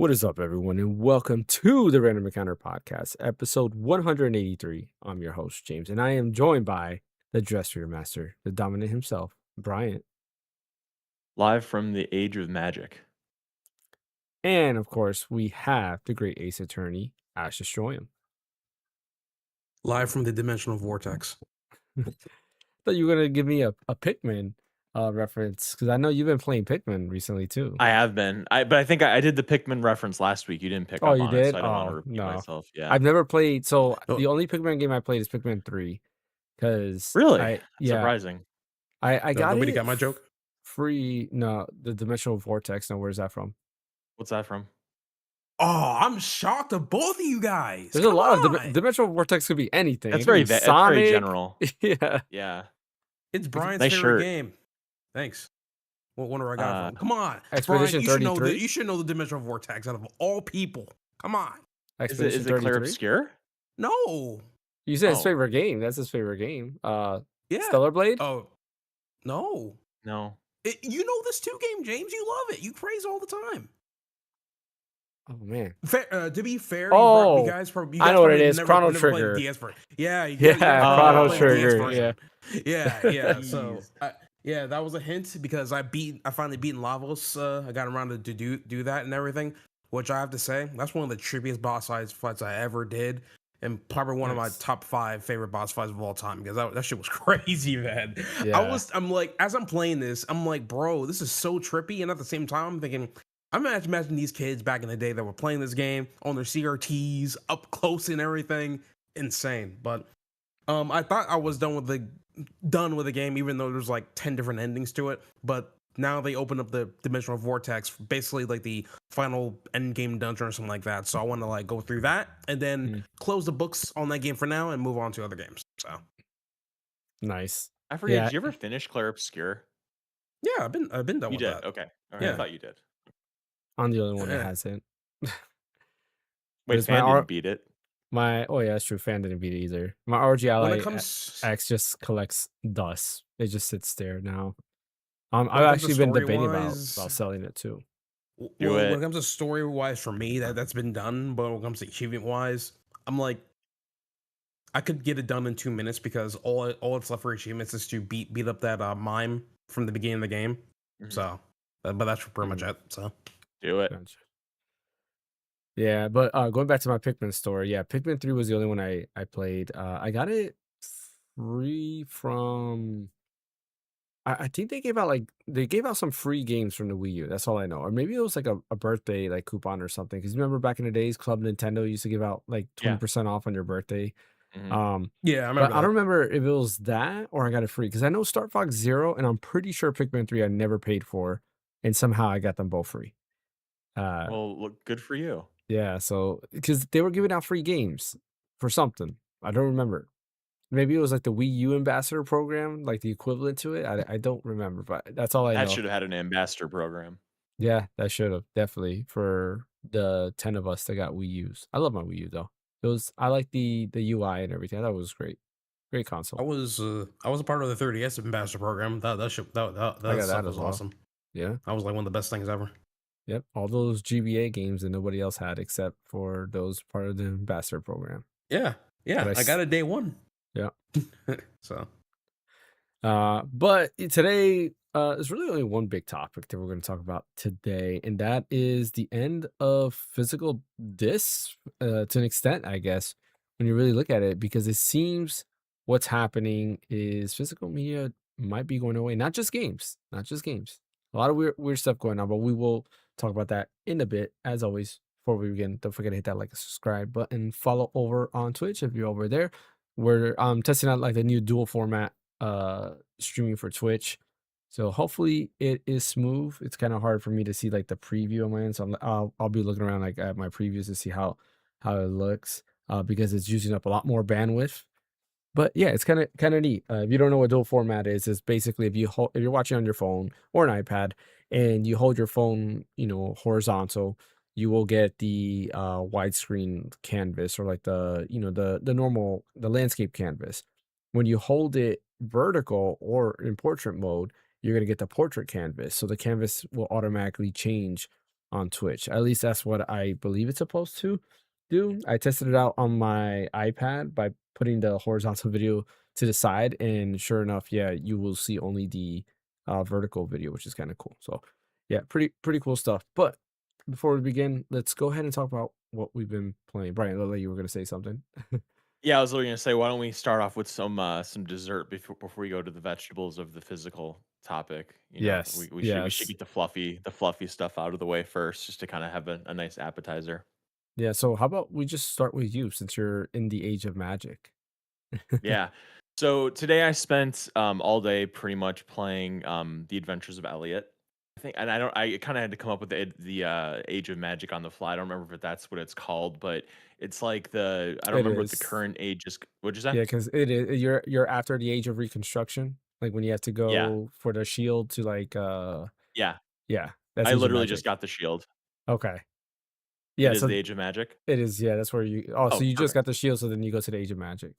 What is up, everyone, and welcome to the Random Encounter Podcast, episode 183. I'm your host, James, and I am joined by the Dress Reader Master, the dominant himself, Bryant. Live from the Age of Magic. And, of course, we have the great Ace Attorney, Ash Destroyum. Live from the Dimensional Vortex. Thought you were going to give me a Pikmin reference, because I know you've been playing Pikmin recently, too. I have been. But I think I did the Pikmin reference last week. You didn't pick Oh, up you on it, did? so I don't want to Oh, repeat no. myself. Yeah. I've never played, so Oh. the only Pikmin game I played is Pikmin 3, because Really? yeah, Surprising. I got Nobody it got my joke? free. No, the Dimensional Vortex. No, where's that from? What's that from? Oh, I'm shocked of both of you guys. There's Come a lot of on. Dimensional Vortex could be anything. That's It could very be that's Sonic. very general. Yeah. Yeah. It's Brian's Nice favorite shirt. game. Thanks. What wonder I got it from? Come on. Expedition Brian, 33? you should know the Dimensional Vortex out of all people. Come on. Is Expedition it Claire 33? Obscure? No. You said his Oh. favorite game. That's his favorite game. Yeah. Stellar Blade? Oh. No. No. You know this too game, James. You love it. You praise all the time. Oh, man. To be fair, Oh, you guys probably I know what it is. Never, Chrono never played Trigger. DS version. Yeah. Yeah, Chrono played the DS Trigger, version. Yeah. So, Jeez. yeah, that was a hint because I finally beaten Lavos. I got around to do that and everything, which I have to say, that's one of the trippiest boss fights I ever did, and probably one of my top 5 favorite boss fights of all time because that shit was crazy, man. Yeah. I'm like, as I'm playing this, I'm like, bro, this is so trippy, and at the same time, I'm thinking, I'm imagining these kids back in the day that were playing this game on their CRTs, up close and everything, insane. But I thought I was done with the game, even though there's like 10 different endings to it. But now they open up the Dimensional Vortex, basically like the final end game dungeon or something like that. So I want to like go through that and then close the books on that game for now and move on to other games. So Nice. I forget. Yeah. Did you ever finish Claire Obscure? yeah, I've been done You with did. that. Okay. All right. Yeah. I thought you did. I'm the only one that Yeah. hasn't. Wait, It's Fan my didn't beat it. Oh, yeah, that's true. Fan didn't beat it either. My RG When Ally it comes X just collects dust. It just sits there now. I've it comes to actually been debating about story-wise- selling it too. Do when it. it comes to story wise for me, that's been done. But when it comes to achievement wise, I'm like, I could get it done in 2 minutes because all it's left for achievements is to beat up that mime from the beginning of the game. Mhm. So, but that's pretty much it. So Do it. Gotcha. Yeah, but going back to my Pikmin story, yeah, Pikmin 3 was the only one I played. I got it free from. I think they gave out some free games from the Wii U. That's all I know. Or maybe it was like a birthday like coupon or something. Because remember back in the days, Club Nintendo used to give out like 20% off on your birthday. Mhm. yeah, I remember. But I don't remember if it was that or I got it free. Because I know Star Fox Zero and I'm pretty sure Pikmin 3 I never paid for, and somehow I got them both free. Well, look, good for you. Yeah, so because they were giving out free games for something. I don't remember. Maybe it was like the Wii U ambassador program, like the equivalent to it. I don't remember, but that's all I know. That should have had an ambassador program. Yeah, that should have definitely for the 10 of us that got Wii U's. I love my Wii U though. I like the UI and everything. I thought it was great. Great console. I was a part of the 30S ambassador program. That stuff that was as well. awesome. Yeah. That was like one of the best things ever. Yep. All those GBA games that nobody else had except for those part of the ambassador program. Yeah. But I got it day one. Yeah. So but today there's really only one big topic that we're going to talk about today, and that is the end of physical discs to an extent, I guess, when you really look at it, because it seems what's happening is physical media might be going away. Not just games. A lot of weird stuff going on, but we will talk about that in a bit. As always, before we begin, don't forget to hit that like and subscribe button. Follow over on Twitch if you're over there. We're testing out like the new dual format streaming for Twitch, so hopefully it is smooth. It's kind of hard for me to see like the preview on my end, so I'll be looking around like at my previews to see how it looks because it's using up a lot more bandwidth. But yeah, it's kind of neat. If you don't know what dual format is, it's basically if you're watching on your phone or an iPad and you hold your phone, horizontal, you will get the widescreen canvas or like the normal landscape canvas. When you hold it vertical or in portrait mode, you're gonna get the portrait canvas. So the canvas will automatically change on Twitch. At least that's what I believe it's supposed to do. I tested it out on my iPad by putting the horizontal video to the side, and sure enough, yeah, you will see only the vertical video, which is kind of cool. So, yeah, pretty cool stuff. But before we begin, let's go ahead and talk about what we've been playing. Brian, looked like you were gonna say something. Yeah, I was literally gonna say, why don't we start off with some dessert before we go to the vegetables of the physical topic? You know, Yes, we should yes, get the fluffy stuff out of the way first, just to kind of have a nice appetizer. yeah. So, how about we just start with you since you're in the age of magic? Yeah. So today I spent all day pretty much playing The Adventures of Elliot. I think, and I kind of had to come up with the Age of Magic on the fly. I don't remember if that's what it's called, but it's like I don't It remember what the is. current age is. What'd you say? Yeah, because it is you're after the age of reconstruction, like, when you have to Yeah. go for the shield to, like, Yeah. yeah, that's I Age of literally just Magic. got the shield. Okay. It Yeah, is the so Age of Magic. it is, yeah, that's where you so Oh, you just got perfect. the shield, so then you go to the Age of Magic.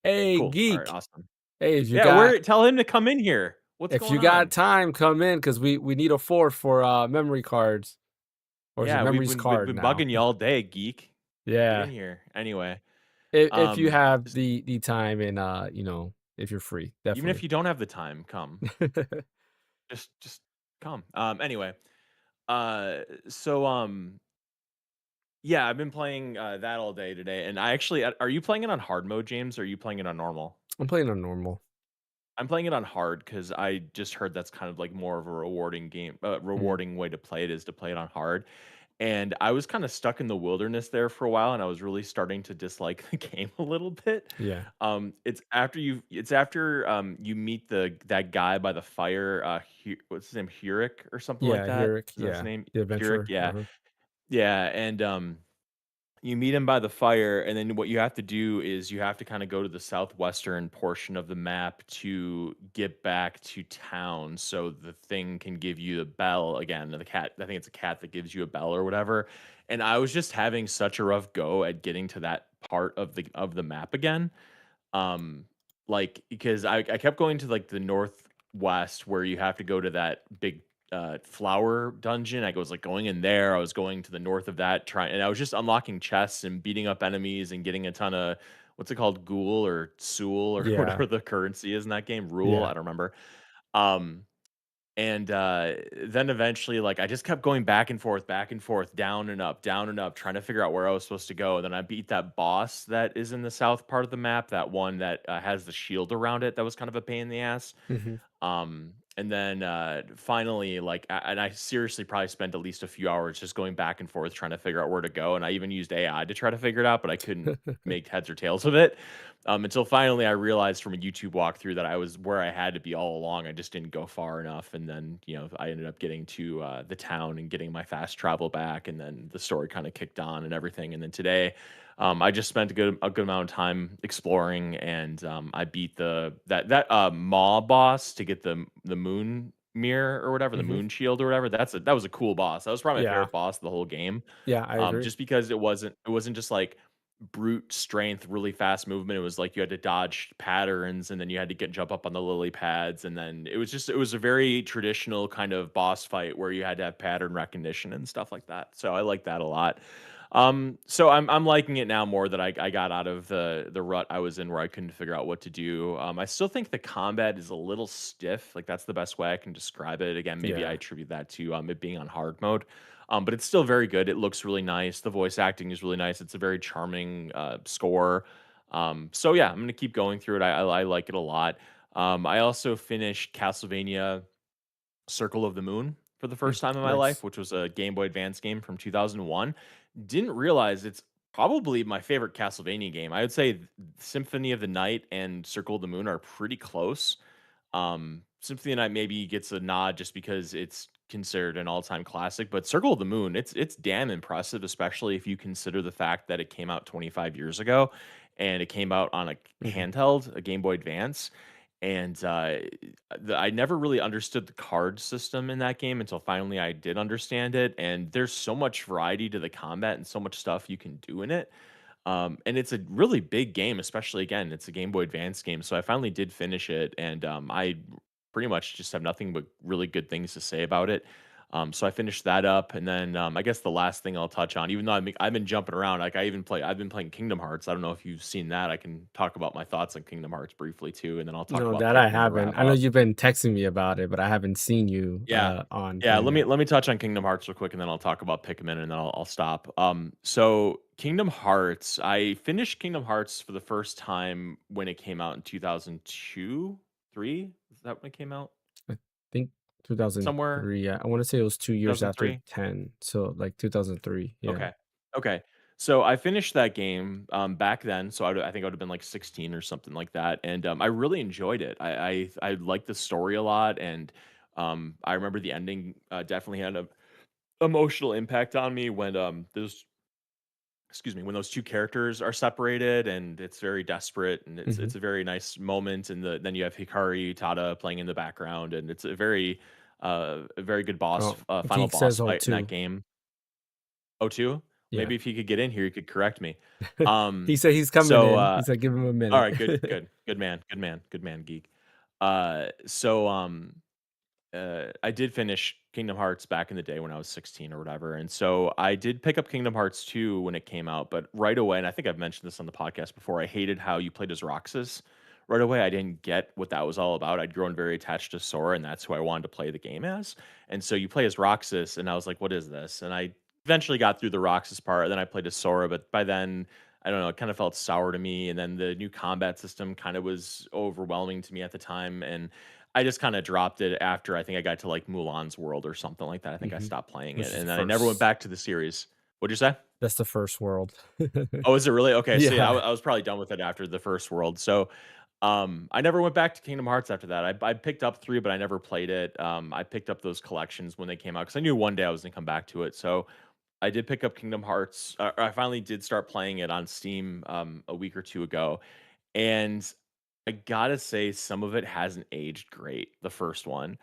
Hey, Cool. All right, geek! awesome. Hey, Yeah, where tell him to come in here. What's if going you got on? time, come in, because we need a 4th for, memory cards, or is it Yeah, memories we've card been now? bugging you all day, geek. Get in Yeah. here. Anyway, If you um have the time and, if you're free, even if definitely. you don't have the time, come. Just come. Anyway, uh, so yeah, I've been playing that all day today, and I actually are you playing it on hard mode, James? Or are you playing it on normal? I'm playing on normal. I'm playing it on hard because I just heard that's kind of like more of a Mhm. rewarding way to play it is to play it on hard. And I was kind of stuck in the wilderness there for a while, and I was really starting to dislike the game a little bit. Yeah. It's after you meet that guy by the fire. What's his name? Hurik or something like Yeah, that. Herrick, Is that his yeah, name? the Hurik. adventurer, Yeah, uh-huh. yeah. And you meet him by the fire, and then what you have to do is you have to kind of go to the southwestern portion of the map to get back to town so the thing can give you the bell again. The cat, I think it's a cat that gives you a bell or whatever. And I was just having such a rough go at getting to that part of the map again. Um, like, because I kept going to, like, the northwest where you have to go to that big, flower dungeon. I was, like, going in there, I was going to the north of that, trying and I was just unlocking chests and beating up enemies and getting a ton of what's it called? Ghoul or Soul or Yeah, whatever the currency is in that game, Rule, yeah, I don't remember. Um and, then eventually, like, I just kept going back and forth, down and up, trying to figure out where I was supposed to go, and then I beat that boss that is in the south part of the map, that one that, has the shield around it that was kind of a pain in the ass. mhm. And then, finally, like, and I seriously probably spent at least a few hours just going back and forth trying to figure out where to go, and I even used AI to try to figure it out, but I couldn't make heads or tails of it, until finally I realized from a YouTube walkthrough that I was where I had to be all along. I just didn't go far enough, and then, I ended up getting to, the town and getting my fast travel back, and then the story kinda kicked on and everything, and then today, I just spent a good amount of time exploring, and I beat that Maw boss to get the moon mirror or whatever, the Mhm. moon shield or whatever. That was a cool boss. That was probably my Yeah, favorite boss of the whole game. yeah, I agree. Just because it wasn't just like brute strength, really fast movement. It was like you had to dodge patterns, and then you had to jump up on the lily pads, and then it was a very traditional kind of boss fight where you had to have pattern recognition and stuff like that. So I like that a lot. So I'm liking it now more that I got out of the rut I was in where I couldn't figure out what to do. I still think the combat is a little stiff. Like, that's the best way I can describe it. Again, maybe I Yeah. attribute that to it being on hard mode. But it's still very good. It looks really nice. The voice acting is really nice. It's a very charming score. So yeah, I'm gonna keep going through it. I like it a lot. I also finished Castlevania Circle of the Moon for the Mm, first time in my life, nice. which was a Game Boy Advance game from 2001. Didn't realize it's probably my favorite Castlevania game. I would say Symphony of the Night and Circle of the Moon are pretty close. Symphony of the Night maybe gets a nod just because it's considered an all-time classic, but Circle of the Moon, it's damn impressive, especially if you consider the fact that it came out 25 years ago and it came out on a Mhm. handheld, a Game Boy Advance. And I never really understood the card system in that game until finally I did understand it. And there's so much variety to the combat and so much stuff you can do in it. And it's a really big game, especially again, it's a Game Boy Advance game. So I finally did finish it, and I pretty much just have nothing but really good things to say about it. So I finished that up, and then I guess the last thing I'll touch on, even though I've been jumping around, like I've been playing Kingdom Hearts. I don't know if you've seen that. I can talk about my thoughts on Kingdom Hearts briefly too, and then I'll talk No, about that I Pikmin to haven't. wrap I know up. you've been texting me about it, but I haven't seen you, Yeah. on Yeah, playing it. let me touch on Kingdom Hearts real quick, and then I'll talk about Pikmin, and then I'll stop. So Kingdom Hearts, I finished Kingdom Hearts for the first time when it came out in 2002, 3? Is that when it came out? I think Somewhere 2003, yeah, I wanna say it was 2 years after 2003? 10, so, like, 2003, yeah. Okay. Okay. So I finished that game back then. So I think I would have been like 16 or something like that, and I really enjoyed it. I liked the story a lot, and I remember the ending definitely had a emotional impact on me when those excuse me, when those two characters are separated, and it's very desperate, and Mhm. it's a very nice moment, and then you have Hikari Tada playing in the background, and it's a very good boss Oh, final Geek boss says fight in that O2. game. Oh, 2? Yeah. Maybe if he could get in here, he could correct me. He said he's coming So, in. He said, "Give him a all minute." right, good man, geek. So, I did finish Kingdom Hearts back in the day when I was 16 or whatever, and so I did pick up Kingdom Hearts 2 when it came out, but right away, and I think I've mentioned this on the podcast before, I hated how you played as Roxas. Right away, I didn't get what that was all about. I'd grown very attached to Sora, and that's who I wanted to play the game as. And so you play as Roxas, and I was like, "What is this?" And I eventually got through the Roxas part, and then I played as Sora, but by then, I don't know, it kind of felt sour to me. And then the new combat system kind of was overwhelming to me at the time, and I just kinda dropped it after I think I got to, like, Mulan's World or something like that. I think I Mhm. stopped playing Which it, is and the then I never went first back to the series. What'd you say? that's the first world. Oh, is it really? Okay, so, yeah, Yeah. I was probably done with it after the first world. So, I never went back to Kingdom Hearts after that. I picked up 3, but I never played it. I picked up those collections when they came out because I knew one day I was gonna come back to it. So, I did pick up Kingdom Hearts, or I finally did start playing it on Steam, a week or 2 ago, and I gotta say some of it hasn't aged great, the first one.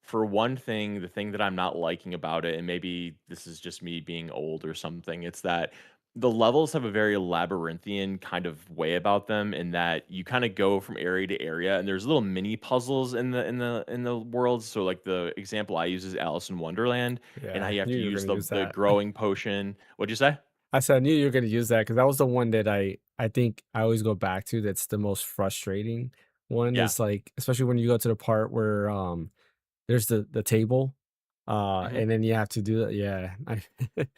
For one thing, the thing that I'm not liking about it, and maybe this is just me being old or something, it's that the levels have a very labyrinthian kind of way about them in that you kind of go from area to area, and there's little mini puzzles in the worlds. So like the example I use is Alice in Wonderland, and how Yeah, you have knew to you were use gonna the use the that. growing potion. What'd you say? I said I knew you were gonna use that because that was the one that I think I always go back to that's the most frustrating one Yeah. is, like, especially when you go to the part where, there's the table, Mhm. and then you have to do that, yeah, I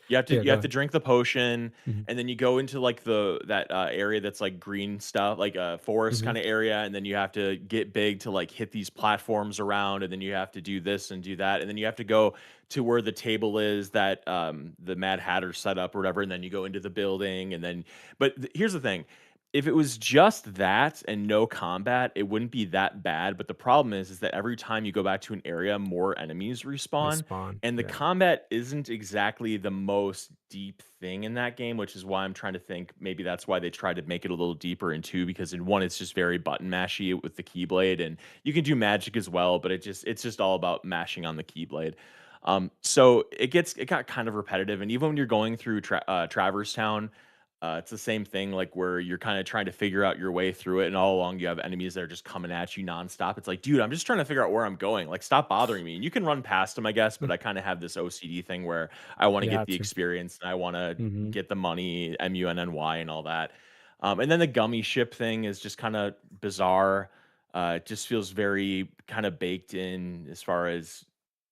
yeah, You have go to drink the potion, mhm, and then you go into, like, that, area that's, like, green stuff, like a forest mhm, kinda area, and then you have to get big to, like, hit these platforms around, and then you have to do this and do that, and then you have to go to where the table is that, the Mad Hatter set up or whatever, and then you go into the building, and then here's the thing, if it was just that and no combat, it wouldn't be that bad, but the problem is that every time you go back to an area, more enemies respawn, respawn, and the yeah, combat isn't exactly the most deep thing in that game, which is why I'm trying to think maybe that's why they tried to make it a little deeper in 2 because in 1 it's just very button mashy with the keyblade, and you can do magic as well, but it's just all about mashing on the keyblade. So it got kind of repetitive, and even when you're going through Traverse Town, it's the same thing, like where you're kind of trying to figure out your way through it, and all along you have enemies that are just coming at you nonstop. It's like, dude, I'm just trying to figure out where I'm going. Like, stop bothering me. And you can run past them, I guess, but I kind of have this OCD thing where I want to you get have the to, experience and I want to mhm, get the money, MUNNY, and all that. And then the gummy ship thing is just kind of bizarre. It just feels very kind of baked in as far as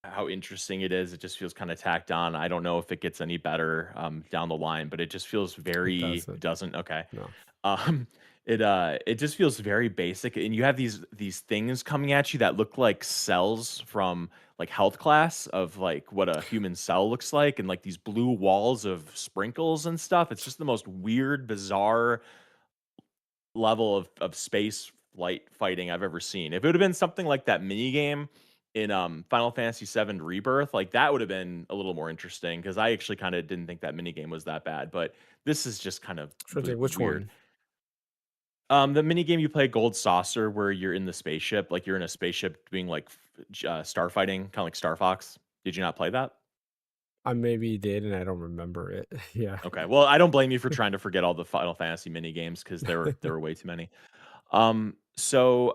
how interesting it is. It just feels kind of tacked on. I don't know if it gets any better down the line, but it just feels it very doesn't, doesn't okay. no, Um, it just feels very basic, and you have these things coming at you that look like cells from like health class of like what a human cell looks like, and like these blue walls of sprinkles and stuff. It's just the most weird, bizarre level of space flight fighting I've ever seen. If it would have been something like that mini game in Final Fantasy VII Rebirth, like that would have been a little more interesting because I actually kind of didn't think that mini game was that bad, but this is just kind of sure thing, which weird. one? The mini game you play Gold Saucer where you're in the spaceship, like you're in a spaceship doing like star fighting, kind of like Star Fox. Did you not play that? I maybe did and I don't remember it, yeah. Okay. Well, I don't blame you for trying to forget all the Final Fantasy mini games because there were way too many. So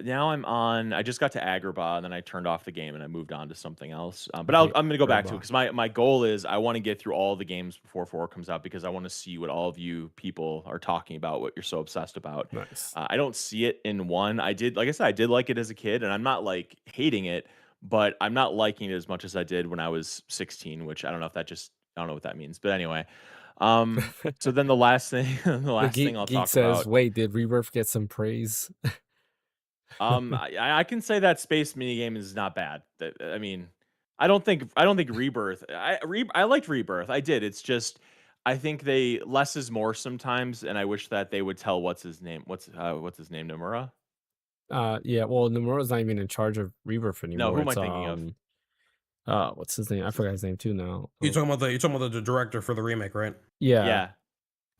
now I just got to Agrabah and then I turned off the game and I moved on to something else. I But hate I'm going to go back to it Aruba. because my goal is I want to get through all the games before 4 comes out because I want to see what all of you people are talking about, what you're so obsessed about. Nice. I don't see it in one. Like I said, I did like it as a kid and I'm not like hating it, but I'm not liking it as much as I did when I was 16, which I don't know if that just, I don't know what that means. But anyway, so then the last thing, the The last thing geek I'll geek talk says, about. "Wait, did Rebirth get some praise?" I can say that space minigame is not bad. I mean, I don't think Rebirth. I liked Rebirth. I did. It's just I think they less is more sometimes, and I wish that they would tell what's his name. What's his name? Nomura? Yeah, well, Nomura's not even in charge of Rebirth No, who anymore. am I It's thinking of? what's his name? I What's his forgot name? his name too now. You're talking about the director for the remake, right? Yeah, Yeah,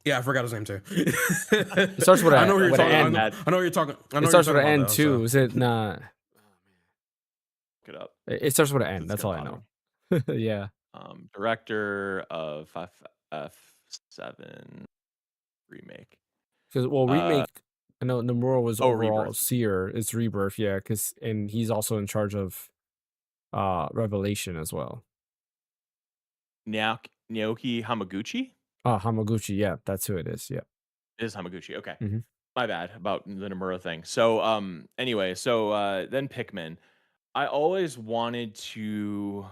Yeah, I forgot his name too. it starts with I know a who you're like with an talking. really N. bad. I know what you're talking. I It know what you're starts with talking an about N though. So too. Is it not? Look it up It starts with an N. because it's That's gonna all I bother know. me. Yeah, Director of F7 remake. because well, Uh remake. I know Nomura was oh, overall Rebirth. seer. It's Rebirth, yeah, because and he's also in charge of Revelation as well. Naoki Hamaguchi. Hamaguchi, yeah, that's who it is. Yeah. It is Hamaguchi. Okay. Hmm. My bad about the Nomura thing. So, anyway, so then Pikmin. I always wanted to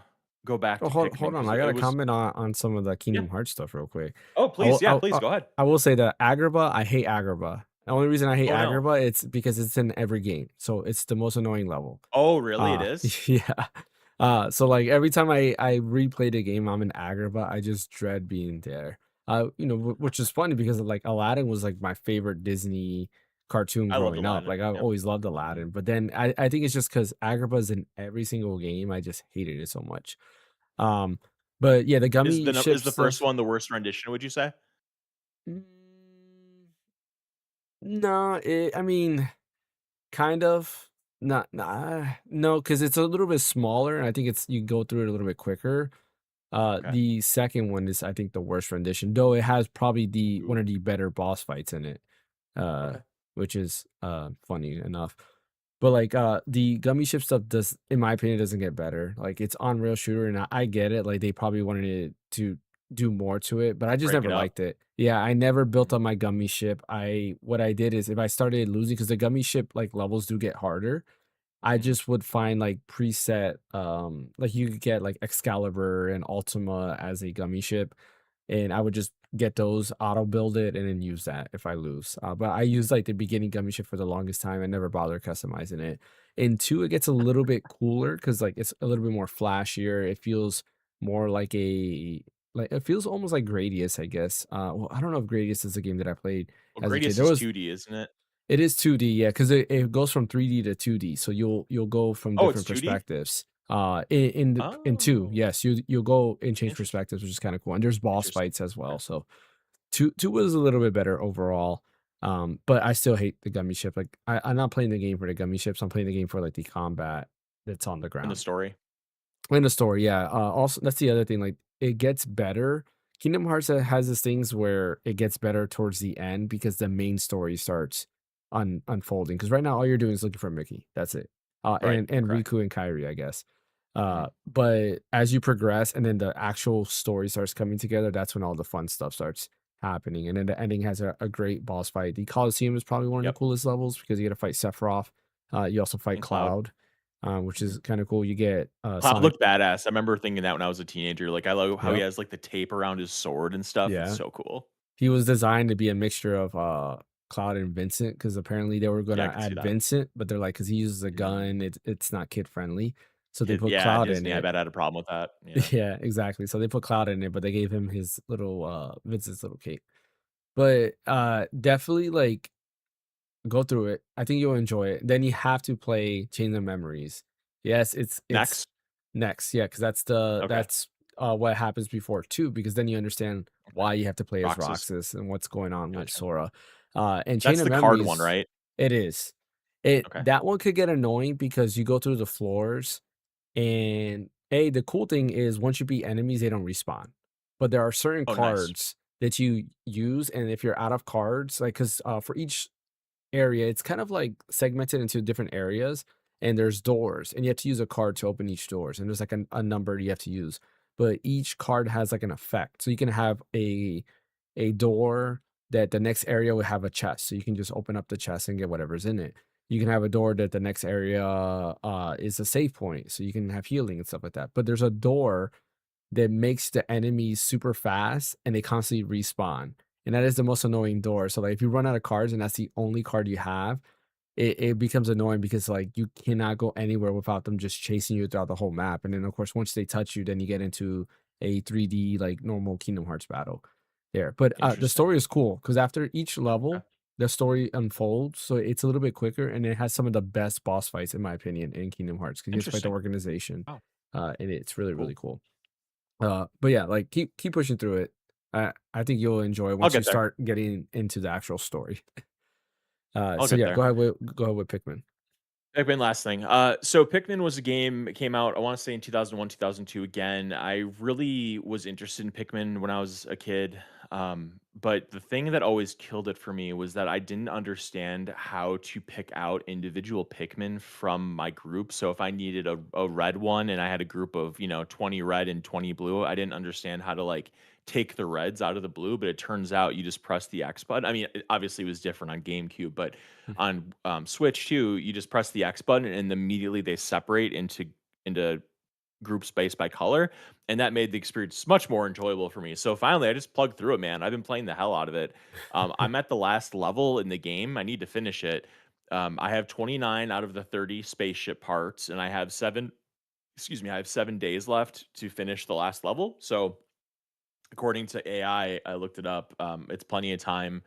go back Oh, to Pikmin hold on. because I got it to was comment on some of the yeah. Kingdom Hearts stuff real quick. Oh, I will, please, yeah, please go ahead. I will say that Agrabah, I hate Agrabah. The only reason I hate Oh no. Agrabah, it's because it's in every game. So it's the most annoying level. Oh, really? It is? Yeah. So like every time I replay the game, I'm in Agrabah, I just dread being there. Which is funny because like Aladdin was like my favorite Disney cartoon I loved growing up. Aladdin. Like I've Yep. always loved Mhm. Aladdin, but then I think it's just because Agrabah's in every single game. I just hated it so much. Um, but yeah, the gummy Is ship the first stuff. one the worst rendition, would you say? Mm, no, I mean, kind of. Not, nah, no, because it's a little bit smaller, and I think it's you go through it a little bit quicker. Okay. The second one is, I think, the worst rendition, though it has probably the one Ooh. of the better boss fights in it, uh, Okay. which is funny enough. But like the gummy ship stuff does, in my opinion, doesn't get better. Like it's on rail shooter, and I get it. Like they probably wanted it to do more to it, but I just Break never it up. liked it. Yeah, I never built Mhm. on my gummy ship. What I did is if I started losing, because the gummy ship like levels do get harder, I Mhm. just would find like preset, like you could get like Excalibur and Ultima as a gummy ship, and I would just get those, auto build it, and then use that if I lose. But I used like the beginning gummy ship for the longest time. I never bothered customizing it. In two, it gets a little bit cooler because like it's a little bit more flashier. It feels more like it feels almost like Gradius, I guess. Well, I don't know if Gradius is a game that I played Well, as a kid. Gradius There is was 2D, isn't it? it is 2D, yeah, because it goes from 3D to 2D, so you'll go from Oh, it's different 2D? perspectives. In two, Oh, yes, you'll go and change interesting. perspectives, which is kind of cool. And there's boss Interesting. fights as well. Okay. So two was a little bit better overall. But I still hate the gummy ship. Like I'm not playing the game for the gummy ships. I'm playing the game for like the combat that's on the In the ground. story. In the story, yeah. Also, that's the other thing. Like, it gets better. Kingdom Hearts has these things where it gets better towards the end because the main story starts unfolding. Because right now, all you're doing is looking for Mickey. That's it. Right. And Correct. Riku and Kairi, I guess. Mhm. But as you progress and then the actual story starts coming together, that's when all the fun stuff starts happening. And then the ending has a great boss fight. The Coliseum is probably one of the Yep. coolest levels because you get to fight Sephiroth. You also fight And Cloud. Cloud, which is Mhm. kind of cool. You get Cloud Sonic. looked badass. I remember thinking that when I was a teenager. Like, I love how he Yep. has, like, the tape around his sword and stuff. It's Yeah. so cool. He was designed to be a mixture of Cloud and Vincent because apparently they were Yeah, I gonna could see add that. Vincent, but they're like, because he uses a Mhm. gun, it's not kid friendly. So they put Yeah, Cloud in Disney, I it. bet, had a problem with that. Yeah. Yeah, exactly. So they put Cloud in it, but they gave him his little Vincent's little cape. But definitely like go through it. I think you'll enjoy it. Then you have to play Chain of Memories. Yes, it's Next? next. Yeah, because Okay. that's what happens before too, because then you understand Okay. why you have to play as Roxas. Roxas and what's going on with Gotcha. Sora. And Chain That's of the card one, Memories, right? it is. It Okay. that one could get annoying because you go through the floors and the cool thing is once you beat enemies, they don't respawn. But there are certain Oh, nice. cards that you use, and if you're out of cards, like because for each area, it's kind of like segmented into different areas, and there's doors, and you have to use a card to open each doors, and there's like a number you have to use. But each card has like an effect. So you can have a door that the next area will have a chest. So you can just open up the chest and get whatever's in it. You can have a door that the next area is a save point. So you can have healing and stuff like that. But there's a door that makes the enemies super fast and they constantly respawn. And that is the most annoying door. So like if you run out of cards and that's the only card you have, it becomes annoying because like you cannot go anywhere without them just chasing you throughout the whole map. And then of course once they touch you, then you get into a 3D like normal Kingdom Hearts battle there. But the Interesting. story is cool because after each Okay. level, the story unfolds, so it's a little bit quicker, and it has some of the best boss fights in my opinion in Kingdom Hearts because you have to fight the Interesting. organization, Oh, and it's really cool. really cool. But yeah, like keep pushing through it. I think you'll enjoy it I'll once you get there. start getting into the actual story. I'll So get yeah, there. go ahead with Pikmin. Pikmin, last thing. So Pikmin was a game that came out, I want to say in 2001, 2002 again. I really was interested in Pikmin when I was a kid. But the thing that always killed it for me was that I didn't understand how to pick out individual Pikmin from my group. So if I needed a red one and I had a group of, 20 red and 20 blue, I didn't understand how to like take the reds out of the blue. But it turns out you just press the X button. I mean, obviously it was different on GameCube, but on Switch too, you just press the X button and immediately they separate into group space by color, and that made the experience much more enjoyable for me. So finally, I just plugged through it, man. I've been playing the hell out of it. I'm at the last level in the game. I need to finish it. I have 29 out of the 30 spaceship parts, and I have seven. Excuse me, I have 7 days left to finish the last level. So according to I looked it up. It's plenty of time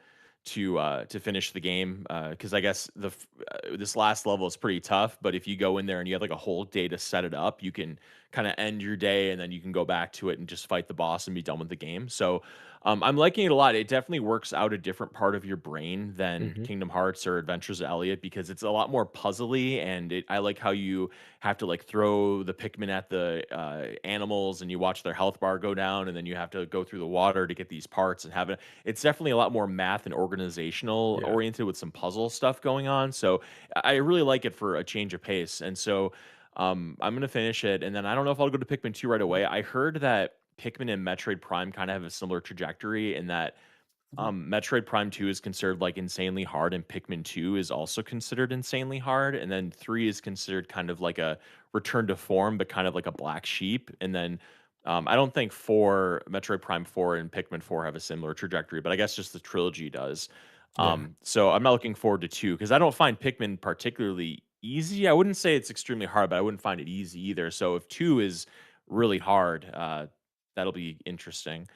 to finish the game because I guess this last level is pretty tough. But if you go in there and you have like a whole day to set it up, you can kind of end your day and then you can go back to it and just fight the boss and be done with the game. So I'm liking it a lot. It definitely works out a different part of your brain than Hmm. Kingdom Hearts or Adventures of Elliot because it's a lot more puzzly and I like how you have to like throw the Pikmin at the animals and you watch their health bar go down and then you have to go through the water to get these parts and have it. It's definitely a lot more math and organizational Yeah, oriented with some puzzle stuff going on. So I really like it for a change of pace. And so I'm gonna finish it, and then I don't know if I'll go to Pikmin 2 right away. I heard that Pikmin and Metroid Prime kind of have a similar trajectory in that Metroid Prime 2 is considered like insanely hard, and Pikmin 2 is also considered insanely hard. And then 3 is considered kind of like a return to form, but kind of like a black sheep. And then I don't think Metroid Prime 4 and Pikmin 4 have a similar trajectory, but I guess just the trilogy does. yeah. So I'm not looking forward to 2 because I don't find Pikmin particularly easy. I wouldn't say it's extremely hard, but I wouldn't find it easy either. So if 2 is really hard, that'll be interesting.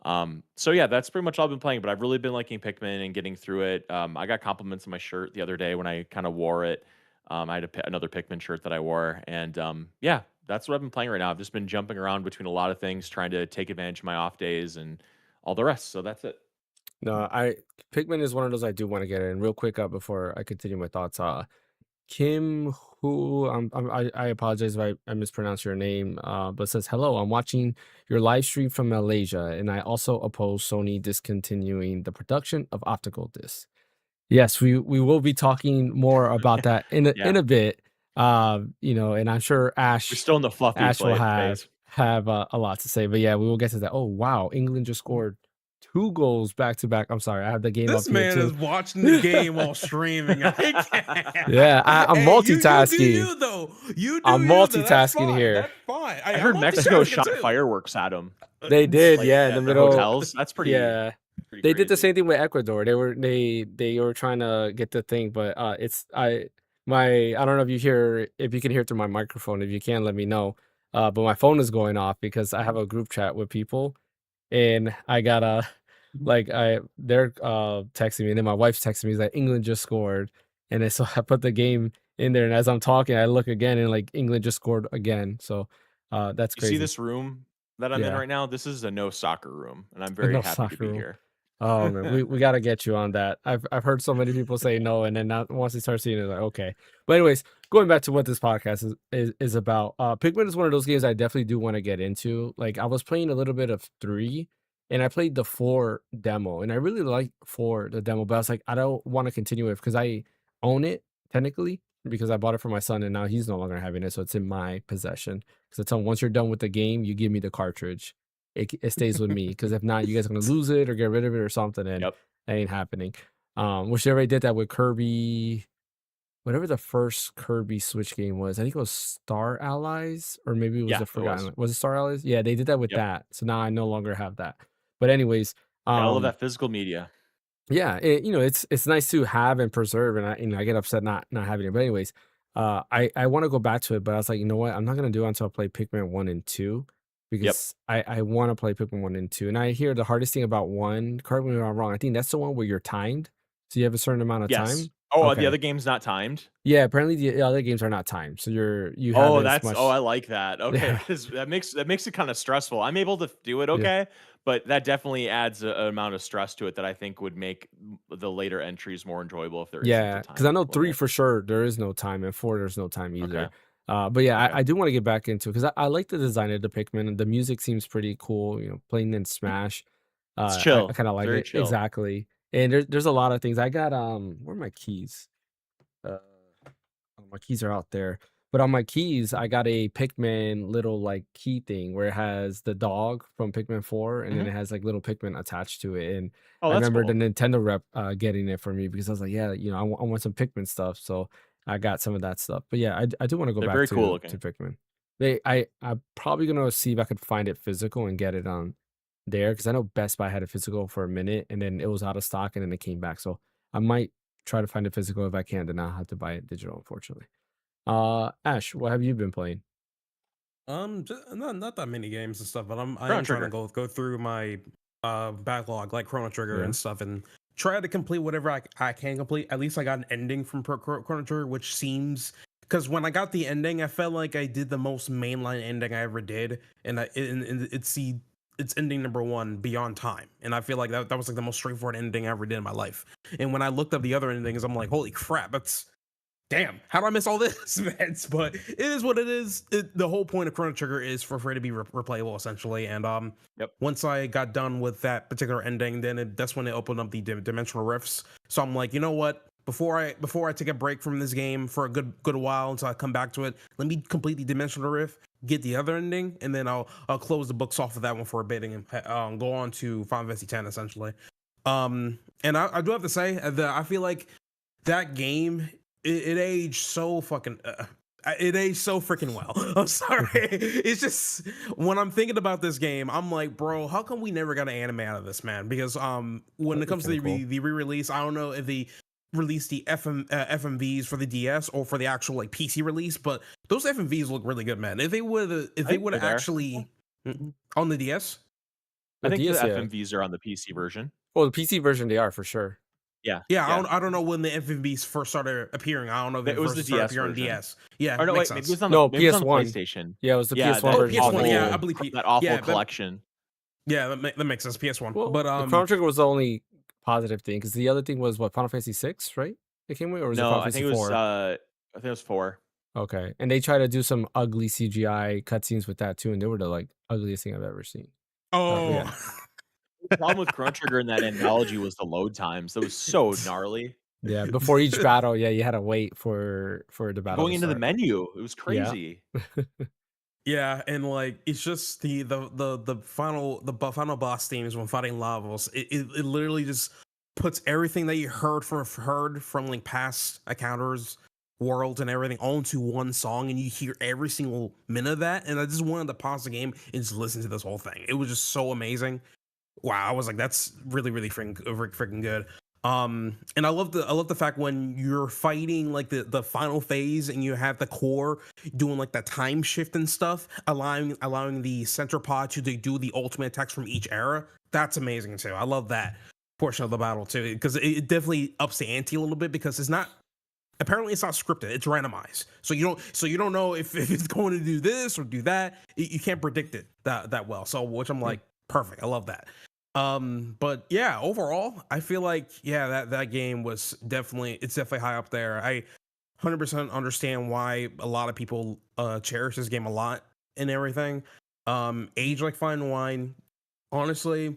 So yeah, that's pretty much all I've been playing, but I've really been liking Pikmin and getting through it. I got compliments on my shirt the other day when I kind of wore it. I had another Pikmin shirt that I wore, and yeah, that's what I've been playing right now. I've just been jumping around between a lot of things, trying to take advantage of my off days and all the rest. So that's it. No, I Pikmin is one of those I do want to get in real quick before I continue my thoughts. Kim, who I apologize if I mispronounce your name, but says hello. I'm watching your live stream from Malaysia, and I also oppose Sony discontinuing the production of optical discs. Yes, we will be talking more about that in Yeah, a bit. And I'm sure we're still in the fluffy Ash will phase. have a lot to say. But yeah, we will get to that. Oh wow, England just scored 2 goals back to back. I'm sorry, I have the game This up here man too. is watching the game while streaming. I Yeah, can't. I'm Hey, you do multitasking. you though. You do I'm you though. That's multitasking fine. here. That's fine. I Hey, I'm heard Mexico multitasking shot too. fireworks at them, They did, like yeah, in the at their middle. hotels. That's Yeah. pretty They did the crazy. same thing with Ecuador. They were trying to get the thing, but it's I don't know if you can hear through my microphone. If you can, let me know. But my phone is going off because I have a group chat with people, and I gotta like they're texting me, and then my wife's texting me that England just scored, and then, so I put the game in there, and as I'm talking, I look again, and like England just scored again. So that's You see crazy. this room that I'm in Yeah. right now? This is a no soccer room, and I'm But very no happy to soccer be room. here. Oh man, we gotta get you on that. I've heard so many people say no, and then not once they start seeing it, like okay. But anyways, going back to what this podcast is about. Pikmin is one of those games I definitely do want to get into. Like I was playing a little bit of 3, and I played the 4 demo, and I really like 4, the demo, but I was like, I don't wanna continue it because I own it technically because I bought it for my son, and now he's no longer having it, so it's in my possession. Because I tell him, "Once you're done with the game, you give me the cartridge. It stays with me. Because if not, you guys are gonna lose it or get rid of it or something, and Yep. that ain't happening." Which they already did that with Kirby, whatever the first Kirby Switch game was. I think it was Star Allies, or maybe it was Yeah, the it was. Forgotten, was it Star Allies? Yeah, they did that with Yep. that, so now I no longer have that. But anyways, Gotta love um that physical media. yeah, it's nice to have and preserve, and I get upset not having it. But anyways, I want to go back to it, but I was like, you know what? I'm not gonna do it until I play Pikmin 1 and 2 Yep. because I want to play Pikmin 1 and 2. And I hear the hardest thing about 1, correct me if I'm wrong, I think that's the one where you're timed. So you have a certain amount of Yes. time. Oh, the Okay. other game's not timed? Yeah, apparently the other games are not timed. So you have Oh, as that's oh, I much. like that. Okay, Yeah. because that makes it kinda stressful. I'm able to do it Yeah. okay, but that definitely adds a amount of stress to it that I think would make the later entries more enjoyable if there isn't a Yeah, because I time know 3 limit. for sure, there is no time, and 4, there's no time Okay, either. But yeah, okay. I do wanna get back into it 'cause I like the design of the Pikmin, and the music seems pretty cool, playing in Smash. It's I chill. kinda It's like very it. chill. Exactly. And there's a lot of things. I got, where are my keys? Uh Oh, my keys are out there. But on my keys, I got a Pikmin little like key thing where it has the dog from Pikmin 4 and then Mhm. it has like little Pikmin attached to it. And Oh, I that's remember the cool. Nintendo rep getting it for me because I was like, yeah, I want some Pikmin stuff. So I got some of that stuff. But yeah, I do want to go They're back very cool to looking. Pikmin. I'm probably gonna see if I could find it physical and get it on there because I know Best Buy had it physical for a minute and then it was out of stock and then it came back. So I might try to find it physical if I can, then I'll have to buy it digital, unfortunately. Ash, what have you been playing? Not that many games and stuff, but I Chrono am trying to Trigger. go through my backlog like Chrono Trigger Yeah. and stuff and try to complete whatever I can complete. At least I got an ending from Chrono Trigger, which seems because when I got the ending, I felt like I did the most mainline ending I ever did, and it's ending number one beyond time, and I feel like that was like the most straightforward ending I ever did in my life. And when I looked up the other endings, I'm like, holy crap, that's damn, how do I miss all this, man? But it is what it is. The whole point of Chrono Trigger is for it to be replayable, essentially. And Yep. once I got done with that particular ending, then that's when it opened up the dimensional rifts. So I'm like, you know what? Before I take a break from this game for a good while until I come back to it, let me complete the dimensional rift, get the other ending, and then I'll close the books off of that one for a bit and go on to Final Fantasy X essentially. And I do have to say that I feel like that game it aged so fucking it aged so freaking well. I'm sorry. It's just when I'm thinking about this game, I'm like, bro, how come we never got an anime out of this, man? Because when That'd it be comes to kind of cool. the re-release, I don't know if they released the FMVs for the DS or for the actual like PC release, but those FMVs look really good, man. If I they think would they're there. actually on the DS. I The think the DS, yeah. FMVs are on the PC version. Well, the PC version they are for sure. Yeah, Yeah, yeah. I don't know when the FMVs first started appearing. I don't know if they It was the first started DS appearing on version. DS. Yeah, Or no, makes wait, maybe it sense. was on the No, maybe it was on the PS1. PlayStation. Yeah, it was the Yeah, PS1 that Oh, version for PS1. Yeah, I the believe that awful yeah, collection. that makes sense. PS1. well, But the Chrono Trigger was the only positive thing because the other thing was what, Final Fantasy 6, right? It came with, or was it No, Final Fantasy 4? I think it was 4. Okay, and they try to do some ugly CGI cutscenes with that too, and they were the like ugliest thing I've ever seen. Yeah, oh, The problem with Chrono Trigger in that anthology was the load times. That was so gnarly. yeah. Before each battle, yeah, you had to wait for the battle Going to into the start. menu, it was Yeah, crazy. yeah, and like it's just the final boss themes when fighting Lavos. It literally just puts everything that you heard from like past encounters, worlds, and everything onto one song, and you hear every single minute of that. And I just wanted to pause the game and just listen to this whole thing. It was just so amazing. Wow, I was like, that's really freaking good. And I love the fact when you're fighting like the final phase and you have the core doing like the time shift and stuff, allowing the center pod to do the ultimate attacks from each era. That's amazing too. I love that portion of the battle too because it definitely ups the ante a little bit because it's not apparently it's not scripted, it's randomized, so you don't know if it's going to do this or do that. You can't predict it that well, so which I'm Hmm. like perfect, I love that. But yeah, overall I feel like yeah, that game was definitely, it's definitely high up there. I 100% understand why a lot of people cherish this game a lot and everything. Age like fine wine, honestly.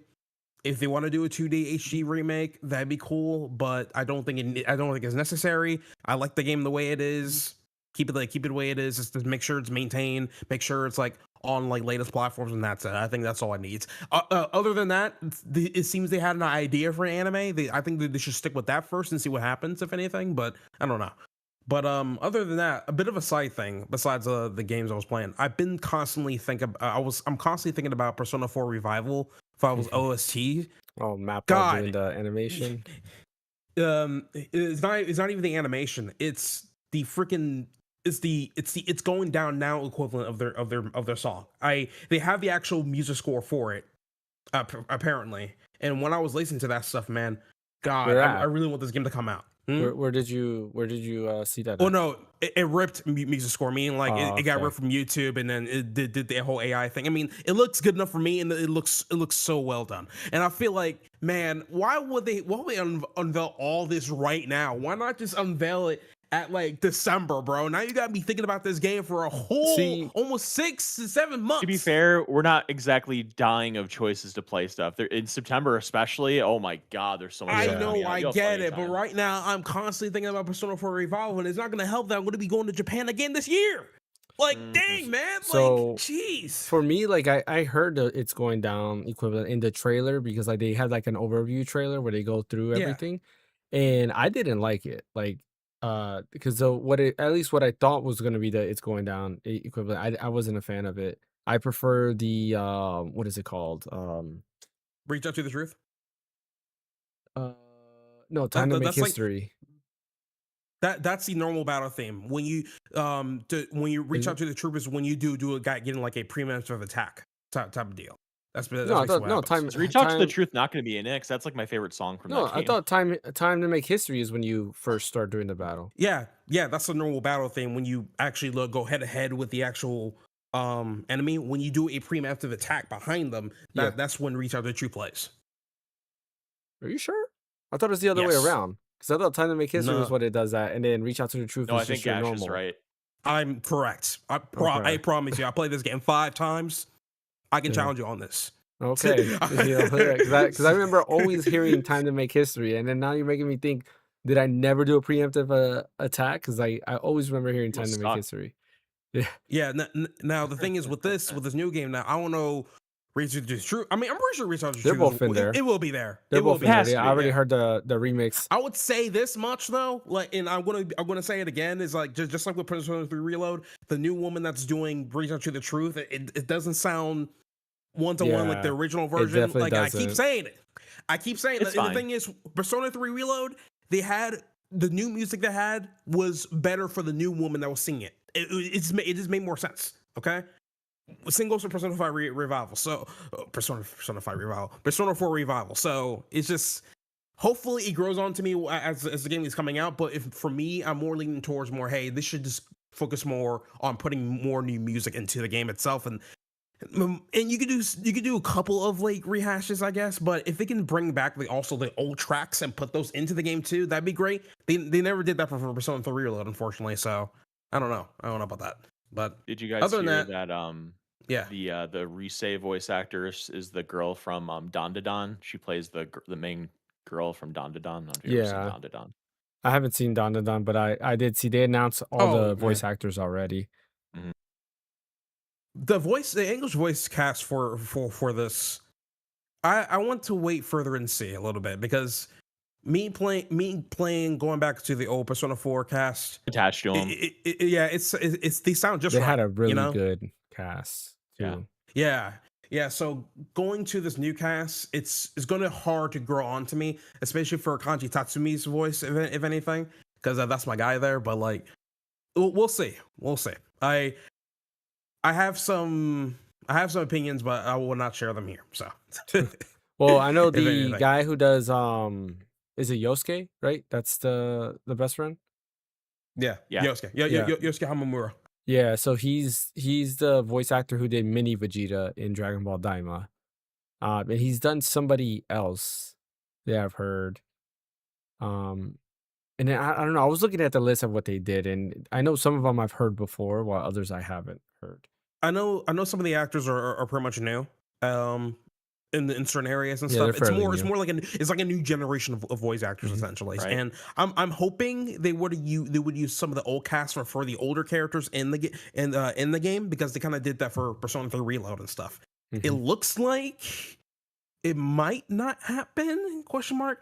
if they want to do a 2D HD remake, that'd be cool. But I don't think it's necessary. I like the game the way it is. Keep it the way it is. Just to make sure it's maintained. Make sure it's like on like latest platforms, and that's it. I think that's all I need. Other than that, it seems they had an idea for an anime. I think that they should stick with that first and see what happens, if anything. But I don't know. But other than that, a bit of a side thing besides the games I was playing. I'm constantly thinking about Persona 4 Revival. If I was OST, Oh, Mappa doing God, the animation. it's not even the animation. It's the freaking it's going down now equivalent of their song. They have the actual music score for it, apparently. And when I was listening to that stuff, man, God, Where I at? really want this game to come out. Hmm? Where did you see that Oh at? no, it ripped music score. Meaning like Oh, it got okay. ripped from YouTube, and then it did the whole AI thing. I mean, it looks good enough for me, and it looks so well done. And I feel like, man, why would they unveil all this right now? Why not just unveil it at like December, bro? Now you got me thinking about this game for a whole See, almost 6 to 7 months. To be fair, we're not exactly dying of choices to play stuff. There in September, especially. Oh my God, there's so much I stuff Yeah. coming know, out. I You'll have get plenty of it, but time. right now I'm constantly thinking about Persona 4 Revolve, and it's not going to help that I'm going to be going to Japan again this year. Like, Mhm. dang, man. So, Like, jeez. for me, like I heard that it's going down equivalent in the trailer because like they had like an overview trailer where they go through Yeah. everything, and I didn't like it. Like because at least what I thought was gonna be that it's going down equivalent. I wasn't a fan of it. I prefer the what is it called? Reach out to the truth. Uh no, Time to Make That's like History. that's the normal battle theme. When you when you reach Is out it? to the troop is when you do a guy getting like a preemptive attack type of deal. That's No, I basically thought what no happens. time Is Reach Out to the time Truth not going to be in it? 'Cause that's like my favorite song from no, that I game. thought time to Make History is when you first start doing the battle. Yeah, that's the normal battle thing when you actually go head to head with the actual enemy. When you do a preemptive attack behind them, Yeah. that's when reach out to the troop plays. Are you sure? I thought it was the other way Yes. around. Because I thought Time to Make History was No, what it does that, and then Reach Out to the Truth No, is I think just your Ash is normal. right. I'm correct. I Okay. promise you. I played this game 5 times. I can Yeah. challenge you on this. Okay. Because I remember always hearing Time to Make History, and then now you're making me think, did I never do a preemptive attack? Because I always remember hearing You Time to must Make suck. History. Yeah. Yeah. Now the thing is with this new game. Now I don't know. Reach Out to the Truth. I mean, I'm pretty sure Reach Out to the They're Truth. both in there. It will be there. They're It will both be in there. Has there. to I be. already Yeah. heard the remix. I would say this much though, like, and I'm gonna say it again. Is like just like with Persona 3 Reload, the new woman that's doing Reach Out to the Truth. It doesn't sound one to one like the Yeah. original It version. definitely Like I keep doesn't. saying it. I keep saying It's that. And the fine. thing is, Persona 3 Reload, they had the new music they had was better for the new woman that was singing it. It just made more sense. Okay. Same goes for Persona 5 Revival. So Persona 5 Revival, Persona 4 Revival. So it's just hopefully it grows on to me as the game is coming out. But if for me, I'm more leaning towards more. Hey, this should just focus more on putting more new music into the game itself, and you could do a couple of like rehashes, I guess. But if they can bring back the old tracks and put those into the game too, that'd be great. They never did that for Persona 3 Reload, unfortunately. So I don't know. I don't know about that. But Did you guys other than hear that, that yeah. the Risei voice actor is the girl from Dandadan? She plays the main girl from Dandadan. I don't know if you've ever seen Yeah. Dandadan. I haven't seen Don to Don, but I did see they announced all Oh the man, voice actors already. Mhm. the English voice cast for this, I want to wait further and see a little bit because me playing going back to the old Persona 4 cast, Attached to him. yeah, it's they sound just They right, had a you really know? good cast Yeah. too. Yeah. So going to this new cast, it's going to hard to grow on to me, especially for Kanji Tatsumi's voice, if anything, because that's my guy there. But like, we'll see. We'll see. I have some opinions, but I will not share them here. So, Well, I know if the anything, guy who does is it Yosuke, right? That's the best friend? yeah, Yeah. Yosuke, Yeah. Yosuke Hamamura. Yeah, so he's the voice actor who did Mini Vegeta in Dragon Ball Daima. And he's done somebody else that I've heard. And then I don't know. I was looking at the list of what they did, and I know some of them I've heard before, while others I haven't heard. I know some of the actors are pretty much new. Um, in certain areas and Yeah, they're stuff. It's fairly more it's new. more like it's like a new generation of voice actors Mhm. essentially. Right. And I'm hoping they would use some of the old cast for the older characters in the game, because they kind of did that for Persona 3 Reload and stuff. It Mhm. looks like it might not happen, question mark,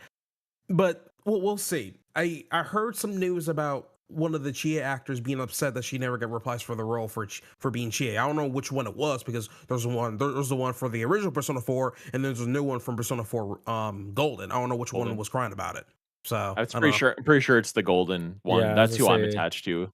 but we'll see. I heard some news about one of the Chia actors being upset that she never got replaced for the role for being Chia. I don't know which one it was, because there's the one for the original Persona 4, and there's a new one from Persona 4 Golden. I don't know which one Golden. was crying about it. So That's I don't pretty know. sure. I'm pretty sure it's the golden one. Yeah, I was That's gonna who I'm say, attached to.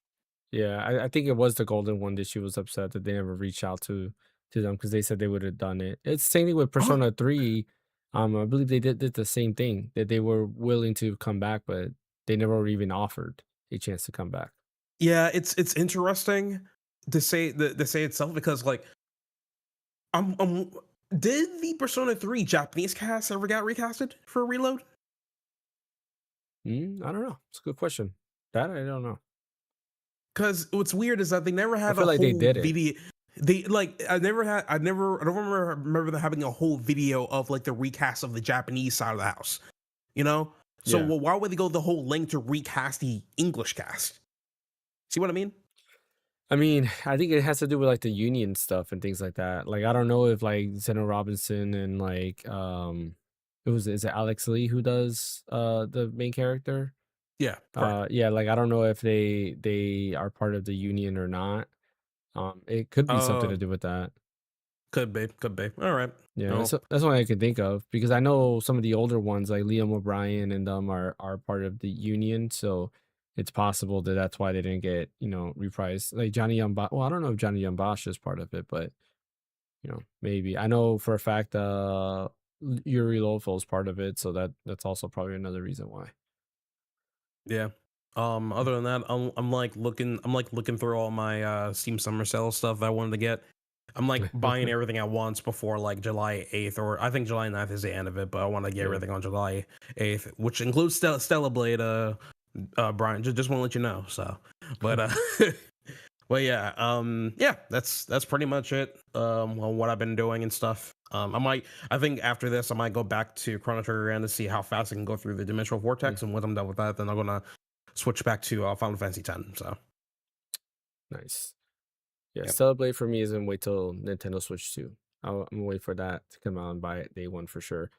yeah, I think it was the golden one that she was upset that they never reached out to them because they said they would have done it. It's same thing with Oh, Persona 3. I believe they did the same thing, that they were willing to come back, but they never were even offered a chance to come back. yeah, it's interesting to say itself, because like I'm did the Persona 3 Japanese cast ever got recasted for Reload? I don't know. It's a good question. That I don't know. Because what's weird is that they never I had a feel like they whole did it. video. They like I don't remember them having a whole video of like the recast of the Japanese side of the house. You know, so Yeah. why would they go the whole length to recast the English cast? See what I mean? I mean, I think it has to do with like the union stuff and things like that. Like, I don't know if like Zeno Robinson and like it was is it Alex Lee who does the main character? Yeah, correct. Yeah, like I don't know if they are part of the union or not. It could be something Uh, to do with that. could be, could be. All right. Yeah, No. that's what I can think of because I know some of the older ones like Liam O'Brien and them are part of the union, so it's possible that that's why they didn't get reprised. Like Johnny Young, well, I don't know if Johnny Young Bosch is part of it, but maybe I know for a fact Yuri Lowenthal is part of it, so that's also probably another reason why. Yeah. Other than that, I'm like looking through all my Steam Summer Sale stuff that I wanted to get. I'm like buying everything at once before like July 8th, or I think July 9th is the end of it, but I want to get Yeah. everything on July 8th, which includes Stella Blade. Brian, just want to let you know. So, but but yeah, yeah, that's pretty much it. On what I've been doing and stuff. I think after this, I might go back to Chrono Trigger and to see how fast I can go through the Dimensional Mm, Vortex, and once I'm done with that, then I'm gonna switch back to Final Fantasy X. So, nice. Yeah, yep. Celebrate for me is gonna wait till Nintendo Switch 2. I'm gonna wait for that to come out and buy it day one for sure.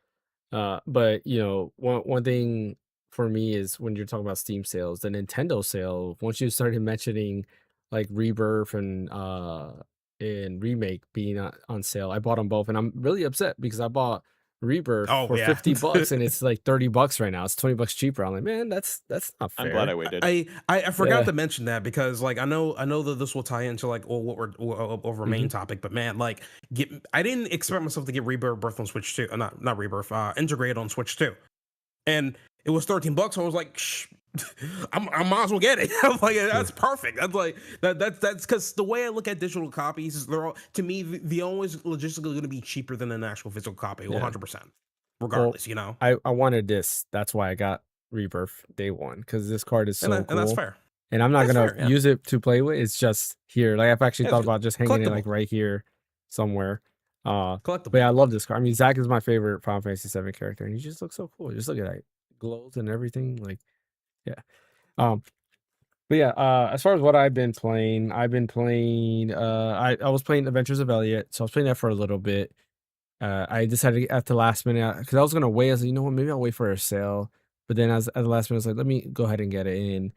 But one thing for me is when you're talking about Steam sales, the Nintendo sale, once you started mentioning like Rebirth and Remake being on sale, I bought them both, and I'm really upset because I bought Rebirth Oh for yeah. $50 and it's like $30 right now. It's $20 cheaper. I'm like, man, that's not I'm glad I fair. waited. I forgot Yeah. to mention that, because like I know that this will tie into like what we're over Hmm. main topic, but man, like I didn't expect myself to get Rebirth on Switch 2, not Rebirth, Integrate on Switch 2, and it was $13. So I was like, Shh, I might as well get it. I'm like, Yeah. that's perfect. That's like that's because the way I look at digital copies is they're all, to me, the always logistically going to be cheaper than an actual physical copy, Yeah. 100%, Well, regardless, you know, I wanted this. That's why I got Rebirth day one because this card is so and that's cool. fair. And I'm not That's gonna fair. Yeah, use it to play with. It's just here. Like I've actually yeah, it's thought about just hanging it collectible, like right here somewhere. But collectible. yeah, I love this card. I mean, Zach is my favorite Final Fantasy 7 character, and he just looks so cool. Just look at that glows and everything. Like, yeah. Um, but yeah, as far as what I've been playing. I was playing Adventures of Elliot, so I was playing that for a little bit. I decided at the last minute because I was gonna wait. I was like, you know what, maybe I'll wait for a sale. But then as at the last minute, I was like, let me go ahead and get it in.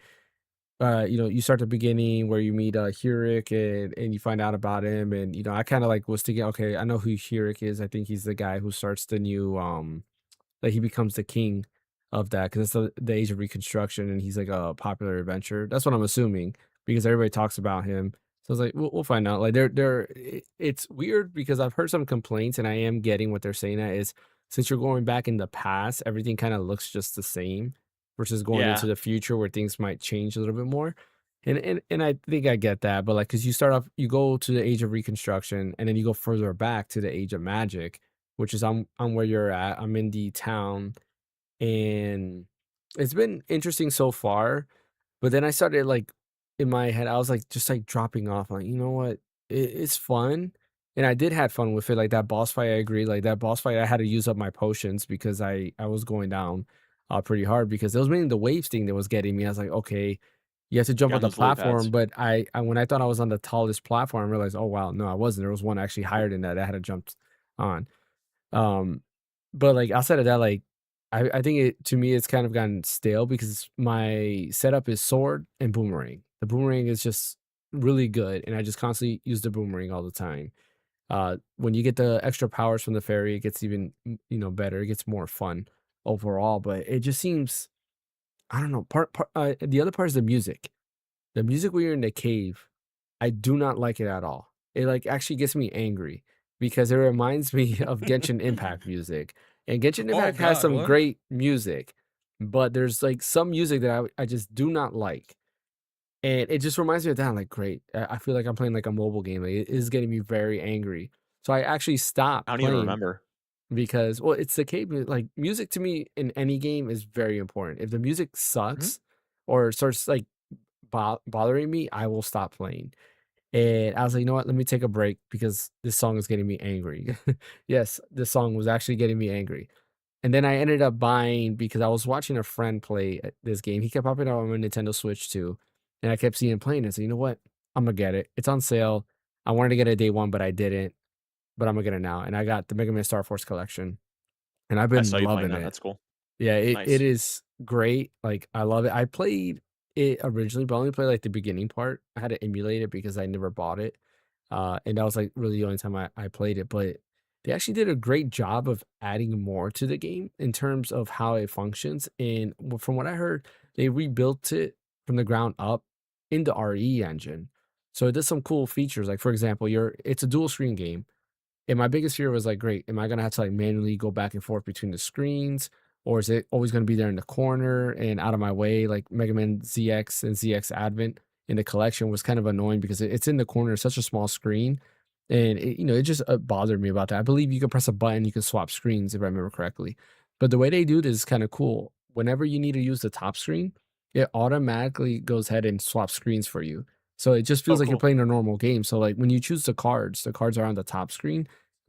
You start the beginning where you meet Hurik and you find out about him, and I kind of like was thinking, okay, I know who Hurik is. I think he's the guy who starts the new like he becomes the king of that because it's the age of Reconstruction, and he's like a popular adventurer. That's what I'm assuming because everybody talks about him. So I was like, we'll find out. Like it's weird because I've heard some complaints, and I am getting what they're saying that is since you're going back in the past, everything kind of looks just the same versus going into Yeah. the future where things might change a little bit more. And I think I get that, but like because you start off, you go to the age of Reconstruction, and then you go further back to the age of magic, which is I'm where you're at. I'm in the town, and it's been interesting so far. But then I started like in my head, I was like just like dropping off. Like, you know what? It's fun. and I did had fun with it, like, that boss fight, I agree, like, that boss fight, I had to use up my potions because I was going down, pretty hard because it was mainly the waves thing that was getting me. I was like, "Okay, you have to jump You're on on the those lily platform," pads. but I when I thought I was on the tallest platform, I realized, "Oh, wow, no, I wasn't." There was one actually higher than that I had to jump on. Um, but, like, outside of that, like, I think it to me, it's kind of gotten stale because my setup is sword and boomerang. The boomerang is just really good, and I just constantly use the boomerang all the time. When you get the extra powers from the fairy, it gets even, better. It gets more fun overall, but it just seems I don't know, the other part is the music. The music when you're in the cave, I do not like it at all. It, like, actually gets me angry because it reminds me of Genshin Impact music, and Genshin Oh Impact has God, some what? great music, but there's, like, some music that I just do not like, and it just reminds me of that. I'm like, "Great." I feel like I'm playing, like, a mobile game, like, it is getting me very angry. So I actually stopped I don't even playing remember. because well, it's the cave like, music to me in any game is very important. If the music Mhm. sucks or starts, like, bothering me, I will stop playing. And I was like, you know what? Let me take a break because this song is getting me angry. Yes, this song was actually getting me angry. And then I ended up buying because I was watching a friend play this game. He kept popping up on my Nintendo Switch too. And I kept seeing him playing it. So, you know what? I'm going to get it. It's on sale. I wanted to get it day one, but I didn't. But I'm going to get it now. And I got the Mega Man Star Force collection. And I've I been saw you playing loving that. it. That's cool. Yeah, it Nice. is great, like, I love it. I played it originally, but I only played, like, the beginning part. I had to emulate it because I never bought it, and that was, like, really the only time I played it, but they actually did a great job of adding more to the game in terms of how it functions, and from what I heard, they rebuilt it from the ground up in the RE engine, so it does some cool features, like, for example, it's a dual screen game, and my biggest fear was like, great, am I gonna have to like manually go back and forth between the screens, or is it always gonna be there in the corner and out of my way? Like Mega Man ZX and ZX Advent in the collection was kind of annoying because it's in the corner, it's such a small screen, and it just bothered me about that. I believe you can press a button, you can swap screens if I remember correctly, but the way they do this is kind of cool. Whenever you need to use the top screen, it automatically goes ahead and swaps screens for you. So it just Oh, feels like you're cool. playing a normal game. So like when you choose the cards are on the top screen,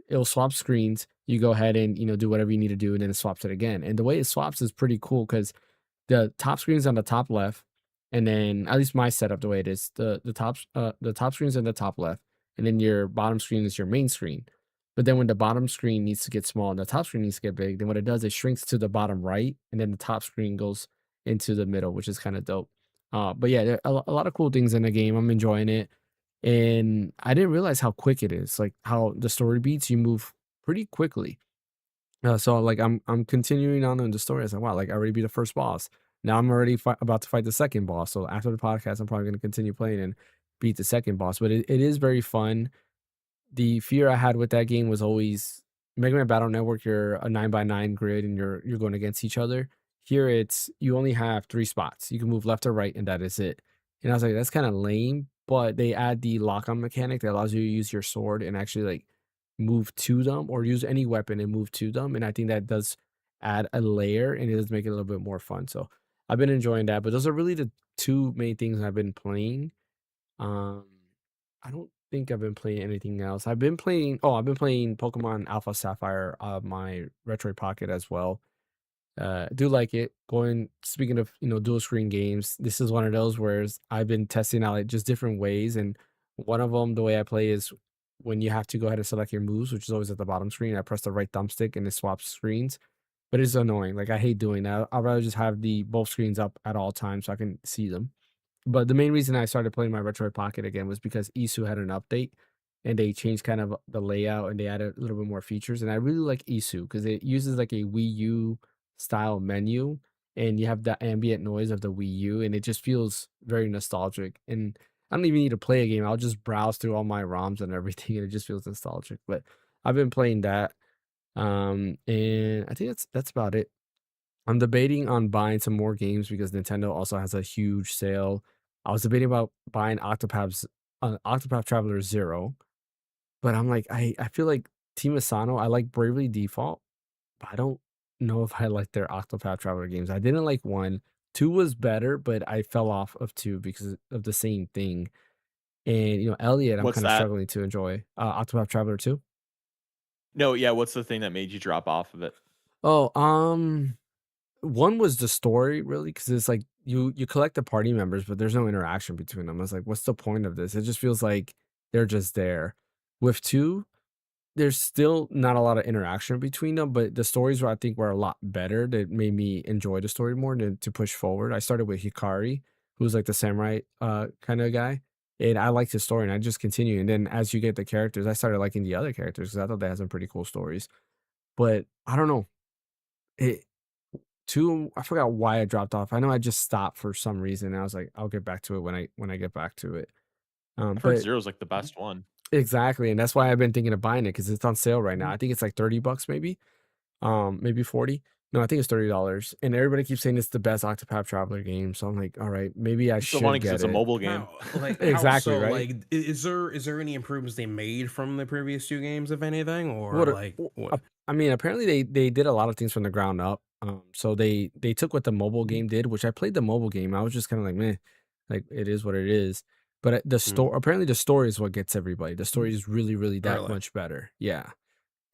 it'll swap screens. You go ahead and, do whatever you need to do, and then it swaps it again. And the way it swaps is pretty cool because the top screen is on the top left, and then at least my setup the way it is, the top screen is in the top left, and then your bottom screen is your main screen. But then when the bottom screen needs to get small and the top screen needs to get big, then what it does, it shrinks to the bottom right, and then the top screen goes into the middle, which is kind of dope. But yeah, there are a lot of cool things in the game. I'm enjoying it. And I didn't realize how quick it is, like how the story beats, you move pretty quickly. So like I'm continuing on in the story. I was like, wow, like I already beat the first boss. Now I'm already about to fight the second boss. So after the podcast, I'm probably going to continue playing and beat the second boss. But it is very fun. The fear I had with that game was always Mega Man Battle Network, you're a 9 by 9 grid and you're going against each other. Here it's you only have 3 spots. You can move left or right and that is it. And I was like, that's kind of lame, but they add the lock on mechanic that allows you to use your sword and actually like move to them or use any weapon and move to them. And I think that does add a layer and it does make it a little bit more fun. So I've been enjoying that. But those are really the two main things I've been playing. um, I don't think I've been playing anything else. I've been playing Pokemon Alpha Sapphire, my Retro Pocket as well. I do like it. Going speaking of, dual screen games, this is one of those where I've been testing out like just different ways, and one of them, the way I play is when you have to go ahead and select your moves, which is always at the bottom screen. I press the right thumbstick and it swaps screens, but it's annoying. Like I hate doing that. I'd rather just have the both screens up at all times so I can see them. But the main reason I started playing my Retro Pocket again was because Isu had an update and they changed kind of the layout and they added a little bit more features. And I really like Isu because it uses like a Wii U style menu and you have the ambient noise of the Wii U and it just feels very nostalgic. And I don't even need to play a game. I'll just browse through all my ROMs and everything and it just feels nostalgic. But I've been playing that. And I think that's about it. I'm debating on buying some more games because Nintendo also has a huge sale. I was debating about buying Octopath Traveler 0, but I'm like, I feel like Team Asano, I like Bravely Default, but I don't know if I like their Octopath Traveler games. I didn't like 1. 2 was better, but I fell off of 2 because of the same thing. And Elliot, I'm What's kind of that? struggling to enjoy. Octopath Traveler 2. No, yeah, what's the thing that made you drop off of it? Oh, one was the story really, because it's like you collect the party members, but there's no interaction between them. I was like, what's the point of this? It just feels like they're just there. With two, there's still not a lot of interaction between them, but the stories were I think were a lot better. That made me enjoy the story more than to push forward. I started with Hikari, who's like the samurai kind of guy. And I liked his story and I just continued. And then as you get the characters, I started liking the other characters because I thought they had some pretty cool stories. But I don't know. It two, I forgot why I dropped off. I know I just stopped for some reason. I was like, I'll get back to it when I get back to it. I've heard But Zero's like the best one. exactly, and that's why I've been thinking of buying it because it's on sale right now. I think it's like $30 maybe, maybe 40. No, I think it's $30, and everybody keeps saying it's the best Octopath Traveler game. So I'm like, all right, maybe I It's so funny should because get it's a it. mobile game. How Exactly so? right. Like, is there any improvements they made from the previous two games, if anything, or What? like what? I mean, apparently they did a lot of things from the ground up. So they took what the mobile game did, which I played the mobile game. I was just kind of like, meh, like it is what it is. But the Mm, store apparently the story is what gets everybody. The story is really, really that really? much better. Yeah.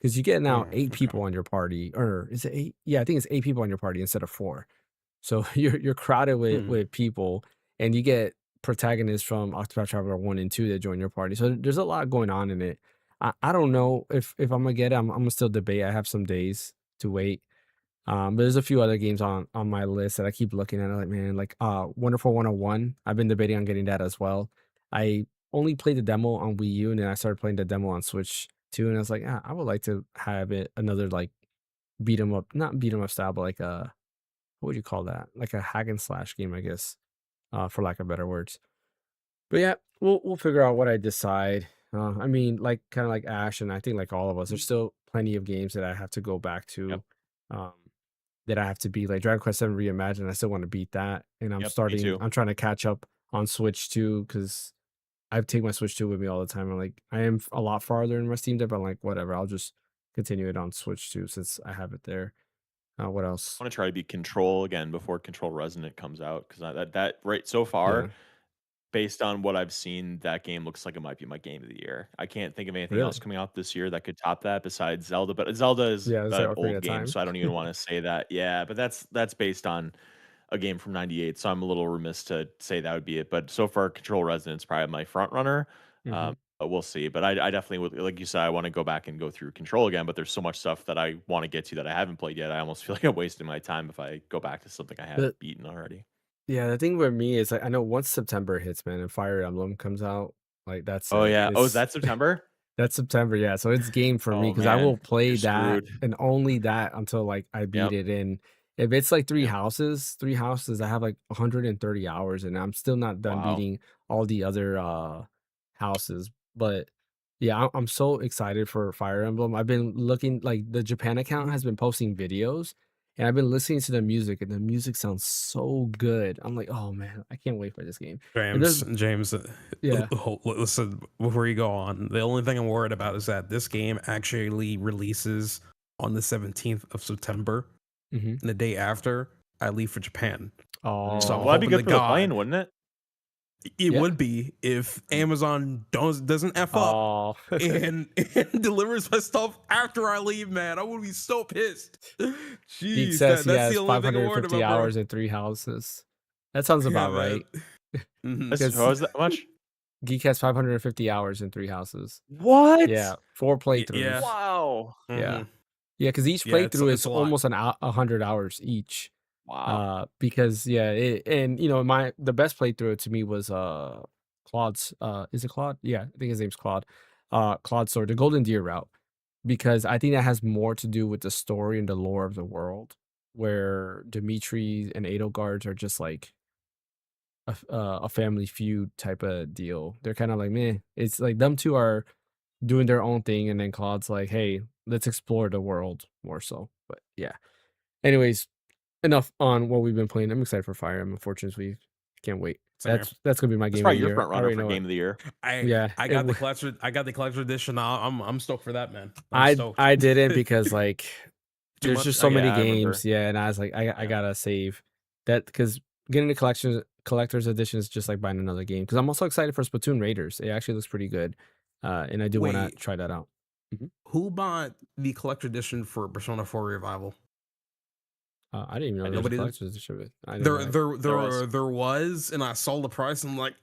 Because you get now 8 Okay. people on your party, or is it 8? Yeah, I think it's 8 people on your party instead of 4. So you're crowded with Hmm. people, and you get protagonists from Octopath Traveler 1 and 2 that join your party. So there's a lot going on in it. I don't know if I'm gonna get it. I'm gonna still debate. I have some days to wait. But there's a few other games on my list that I keep looking at. I'm like, man, like Wonderful 101. I've been debating on getting that as well. I only played the demo on Wii U, and then I started playing the demo on Switch too. And I was like, I would like to have it another like beat 'em up, not beat 'em up style, but like a what would you call that? Like a hack and slash game, I guess, for lack of better words. But yeah, we'll figure out what I decide. I mean, like kind of like Ash, and I think like all of us, there's still plenty of games that I have to go back Yep. to. Um, that I have to beat, like Dragon Quest 7 Reimagined. I still want to beat that, and Yep. Me too. I'm trying to catch up on Switch too because I take my Switch 2 with me all the time. I'm like, I am a lot farther in my Steam Deck, but I'm like, whatever, I'll just continue it on Switch 2 since I have it there. What else? I want to try to beat Control again before Control Resonant comes out because that right so far, Yeah, based on what I've seen, that game looks like it might be my game of the year. I can't think of anything else really? coming out this year that could top that besides Zelda. But Zelda is Yeah, it's like an Ocarina old of game, Time. so I don't even want to say that. Yeah, but that's based on a game from '98, so I'm a little remiss to say that would be it. But so far, Control Resonant's probably my front runner. Hmm. But we'll see. But I definitely would, like you said, I want to go back and go through Control again. But there's so much stuff that I want to get to that I haven't played yet. I almost feel like I'm wasting my time if I go back to something I have But beaten already. yeah, the thing with me is like I know once September hits, man, and Fire Emblem comes out, like that's Oh it. yeah. Oh, is It's that September? That's September, yeah, so it's game for me Oh because I will man, play you're that screwed. and only that until, like, I beat Yep. it, and if it's, like, Yep. 3 houses, I have, like, 130 hours, and I'm still not done Wow. beating all the other, houses, but, yeah, I'm so excited for Fire Emblem. I've been looking like, the Japan account has been posting videos, and I've been listening to the music, and the music sounds so good. I'm like, "Oh, man, I can't wait for this game," and there's James, yeah. listen, before you go on, the only thing I'm worried about is that this game actually releases on the 17th of September, Mhm. and the day after I leave for Japan. So I'm Well, that'd be Oh, hoping to good for the God plane, wouldn't it? it yeah. would be if Mm. Amazon doesn't f up Oh. and delivers my stuff after I leave, man. I would be so pissed. Geek Jeez, says he that's the has only thing I'm worried 550 about, bro. hours in 3 houses. That sounds Yeah, about man. right. Hmm. That's Because how is that much? Geek has 550 hours in 3 houses. What? Yeah, 4 Yeah. playthroughs. Wow. Yeah. Hmm. Yeah, because each Yeah, playthrough it's is a lot. almost 100 hours each. Wow. Because yeah, and the best playthrough to me was Claude's is it Claude? Yeah, I think his name's Claude. Claude's Sword, the Golden Deer route. Because I think that has more to do with the story and the lore of the world, where Dimitri and Edelgard's are just like a family feud type of deal. They're kind of like, meh. It's like them two are doing their own thing, and then Claude's like, hey, let's explore the world more so. But yeah. Anyways, enough on what we've been playing. I'm excited for Fire Emblem. Unfortunately, can't wait. Same here. That's gonna be my That's game of the probably your year. front I runner already for know it. game of the year. Yeah, I got the collector. I got the collector edition. I'm stoked for that, man. I'm stoked. I didn't because like Too there's much. just Oh so many yeah, I games. remember. Yeah, and I was like, I Yeah. gotta save that because getting the collection collector's edition is just like buying another game. Because I'm also excited for Splatoon Raiders. It actually looks pretty good, and I do want to Wait, try that out. Mhm. who bought the collector edition for Persona 4 Revival? I didn't even know Like there was a nobody did. collector's edition of it. I didn't There, buy it. there, There was. there, there was, and I saw the price. And I'm like,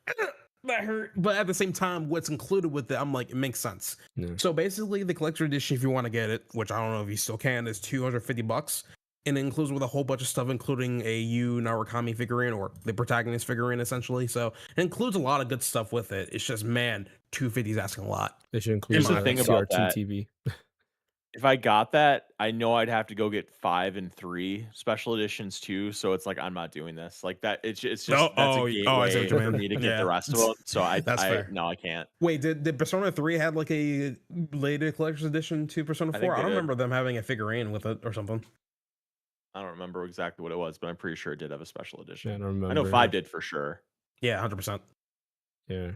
that hurt. But at the same time, what's included with it, I'm like, it makes sense. No. So basically, the collector edition, if you want to get it, which I don't know if you still can, is $250, and it includes with a whole bunch of stuff, including a Yu Narukami figurine or the protagonist figurine, essentially. So it includes a lot of good stuff with it. It's just, man, 250 is asking a lot. They should In include Here's the my the thing opinion. about CRT that. TV. If I got that, I know I'd have to go get 5 and 3 special editions too, so it's like, I'm not doing this. Like, that it's Oh, just that's a I see what gateway you for mean. me to get the Yeah, rest of them, so that's I fair. no, I can't. Wait, did Persona 3 had like a later collector's edition to Persona I think 4? I they don't did. remember them having a figurine with it or something. I don't remember exactly what it was, but I'm pretty sure it did have a special Yeah, I edition. don't I know remember 5 either. did for sure. Yeah, 100%. Yeah.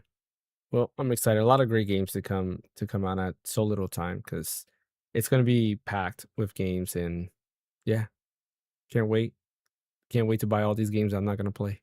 Well, I'm excited. A lot of great games to come out at so little time because it's going to be packed with games, and yeah, can't wait. Can't wait to buy all these games I'm not going to play.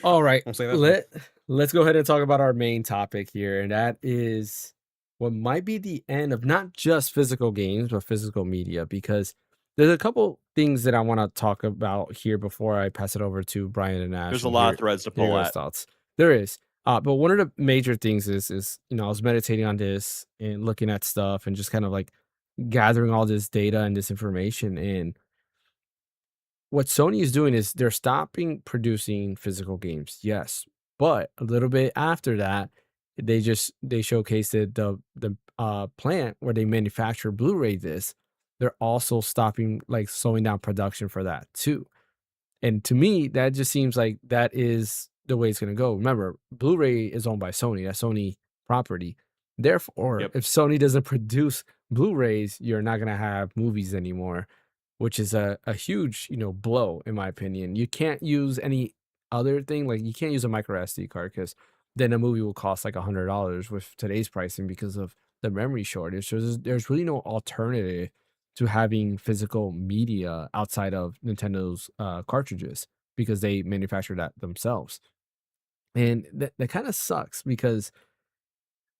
All right, I'll say that much. let's go ahead and talk about our main topic here, and that is what might be the end of not just physical games but physical media, because there's a couple things that I want to talk about here before I pass it over to Brian and Ash There's a and lot of threads to hear pull your at. thoughts. There is, but one of the major things is I was meditating on this and looking at stuff and just kind of like gathering all this data and this information, and what Sony is doing is they're stopping producing physical games, yes, but a little bit after that, they showcased it, the plant where they manufacture Blu-ray discs. They're also stopping, like, slowing down production for that too. And to me, that just seems like that is the way it's gonna go. Remember, Blu-ray is owned by Sony. That's Sony property. Therefore, Yep. if Sony doesn't produce Blu-rays, you're not gonna have movies anymore, which is a huge, blow in my opinion. You can't use any other thing, like you can't use a micro SD card because then a movie will cost like $100 with today's pricing because of the memory shortage. So there's really no alternative to having physical media outside of Nintendo's cartridges because they manufacture that themselves. And that kind of sucks because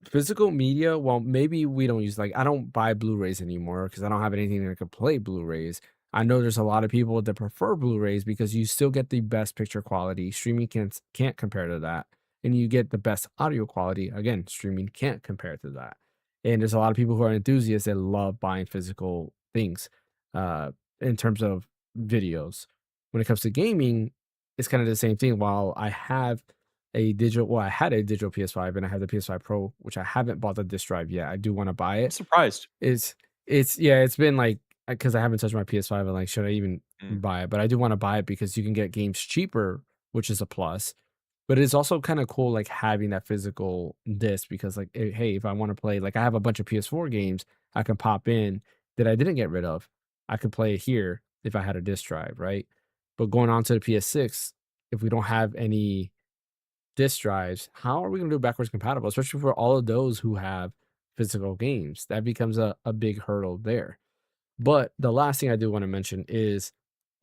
physical media, well, maybe we don't use, like, I don't buy Blu-rays anymore because I don't have anything that could play Blu-rays. I know there's a lot of people that prefer Blu-rays because you still get the best picture quality. Streaming can't compare to that. And you get the best audio quality. Again, streaming can't compare to that. And there's a lot of people who are enthusiasts that love buying physical things uh, in terms of videos. When it comes to gaming, it's kind of the same thing. While I had a digital PS5 and I have the PS5 Pro, which I haven't bought the disc drive yet. I do want to buy I'm it. surprised. It's been like, because I haven't touched my PS5 and like, should I even Mm. buy it? But I do want to buy it because you can get games cheaper, which is a plus. But it's also kind of cool, like having that physical disc because, like, hey, if I want to play, like, I have a bunch of PS4 games I can pop in that I didn't get rid of. I could play it here if I had a disc drive, right? But going on to the PS6, if we don't have any disk drives, how are we going to do backwards compatible, especially for all of those who have physical games? That becomes a big hurdle there. But the last thing I do want to mention is,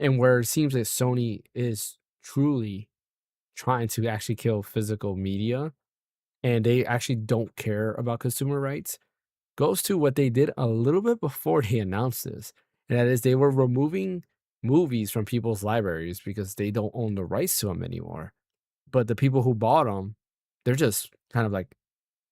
and where it seems that Sony is truly trying to actually kill physical media and they actually don't care about consumer rights, goes to what they did a little bit before they announced this. And that is they were removing movies from people's libraries because they don't own the rights to them anymore. But the people who bought them, they're just kind of like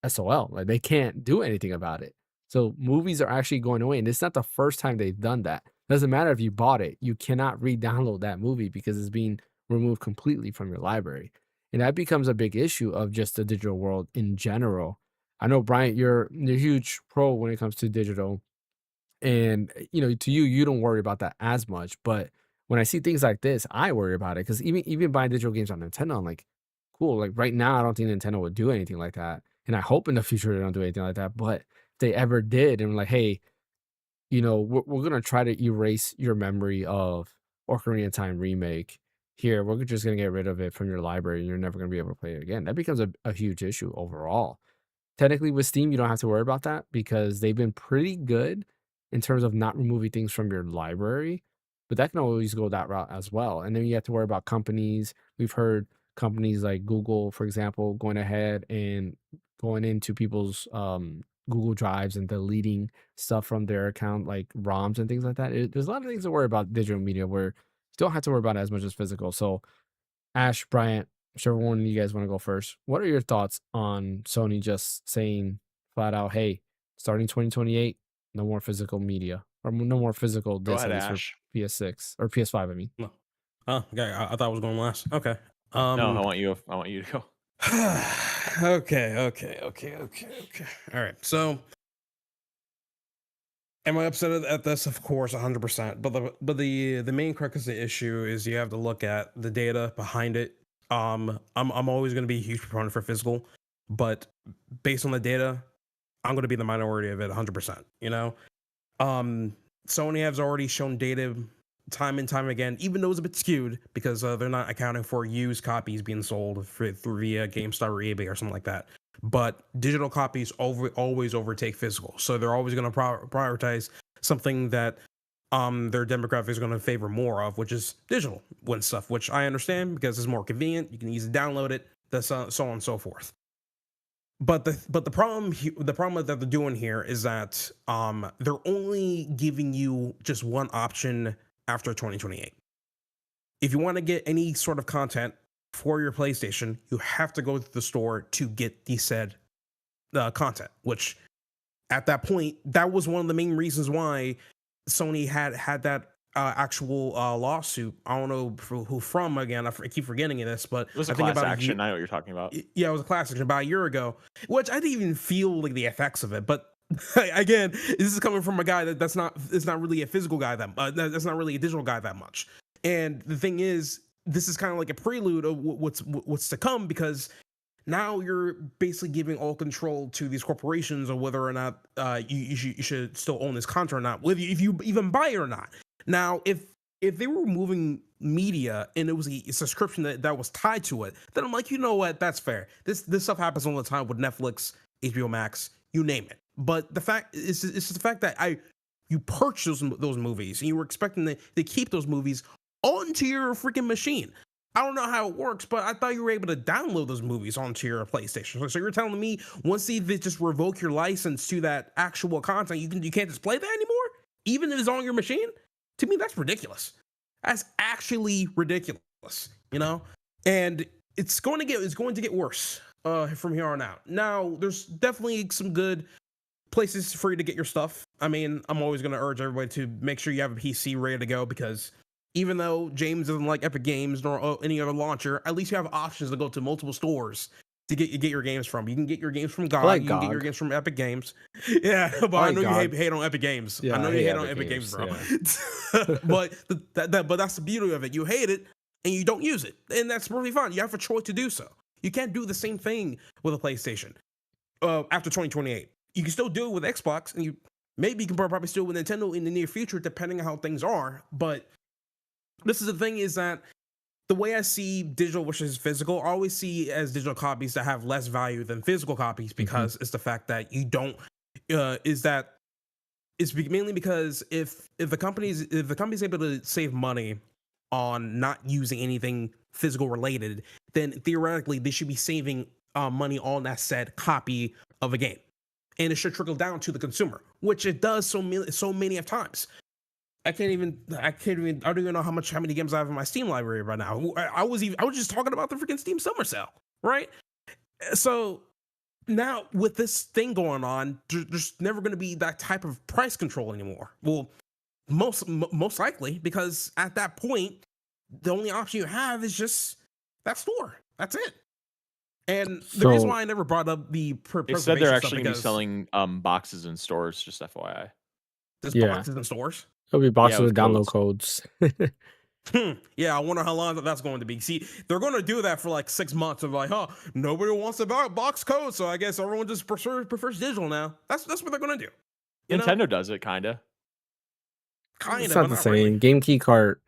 SOL, like they can't do anything about it. So movies are actually going away, and it's not the first time they've done that. Doesn't matter if you bought it, you cannot re-download that movie because it's being removed completely from your library. And that becomes a big issue of just the digital world in general. I know, Bryant, you're a huge pro when it comes to digital. And, to you, you don't worry about that as much. But when I see things like this, I worry about it because even buying digital games on Nintendo, I'm like, cool. Like right now, I don't think Nintendo would do anything like that. And I hope in the future they don't do anything like that. But if they ever did, and like, hey, we're gonna try to erase your memory of Ocarina of Time remake. Here, we're just gonna get rid of it from your library, and you're never gonna be able to play it again. That becomes a huge issue overall. Technically, with Steam, you don't have to worry about that because they've been pretty good in terms of not removing things from your library. but that can always go that route as well. And then you have to worry about companies. We've heard companies like Google, for example, going ahead and going into people's Google Drives and deleting stuff from their account, like ROMs and things like that. There's a lot of things to worry about digital media where you don't have to worry about it as much as physical. So, Ash, Bryant, whichever one of you guys want to go first, what are your thoughts on Sony just saying flat out, hey, starting 2028, no more physical media or no more physical Go discs, ahead, at least for Ash. PS6 or PS5, I mean. No. Oh, okay. I thought I was going last. Okay. No, Um. I want you to go. Okay. All right. So, am I upset at this? Of course, 100%. But the main crux of the issue is you have to look at the data behind it. I'm always going to be a huge proponent for physical, but based on the data, I'm going to be the minority of it 100%. You know, um, Sony has already shown data time and time again, even though it's a bit skewed because they're not accounting for used copies being sold through via GameStop or eBay or something like that. But digital copies always overtake physical, so they're always going to prioritize something that their demographic is going to favor more of, which is digital when stuff, which I understand because it's more convenient. You can easily download it, so on and so forth. But the problem that they're doing here is that they're only giving you just one option after 2028. If you want to get any sort of content for your PlayStation, you have to go to the store to get the said content. Which at that point, that was one of the main reasons why Sony had that actual lawsuit. I don't know who from again. I keep forgetting this, but It was a I think class about a year. action. I know what you're talking about. Yeah, it was a classic about a year ago, which I didn't even feel like the effects of it. But again, this is coming from a guy that's not is not really a physical guy that's not really a digital guy that much. And the thing is, this is kind of like a prelude of what's to come because now you're basically giving all control to these corporations on whether or not you should still own this content or not, whether if you even buy it or not. Now, if they were moving media and it was a subscription that was tied to it, then I'm like, you know what, that's fair. This stuff happens all the time with Netflix, HBO Max, you name it. But the fact is, it's just the fact that you purchased those movies and you were expecting to keep those movies onto your freaking machine. I don't know how it works, but I thought you were able to download those movies onto your PlayStation. So you're telling me once they just revoke your license to that actual content, you can't just play that anymore, even if it's on your machine? To me, that's ridiculous. That's actually ridiculous, you know? And it's going to get worse from here on out. Now, there's definitely some good places for you to get your stuff. I mean, I'm always going to urge everybody to make sure you have a PC ready to go because even though James doesn't like Epic Games nor any other launcher, at least you have options to go to multiple stores to get your games from. You can get your games from I GOG. like You can get your GOG. games from Epic Games. Yeah, but I I like know you GOG. hate on Epic Games. I Yeah, know I you hate hate on Epic Epic Games, Games. bro. Yeah. but that's the beauty of it. You hate it and you don't use it, and that's perfectly fine. You have a choice to do so. You can't do the same thing with a PlayStation after 2028. You can still do it with Xbox, and you can probably still with Nintendo in the near future, depending on how things are. But this is the thing: is that the way I see digital versus physical, I always see as digital copies that have less value than physical copies Mhm. because it's the fact that you don't is that mainly because if the company's able to save money on not using anything physical related, then theoretically they should be saving money on that said copy of a game, and it should trickle down to the consumer, which it does so many of times. I don't even know how many games I have in my Steam library right now. I was just talking about the freaking Steam Summer Sale, right? So now with this thing going on, there's never going to be that type of price control anymore. Well, most likely because at that point, the only option you have is just that store. That's it. And the reason So why I never brought up the They said they're preservation stuff actually gonna be because selling boxes in stores, just FYI. there's yeah, boxes in stores. it'll be Yeah, boxes with with download codes. codes. Yeah, I wonder how long that's going to be. See, they're going to do that for like 6 months of like, huh, nobody wants to buy box code, so I guess everyone just prefers digital now. That's what they're going to do. You know, Nintendo does it, kinda. kind It's of, not but the not really. same. Game Key Cart.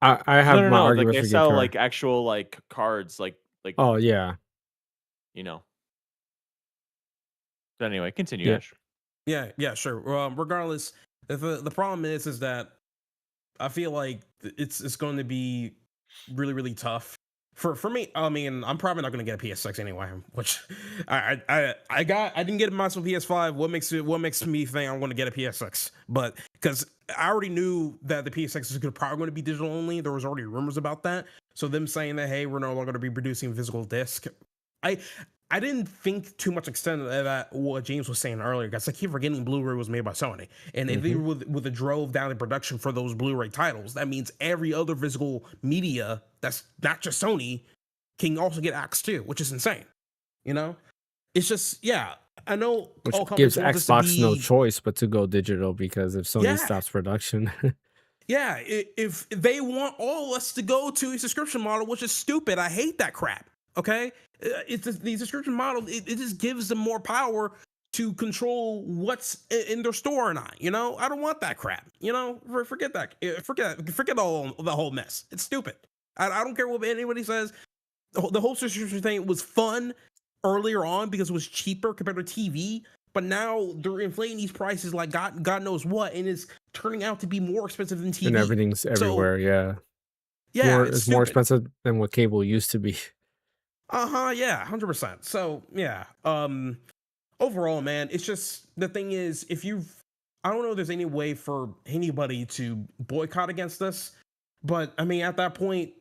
I No, have no, my no. Like arguments they for Game sell Cart. like actual like cards, like Oh yeah, you know. But anyway, continue, yeah. Ash. Yeah, sure. Regardless, the problem is that I feel like it's going to be really really tough for me. I mean, I'm probably not going to get a PS6 anyway, which I didn't get myself a PS5. What makes me think I'm going to get a PS6? But because I already knew that the PS6 is probably going to be digital only. There was already rumors about that. So them saying that, hey, we're no longer going to be producing physical disc, I I didn't think too much extent of that what James was saying earlier, because I keep forgetting Blu-ray was made by Sony, and if they Hmm. with a drove down in production for those Blu-ray titles, that means every other physical media that's not just Sony can also get access to, which is insane. You know, it's just yeah. I know Which all companies gives want this to Xbox no be choice but to go digital because if Sony yeah. stops production. Yeah, if they want all of us to go to a subscription model, which is stupid, I hate that crap. Okay, it's just, the subscription model. It just gives them more power to control what's in their store or not. You know, I don't want that crap. You know, forget that. Forget the whole mess. It's stupid. I don't care what anybody says. The whole subscription thing was fun earlier on because it was cheaper compared to TV. But now they're inflating these prices like God knows what, and it's turning out to be more expensive than And TV. everything's So everywhere, yeah. yeah, it's It's more stupid. expensive than what cable used to be. Uh-huh, yeah, 100%. So yeah, overall, man, it's just the thing is, if you've, I don't know if there's any way for anybody to boycott against this, but I mean, at that point,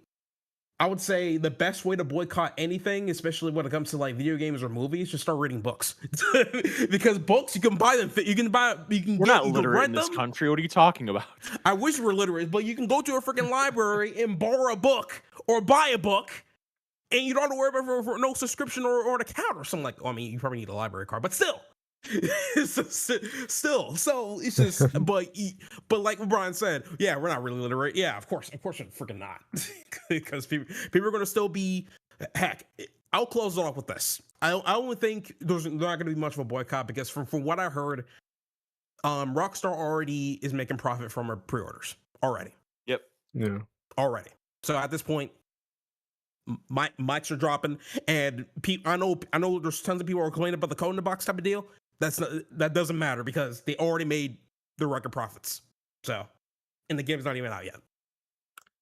I would say the best way to boycott anything, especially when it comes to like video games or movies, just start reading books. Because books you can buy them, We're not you can literate in rent this them. country. What are you talking about? I wish we were literate, but you can go to a freaking library and borrow a book or buy a book, and you don't have to worry about for no subscription or an account or something like. Oh, I mean, you probably need a library card, but still, still. So it's just, but like what Brian said, yeah, we're not really literate. Yeah, of course, we're freaking not, because people are going to still be. Heck, I'll close it off with this. I only think there's not going to be much of a boycott because from what I heard, Rockstar already is making profit from her pre-orders already. Yep. Yeah. Already. So at this point, mics are dropping, and I know there's tons of people who are complaining about the code in the box type of deal. That doesn't matter because they already made the record profits. So, and the game's not even out yet.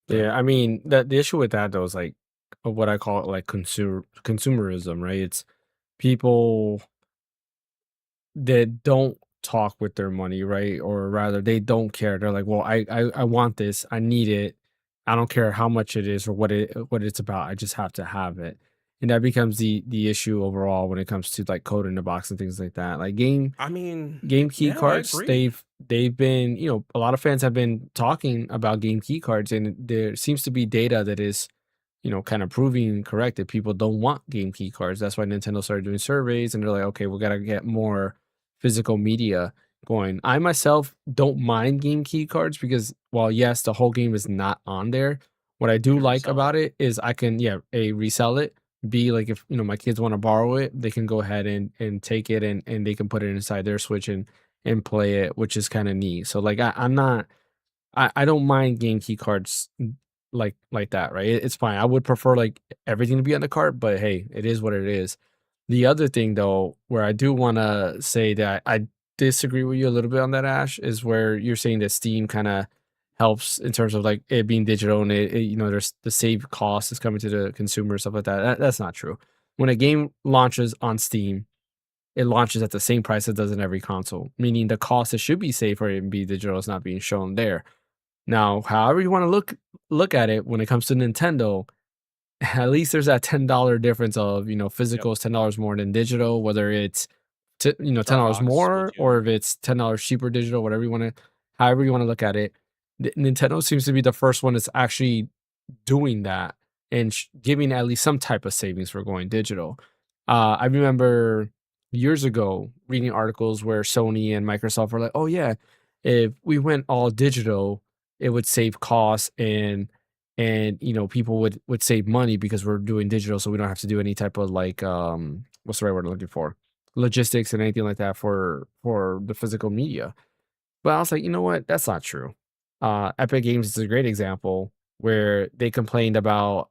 So, Yeah, I mean, the issue with that though is like what I call it like consumerism, right? It's people that don't talk with their money, right? Or rather, they don't care. They're like, well, I want this, I need it. I don't care how much it is or what it's about. I just have to have it, and that becomes the issue overall when it comes to like code in the box and things like that. Like I mean, game key yeah, I cards, agree. they've been, a lot of fans have been talking about game key cards, and there seems to be data that is, kind of proving correct that people don't want game key cards. That's why Nintendo started doing surveys, and they're like, okay, we gotta get more physical media going. I myself don't mind game key cards because while yes, the whole game is not on there, what I You do can like resell it. about it is I can, yeah, A, resell it. B, like if my kids want to borrow it, they can go ahead and take it and they can put it inside their Switch and play it, which is kind of neat. So like I'm not I don't mind game key cards like that, right? It's fine. I would prefer like everything to be on the cart, but hey, it is what it is. The other thing though, where I do want to say that I disagree with you a little bit on that, Ash, is where you're saying that Steam kind of helps in terms of like it being digital and there's the save cost is coming to the consumer, stuff like that. That's not true. When a game launches on Steam, it launches at the same price it does in every console, meaning the cost it should be saved for it and be digital is not being shown there. Now, however you want to look at it, when it comes to Nintendo, at least there's that $10 difference of, Yep. physical is $10 more than digital, whether it's Star $10 Fox, more or Splatoon. if it's $10 cheaper digital, whatever you want to however you want to look at it. Nintendo seems to be the first one that's actually doing that and giving at least some type of savings for going digital. I remember years ago reading articles where Sony and Microsoft were like, "Oh yeah, if we went all digital, it would save costs and people would save money because we're doing digital, so we don't have to do any type of like what's the right word I'm looking for, logistics and anything like that for the physical media." But I was like, you know what? That's not true. Epic Games is a great example where they complained about,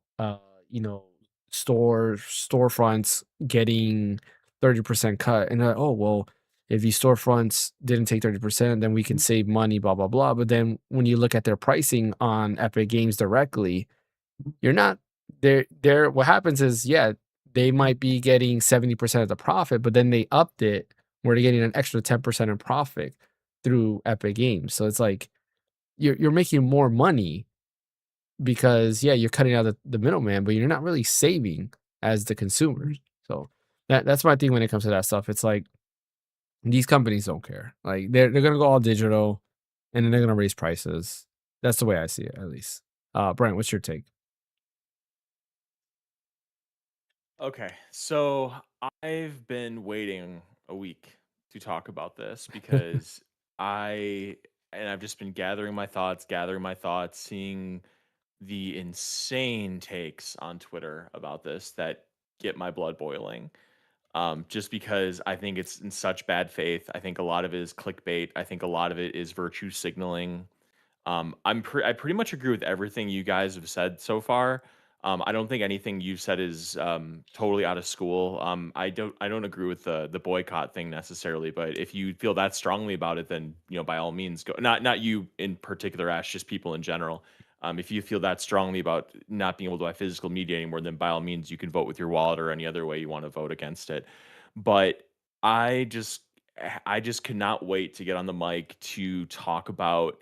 you know, storefronts getting 30% cut, and they're like, oh well, if these storefronts didn't take 30%, then we can save money, blah, blah, blah. But then when you look at their pricing on Epic Games directly, you're not they're what happens is, yeah, they might be getting 70% of the profit, but then they upped it where they're getting an extra 10% in profit through Epic Games. So it's like you're making more money because yeah, you're cutting out the middleman, but you're not really saving as the consumers. So that's my thing when it comes to that stuff. It's like these companies don't care. Like they're gonna go all digital and then they're gonna raise prices. That's the way I see it, at least. Brent, what's your take? Okay, so I've been waiting a week to talk about this because I I've just been gathering my thoughts, seeing the insane takes on Twitter about this that get my blood boiling. Just because I think it's in such bad faith. I think a lot of it is clickbait. I think a lot of it is virtue signaling. I pretty much agree with everything you guys have said so far. I don't think anything you've said is totally out of school. I don't agree with the boycott thing necessarily, but if you feel that strongly about it, then by all means go. Not you in particular, Ash, just people in general. If you feel that strongly about not being able to buy physical media anymore, then by all means you can vote with your wallet or any other way you want to vote against it. But I just I just could not wait to get on the mic to talk about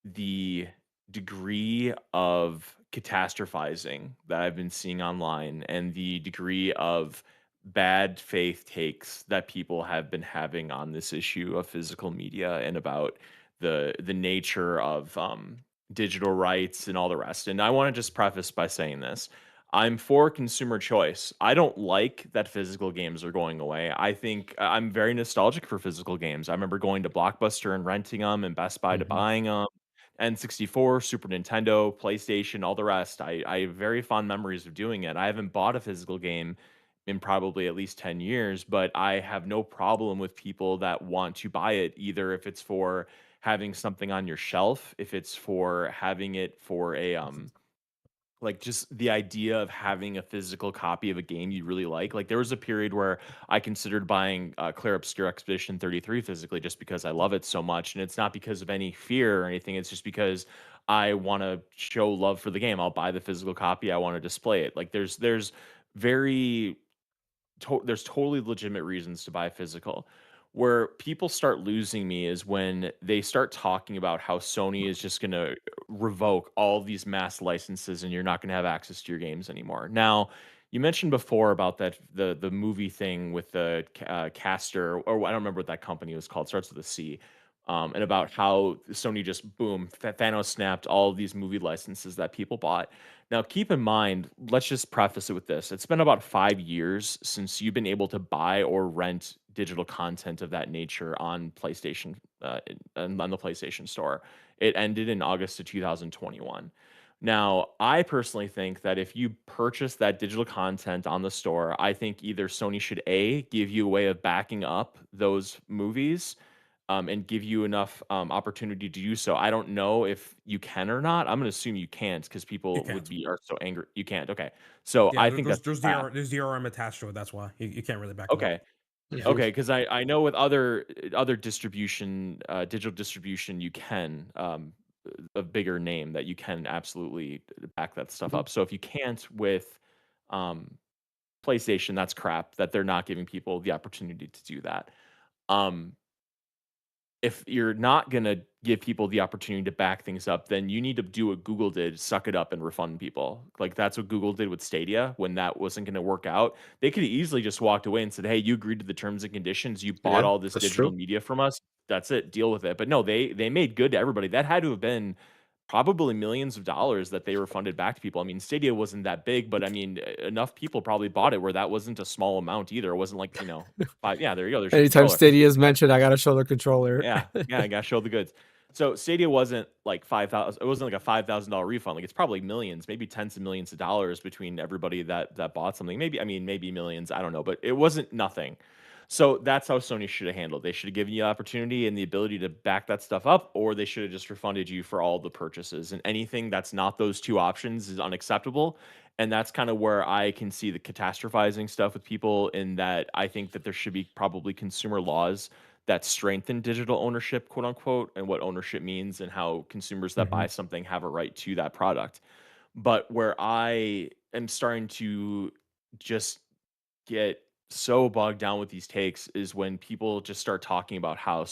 the degree of catastrophizing that I've been seeing online and the degree of bad faith takes that people have been having on this issue of physical media and about the nature of digital rights and all the rest. And I want to just preface by saying this. I'm for consumer choice. I don't like that physical games are going away. I think I'm very nostalgic for physical games. I remember going to Blockbuster and renting them and Best Buy to Mhm. buying them. N64, Super Nintendo, PlayStation, all the rest. I have very fond memories of doing it. I haven't bought a physical game in probably at least 10 years, but I have no problem with people that want to buy it, either if it's for having something on your shelf, if it's for having it for a like just the idea of having a physical copy of a game you really like. Like there was a period where I considered buying Clear Obscure Expedition 33 physically just because I love it so much. And it's not because of any fear or anything. It's just because I want to show love for the game. I'll buy the physical copy. I want to display it. Like very there's totally legitimate reasons to buy physical. Where people start losing me is when they start talking about how Sony is just going to revoke all these mass licenses and you're not going to have access to your games anymore. Now, you mentioned before about that the movie thing with the caster, or I don't remember what that company was called. Starts with a C. And about how Sony just boom, Thanos snapped all of these movie licenses that people bought. Now, keep in mind, let's just preface it with this. It's been about 5 years since you've been able to buy or rent digital content of that nature on PlayStation, on the PlayStation Store. It ended in August of 2021. Now, I personally think that if you purchase that digital content on the store, I think either Sony should A, give you a way of backing up those movies and give you enough opportunity to do so. I don't know if you can or not. I'm gonna assume you can't because You people would can't. be are so angry. You can't. Okay, so Yeah, I think that's crap. there's DRM attached to it. That's why you can't really back it up. Okay, Yeah. okay, because I know with other distribution, digital distribution, you can a bigger name that you can absolutely back that stuff up. So if you can't with um, PlayStation, that's crap that they're not giving people the opportunity to do that. Um, if you're not gonna give people the opportunity to back things up, then you need to do what Google did, suck it up and refund people. Like that's what Google did with Stadia when that wasn't gonna work out. They could have easily just walked away and said, "Hey, you agreed to the terms and conditions. You bought Yeah, all this that's digital true. media from us. That's it. Deal with it." But no, they made good to everybody. That had to have been probably millions of dollars that they refunded back to people. I mean, Stadia wasn't that big, but I mean, enough people probably bought it where that wasn't a small amount either. It wasn't like, five, yeah, there you go. There's your Anytime controller. Stadia is mentioned, I gotta show the controller. Yeah, yeah, I gotta show the goods. So Stadia wasn't like 5,000. It wasn't like a $5,000 refund. Like it's probably millions, maybe tens of millions of dollars between everybody that bought something. Maybe I mean maybe millions. I don't know, but it wasn't nothing. So that's how Sony should have handled. They should have given you the opportunity and the ability to back that stuff up, or they should have just refunded you for all the purchases. And anything that's not those two options is unacceptable. And that's kind of where I can see the catastrophizing stuff with people, in that I think that there should be probably consumer laws that strengthen digital ownership, quote unquote, and what ownership means and how consumers that buy Mhm. something have a right to that product. But where I am starting to just get so bogged down with these takes is when people just start talking about how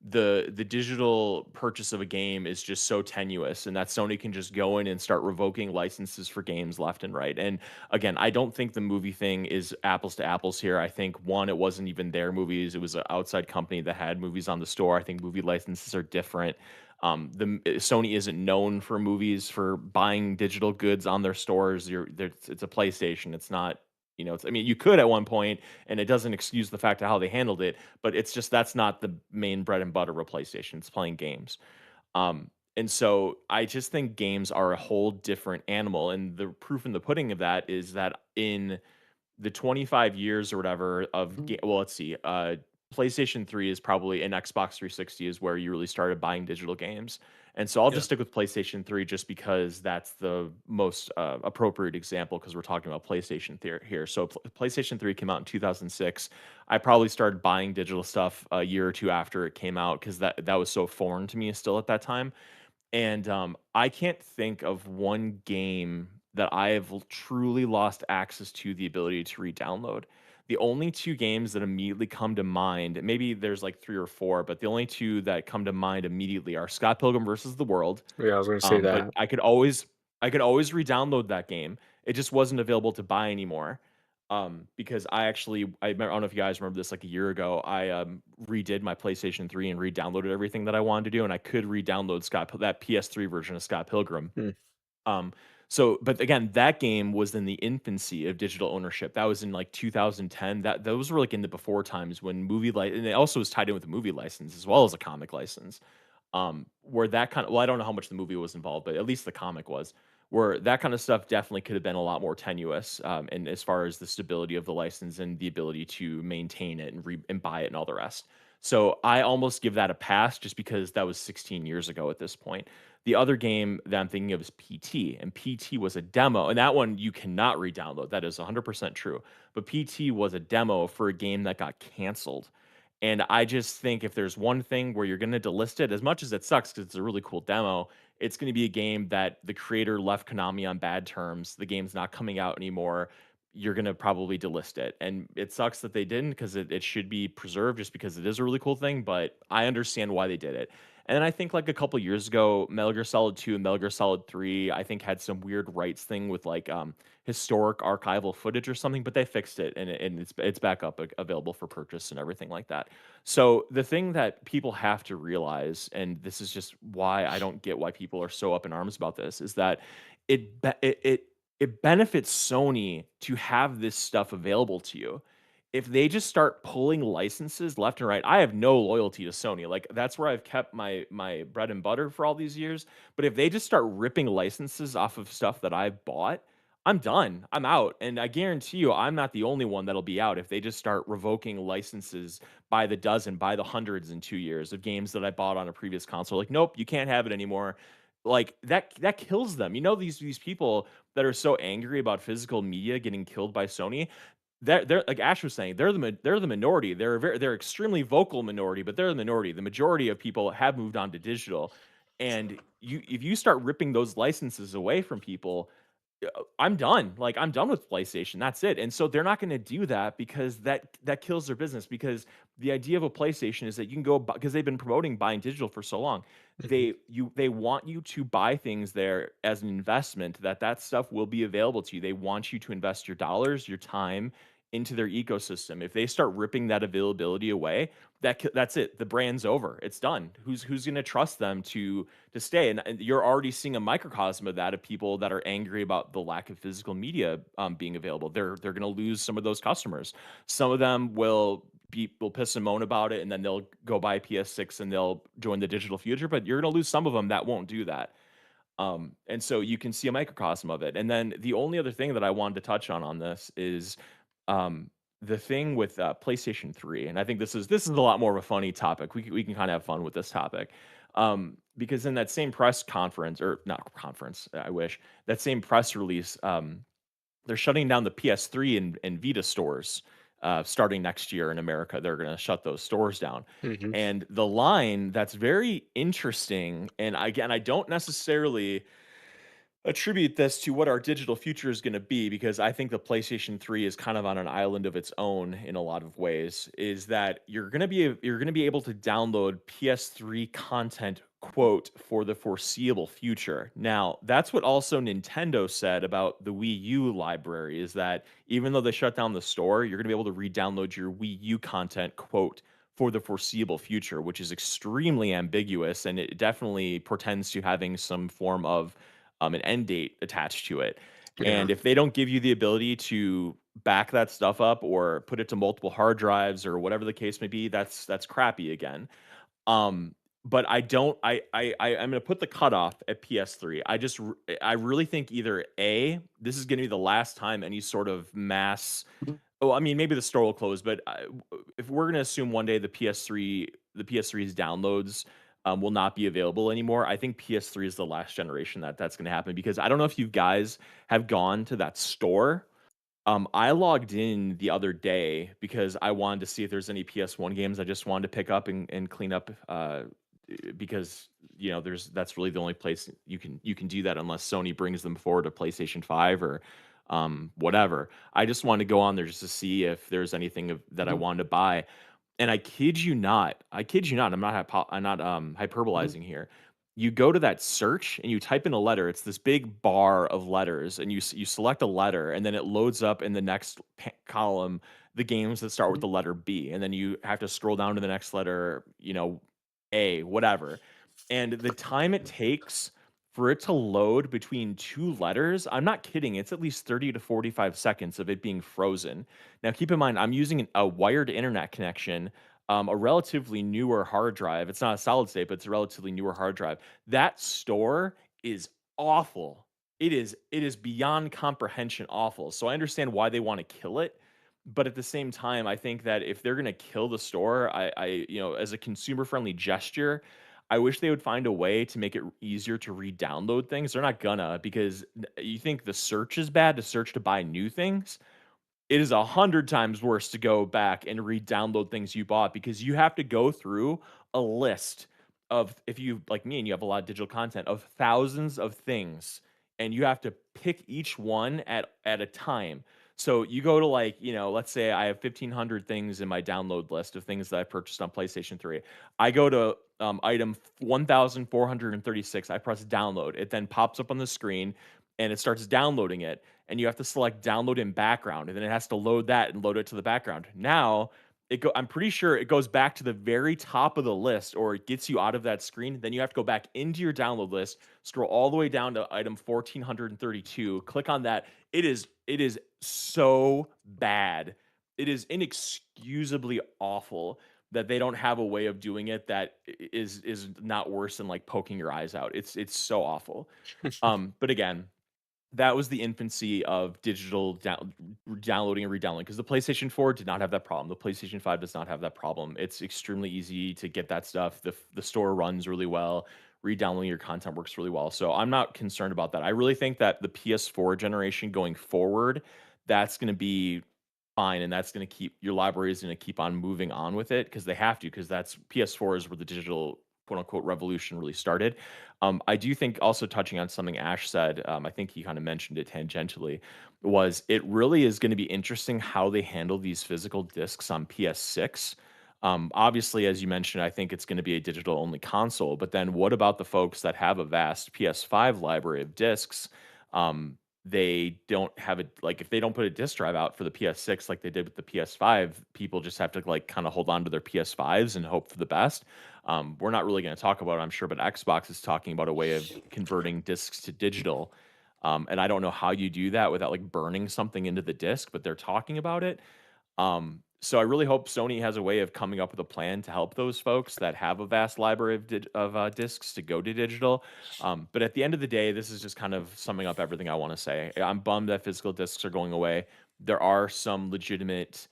the digital purchase of a game is just so tenuous, and that Sony can just go in and start revoking licenses for games left and right. And again, I don't think the movie thing is apples to apples here. I think, one, it wasn't even their movies, it was an outside company that had movies on the store. I think movie licenses are different. Sony isn't known for movies, for buying digital goods on their stores. It's a PlayStation. It's not, I mean, you could at one point, and it doesn't excuse the fact of how they handled it, but it's just that's not the main bread and butter of PlayStation. It's playing games. And so I just think games are a whole different animal. And the proof in the pudding of that is that in the 25 years or whatever of well, let's see, PlayStation 3 is probably, and Xbox 360 is where you really started buying digital games. And so I'll Yeah. just stick with PlayStation 3 just because that's the most appropriate example, because we're talking about PlayStation here. So PlayStation 3 came out in 2006. I probably started buying digital stuff a year or two after it came out, because that was so foreign to me still at that time. And, I can't think of one game that I have truly lost access to the ability to re-download. The only 2 games that immediately come to mind, maybe there's like 3 or 4, but the only 2 that come to mind immediately are Scott Pilgrim versus the World. Yeah, I was gonna say But that. I could always re-download that game. It just wasn't available to buy anymore. Because I don't know if you guys remember this, like a year ago, I redid my PlayStation 3 and re-downloaded everything that I wanted to do, and I could re-download that PS3 version of Scott Pilgrim. Hmm. Um, but again, that game was in the infancy of digital ownership. That was in like 2010. Those were like in the before times when and it also was tied in with a movie license as well as a comic license. Where that kind of, well, I don't know how much the movie was involved, but at least the comic was, where that kind of stuff definitely could have been a lot more tenuous. And as far as the stability of the license and the ability to maintain it and and buy it and all the rest. So I almost give that a pass just because that was 16 years ago at this point. The other game that I'm thinking of is PT, and PT was a demo, and that one you cannot re-download. That is 100% true. But PT was a demo for a game that got canceled. And I just think if there's one thing where you're gonna delist it, as much as it sucks because it's a really cool demo, it's gonna be a game that the creator left Konami on bad terms. The game's not coming out anymore. You're gonna probably delist it. And it sucks that they didn't, because it should be preserved just because it is a really cool thing, but I understand why they did it. And then I think like a couple years ago, Metal Gear Solid 2 and Metal Gear Solid 3, I think had some weird rights thing with like historic archival footage or something, but they fixed it, and it's back up, available for purchase and everything like that. So the thing that people have to realize, and this is just why I don't get why people are so up in arms about this, is that it benefits Sony to have this stuff available to you. If they just start pulling licenses left and right, I have no loyalty to Sony. Like, that's where I've kept my bread and butter for all these years. But if they just start ripping licenses off of stuff that I've bought, I'm done. I'm out. And I guarantee you, I'm not the only one that'll be out if they just start revoking licenses by the dozen, by the hundreds in 2 years of games that I bought on a previous console. Like, nope, you can't have it anymore. Like that kills them. These people that are so angry about physical media getting killed by Sony, they're like Ash was saying, they're the minority. They're extremely vocal minority, but they're the minority. The majority of people have moved on to digital. And if you start ripping those licenses away from people, I'm done. Like, I'm done with PlayStation. That's it. And so they're not going to do that, because that kills their business. Because the idea of a PlayStation is that you can go, because they've been promoting buying digital for so long. Mhm. They want you to buy things there as an investment, that stuff will be available to you. They want you to invest your dollars, your time into their ecosystem. If they start ripping that availability away, that's it. The brand's over. It's done. Who's going to trust them to stay? And you're already seeing a microcosm of that, of people that are angry about the lack of physical media being available. They're going to lose some of those customers. Some of them will piss and moan about it, and then they'll go buy PS6 and they'll join the digital future. But you're going to lose some of them that won't do that. And so you can see a microcosm of it. And then the only other thing that I wanted to touch on this is, um, the thing with PlayStation 3, and I think this is a lot more of a funny topic. We can kind of have fun with this topic, because in that same press conference, or not conference, I wish, that same press release, they're shutting down the PS3 and Vita stores starting next year in America. They're going to shut those stores down. Mhm. And the line that's very interesting, and again, I don't necessarily attribute this to what our digital future is going to be because I think the PlayStation 3 is kind of on an island of its own in a lot of ways is that you're going to be able to download PS3 content quote for the foreseeable future. Now, that's what also Nintendo said about the Wii U library is that even though they shut down the store, you're going to be able to re-download your Wii U content quote for the foreseeable future, which is extremely ambiguous and it definitely portends to having some form of an end date attached to it. Yeah. And if they don't give you the ability to back that stuff up or put it to multiple hard drives or whatever the case may be, that's crappy again. Um, but I don't. I'm gonna put the cutoff at PS3. I really think either A, this is gonna be the last time any sort of mass. Oh, I mean, maybe the store will close, but if we're gonna assume one day the PS3's downloads will not be available anymore, I think PS3 is the last generation that's gonna happen because I don't know if you guys have gone to that store. I logged in the other day because I wanted to see if there's any PS1 games I just wanted to pick up and clean up. Because that's really the only place you can do that unless Sony brings them forward to PlayStation 5 or whatever. I just wanted to go on there just to see if there's anything that I Mhm, wanted to buy. And I kid you not, I'm not mhm, hyperbolizing here. You go to that search and you type in a letter. It's this big bar of letters, and you select a letter, and then it loads up in the next column the games that start with mhm, the letter B, and then you have to scroll down to the next letter, A, whatever. And the time it takes for it to load between two letters, I'm not kidding. It's at least 30 to 45 seconds of it being frozen. Now, keep in mind, I'm using a wired internet connection, a relatively newer hard drive. It's not a solid state, but it's a relatively newer hard drive. That store is awful. It is beyond comprehension awful. So I understand why they want to kill it, but at the same time, I think that if they're going to kill the store, as a consumer friendly gesture, I wish they would find a way to make it easier to re-download things. They're not gonna because you think the search is bad to search to buy new things. It is 100 times worse to go back and re-download things you bought because you have to go through a list of if you like me and you have a lot of digital content of thousands of things and you have to pick each one at a time. So you go to let's say I have 1,500 things in my download list of things that I purchased on PlayStation 3. I go to item 1,436. I press download. It then pops up on the screen and it starts downloading it and you have to select download in background, and then it has to load that and load it to the background. Now, I'm pretty sure it goes back to the very top of the list, or it gets you out of that screen. Then you have to go back into your download list, scroll all the way down to item 1432, click on that. It is so bad. It is inexcusably awful that they don't have a way of doing it that is not worse than like poking your eyes out. It's so awful. But again, that was the infancy of digital downloading and redownloading because the PlayStation 4 did not have that problem. The PlayStation 5 does not have that problem. It's extremely easy to get that stuff. The store runs really well. Redownloading your content works really well. So I'm not concerned about that. I really think that the PS4 generation going forward, that's going to be fine and that's going to keep your library is going to keep on moving on with it because they have to because that's PS4 is where the digital quote unquote revolution really started. I do think also touching on something Ash said, I think he kind of mentioned it tangentially, was it really is going to be interesting how they handle these physical discs on PS6. Obviously, as you mentioned, I think it's going to be a digital only console. But then what about the folks that have a vast PS5 library of discs? They don't have it like if they don't put a disk drive out for the PS6 like they did with the PS5, people just have to like kind of hold on to their PS5s and hope for the best. We're not really going to talk about it, I'm sure, but Xbox is talking about a way of converting discs to digital. And I don't know how you do that without like burning something into the disc, but they're talking about it. So I really hope Sony has a way of coming up with a plan to help those folks that have a vast library of discs to go to digital. But at the end of the day, this is just kind of summing up everything I want to say. I'm bummed that physical discs are going away. There are some legitimate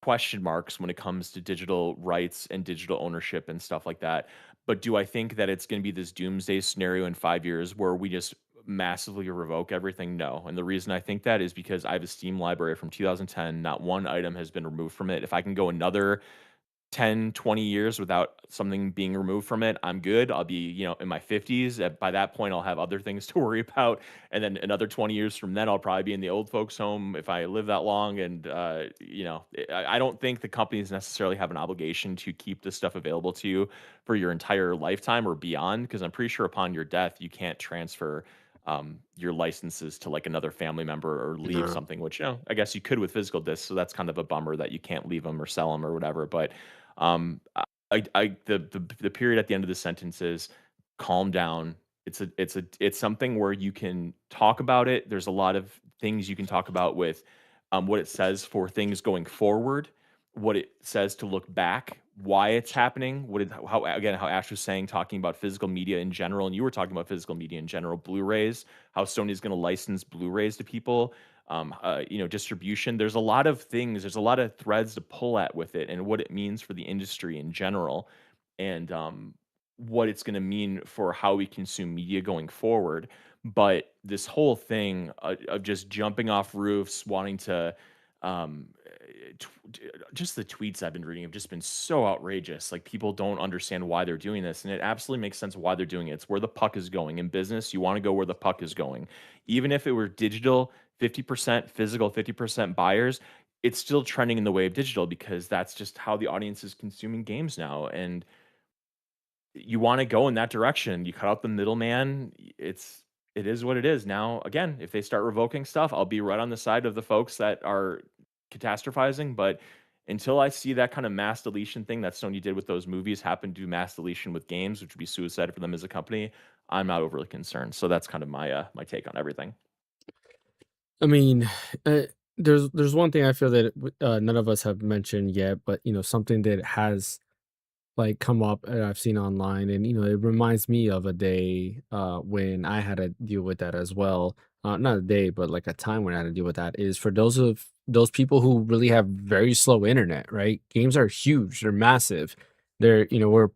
question marks when it comes to digital rights and digital ownership and stuff like that. But do I think that it's going to be this doomsday scenario in 5 years where we just massively revoke everything? No. And the reason I think that is because I have a Steam library from 2010. Not one item has been removed from it. If I can go another 10, 20 years without something being removed from it, I'm good. I'll be, in my 50s. By that point, I'll have other things to worry about. And then another 20 years from then, I'll probably be in the old folks' home if I live that long. And, I don't think the companies necessarily have an obligation to keep this stuff available to you for your entire lifetime or beyond, because I'm pretty sure upon your death, you can't transfer your licenses to like another family member or leave No. something, which, I guess you could with physical discs. So that's kind of a bummer that you can't leave them or sell them or whatever. But the period at the end of the sentence is calm down. It's something where you can talk about it. There's a lot of things you can talk about with what it says for things going forward, what it says to look back, why it's happening, how Ash was saying, talking about physical media in general, and you were talking about physical media in general, Blu-rays, how Sony's going to license Blu-rays to people, distribution. There's a lot of things. There's a lot of threads to pull at with it, and what it means for the industry in general, and what it's going to mean for how we consume media going forward. But this whole thing of just jumping off roofs, wanting to, um, just the tweets I've been reading have just been so outrageous. Like people don't understand why they're doing this, and it absolutely makes sense why they're doing it. It's where the puck is going in business. You want to go where the puck is going, even if it were digital, 50% physical, 50% buyers. It's still trending in the way of digital because that's just how the audience is consuming games now. And you wanna go in that direction. You cut out the middleman. It is what it is. Now, again, if they start revoking stuff, I'll be right on the side of the folks that are catastrophizing, but until I see that kind of mass deletion thing that Sony did with those movies happen to do mass deletion with games, which would be suicide for them as a company, I'm not overly concerned. So that's kind of my take on everything. I mean, there's one thing I feel that none of us have mentioned yet, but something that has like come up and I've seen online, and it reminds me of a day when I had to deal with that as well. Not a day, but like a time when I had to deal with that is for those people who really have very slow internet, right? Games are huge, they're massive. We're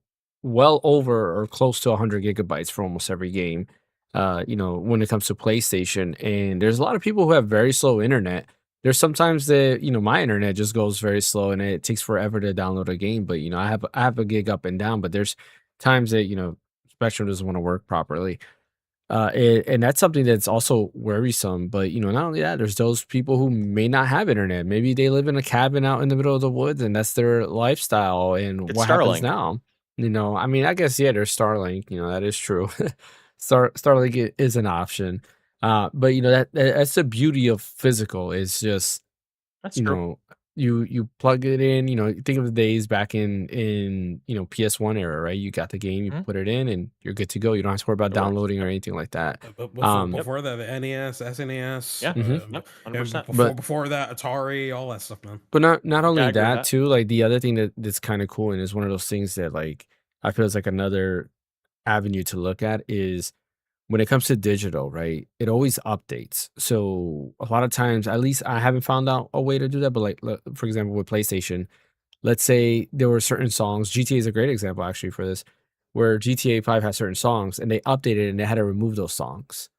well over or close to 100 gigabytes for almost every game. When it comes to PlayStation, and there's a lot of people who have very slow internet. There's sometimes that, my internet just goes very slow and it takes forever to download a game, but, I have a gig up and down, but there's times that, Spectrum doesn't wanna work properly. And that's something that's also worrisome, but, not only that, there's those people who may not have internet. Maybe they live in a cabin out in the middle of the woods, and that's their lifestyle, and It's what happens Starlink. now? I mean, I guess, yeah, there's Starlink, that is true. Starlink is an option, but, that's the beauty of physical is just That's you true. know, you plug it in, think of the days back in PS1 era, right? You got the game, you Mhm. put it in, and you're good to go. You don't have to worry about It works. downloading or Yep. anything like that. But before Um, Yep. before that, the NES, SNES, Yeah. mhm. Yep. and 100%. before But before that, Atari, all that stuff, man. not Yeah, I only agree with that that. too, like the other thing that's kind of cool and is one of those things that like I feel is like another avenue to look at is when it comes to digital, right? It always updates. So a lot of times, at least I haven't found out a way to do that. But like, for example, with PlayStation, let's say there were certain songs. GTA is a great example actually for this, where GTA 5 has certain songs and they updated and they had to remove those songs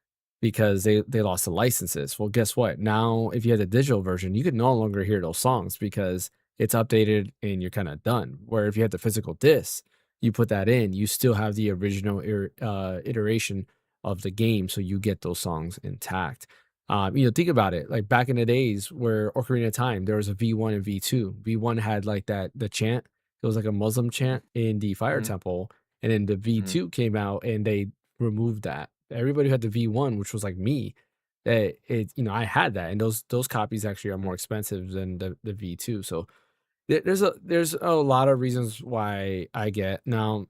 because they lost the licenses. Well, guess what? Now, if you had the digital version, you could no longer hear those songs because it's updated and you're kind of done. Where if you had the physical disc, you put that in, you still have the original iteration of the game, so you get those songs intact. Think about it. Like back in the days where Ocarina of Time, there was a V1 and V2. V1 had like the chant. It was like a Muslim Mhm. chant in the Fire Mhm. Temple, and then the Mhm. V2 came out and they removed that. Everybody who had the V1, which was like me, I had that, and those copies actually are more Mhm. expensive than the V2. So there's a lot of reasons why I get now.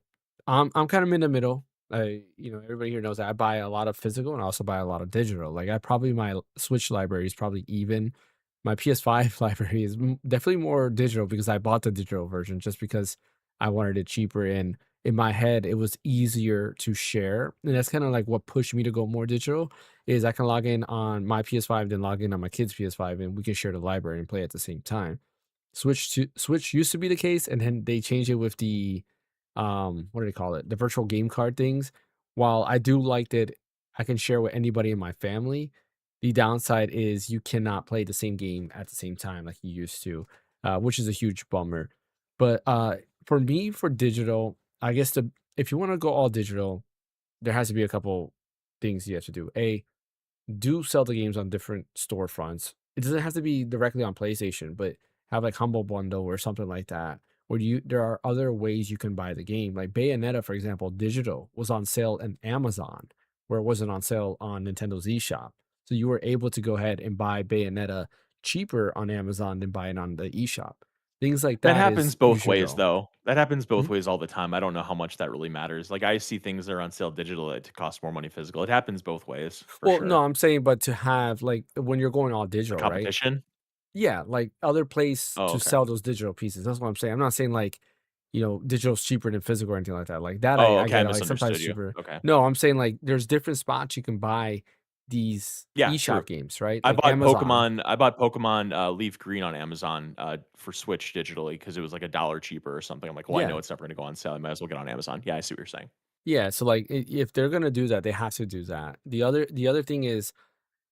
I'm kind of in the middle. Everybody here knows that I buy a lot of physical and I also buy a lot of digital. Like I probably my Switch library is probably even. My PS5 library is definitely more digital because I bought the digital version just because I wanted it cheaper. And in my head, it was easier to share, and that's kind of like what pushed me to go more digital. Is I can log in on my PS5, then log in on my kid's PS5, and we can share the library and play at the same time. Switch used to be the case, and then they changed it with the, what do they call it? The virtual game card things. While I do like that I can share with anybody in my family, the downside is you cannot play the same game at the same time like you used to, which is a huge bummer. But, for me, for digital, I guess the if you wanna go all digital, there has to be a couple things you have to do. Do sell the games on different storefronts. It doesn't have to be directly on PlayStation, but have like Humble Bundle or something like that. Where there are other ways you can buy the game. Like Bayonetta, for example, digital was on sale in Amazon, where it wasn't on sale on Nintendo's eShop. So you were able to go ahead and buy Bayonetta cheaper on Amazon than buying on the eShop. Things like That that happens is you both should ways, go. though. That happens both Mhm. ways all the time. I don't know how much that really matters. Like, I see things that are on sale digital that cost more money physical. It happens both ways, for Well, no, sure. I'm saying, but to have like when you're going all A digital, right? competition? Yeah, like, other place Oh, to okay. sell those digital pieces, that's what I'm saying. I'm not saying, like, digital's cheaper than physical or anything like that, like, that Oh, I okay, I get it, like, sometimes misunderstood you. cheaper. Okay. No, I'm saying, like, there's different spots you can buy these Yeah, true. eShop games, right? Like Amazon. I bought Pokemon, Leaf Green on Amazon, for Switch digitally because it was, like, a dollar cheaper or something. I'm like, "Well, I know Yeah. it's never gonna go on sale. I might as well get on Amazon." Yeah, I see what you're saying. Yeah, so, like, I if they're gonna do that, they have to do that. The other thing is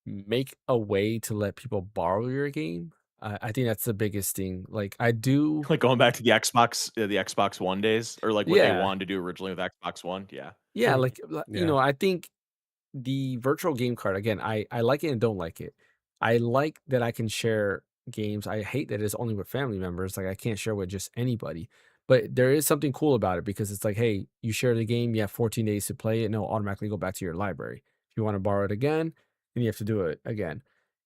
make a way to let people borrow your game. I think that's the biggest thing. Like, I do. Like, going back to the Xbox One days or, like, what they Yeah. wanted to do originally with Xbox One. Yeah. Yeah, like, Yeah. I think the virtual game card, again, I like it and don't like it. I like that I can share games. I hate that it's only with family members. Like I can't share with just anybody. But there is something cool about it because it's like, hey, you share the game, you have 14 days to play it, and it'll automatically go back to your library. If you want to borrow it again, then you have to do it again.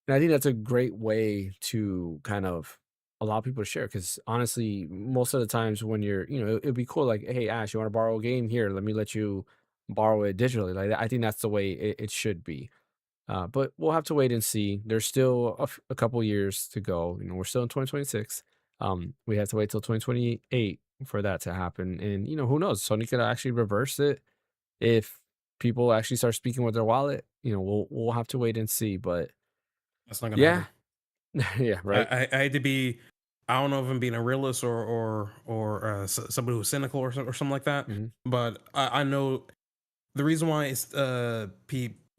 And I think that's a great way to kind of allow people to share. Because honestly, most of the times when it'd be cool. Like, hey, Ash, you want to borrow a game? Here, let me let you borrow it digitally. Like I think that's the way it should be. But we'll have to wait and see. There's still a couple years to go. We're still in 2026. We have to wait till 2028 for that to happen. And who knows? Sony could actually reverse it if people actually start speaking with their wallet. We'll have to wait and see. But That's not gonna yeah, happen. yeah, I, right. I had to be. I don't know if I'm being a realist or somebody who's cynical or something like that. Hmm. But I know the reason why it's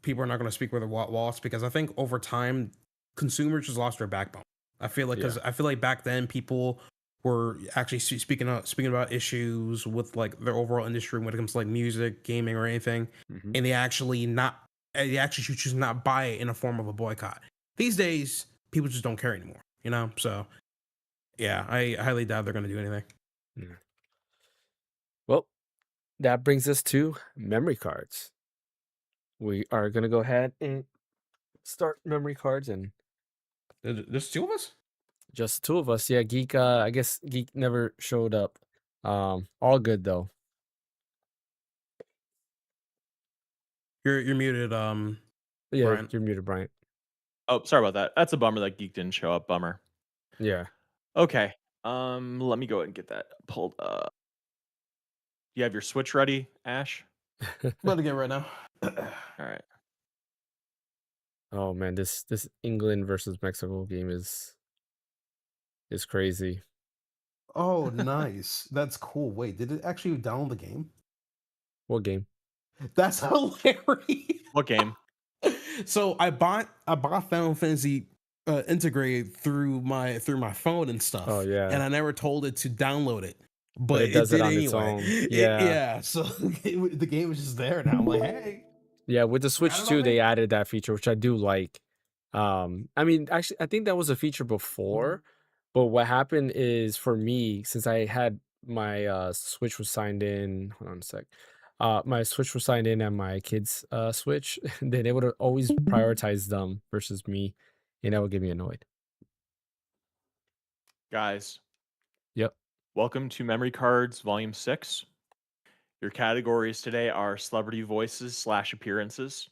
people are not going to speak with their wallets because I think over time consumers just lost their backbone. I feel like Yeah. because I feel like back then people were actually speaking about issues with like their overall industry when it comes to like music, gaming, or anything, Hmm. and they actually should choose not buy it in a form of a boycott. These days, people just don't care anymore. So yeah, I highly doubt they're going to do anything. Yeah. Well, that brings us to memory cards. We are gonna go ahead and start memory cards and There's two of us. just the two of us. Yeah, Geek, I guess Geek never showed up. All good though. You're muted, Yeah, Brian. you're muted, Bryant. Oh, sorry about that. That's a bummer that Geek didn't show up. Bummer. Yeah. Okay. Let me go ahead and get that pulled up. You have your Switch ready, Ash? About to get right now. All right. Oh man, this England versus Mexico game is crazy. Oh, nice. That's cool. Wait, did it actually download the game? What game? That's hilarious. What game? So I bought Final Fantasy integrated through my phone and Oh stuff, and yeah, I never told it to download it, but but it it does it did on its anyway. own. Yeah. Yeah, so the game was just there now. I'm like, hey, Yeah, with the forgot Switch about 2, me. they added that feature, which I do like. I mean, actually, I think that was a feature before, but what happened is for me, since I had my Switch was signed in, hold on a sec. My Switch was signed in and my kids' Switch, then it would always prioritize them versus me, and that would get me annoyed. Guys, Yep. welcome to Memory Cards Volume 6. Your categories today are celebrity voices slash appearances,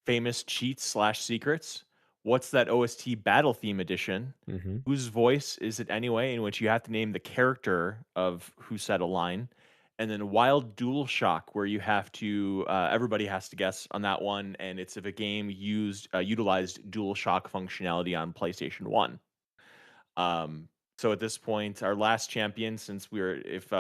famous cheats slash secrets, what's that OST battle theme edition, Mm-hmm. whose voice is it anyway, in which you have to name the character of who said a line, and then Wild Dual Shock, where you have to everybody has to guess on that one, and it's if a game utilized Dual Shock functionality on PlayStation 1. Um, So at this point, our last champion, since we were, if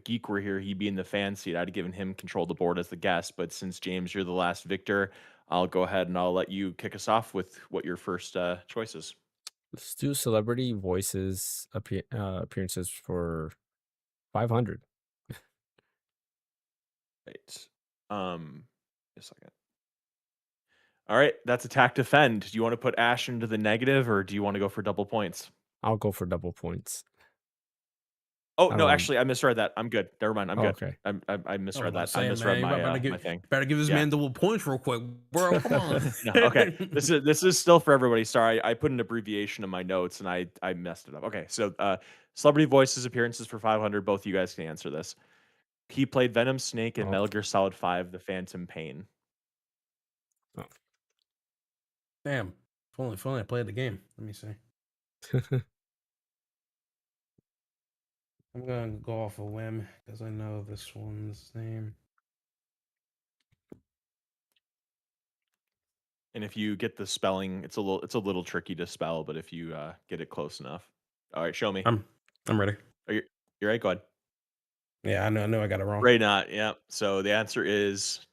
Geek were here, he'd be in the fan seat. I'd have given him control of the board as the guest. But since James, you're the last victor, I'll go ahead and I'll let you kick us off with what your first choice is. Let's do celebrity voices appearances for 500. Right. A second. All right, that's attack defend. Do you want to put Ash into the negative, or do you want to go for double points? I'll go for double points. Oh I no, don't. actually, I misread that. I'm good. Never mind. I'm Oh, good. okay. I I was misread about that. to I say, misread man, you my better my thing. better give this Yeah. man double points real quick, bro. Come on. No, okay. This is still for everybody. Sorry, I put an abbreviation in my notes and I messed it up. Okay, so celebrity voices appearances for 500. Both of you guys can answer this. He played Venom Snake in Oh. Metal Gear Solid 5: The Phantom Pain. Oh. Damn. If only I played the game. Let me see. I'm gonna go off a whim because I know this one's name. And if you get the spelling, it's a little tricky to spell, but if you get it close enough. All right, show me. I'm ready. Are you you're right? Go ahead. Yeah, I know I got it wrong. Ray not. Yeah. So the answer is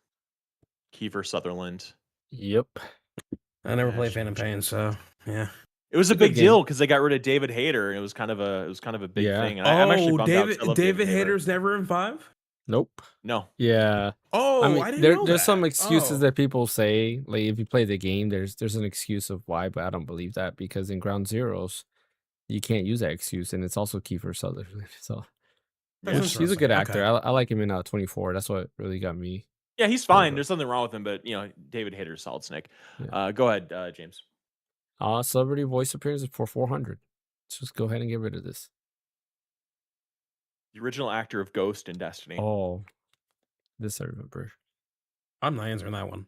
Kiefer Sutherland. Yep. I never Yeah, played Phantom Pain, so yeah. It was It's a a good big deal game. because they got rid of David Hayter, and it was kind of a big Yeah. thing. And I'm actually bummed out 'cause I love David Hayter. Hayter's never in 5? Nope. No. Yeah. Oh, I mean, I didn't know there's some that. excuses Oh. that people say. Like if you play the game, there's an excuse of why, but I don't believe that because in Ground Zeroes, you can't use that excuse, and it's also Kiefer Sutherland. So That's he's a good interesting. actor. Okay. I like him in 24. That's what really got me. Yeah, he's Yeah, fine. but- There's nothing wrong with him, but David Hayter's Solid Snake. Yeah. Go ahead, James. Celebrity voice appearances for 400. Let's just go ahead and get rid of this. The original actor of Ghost in Destiny. Oh, this I remember. I'm not answering that one.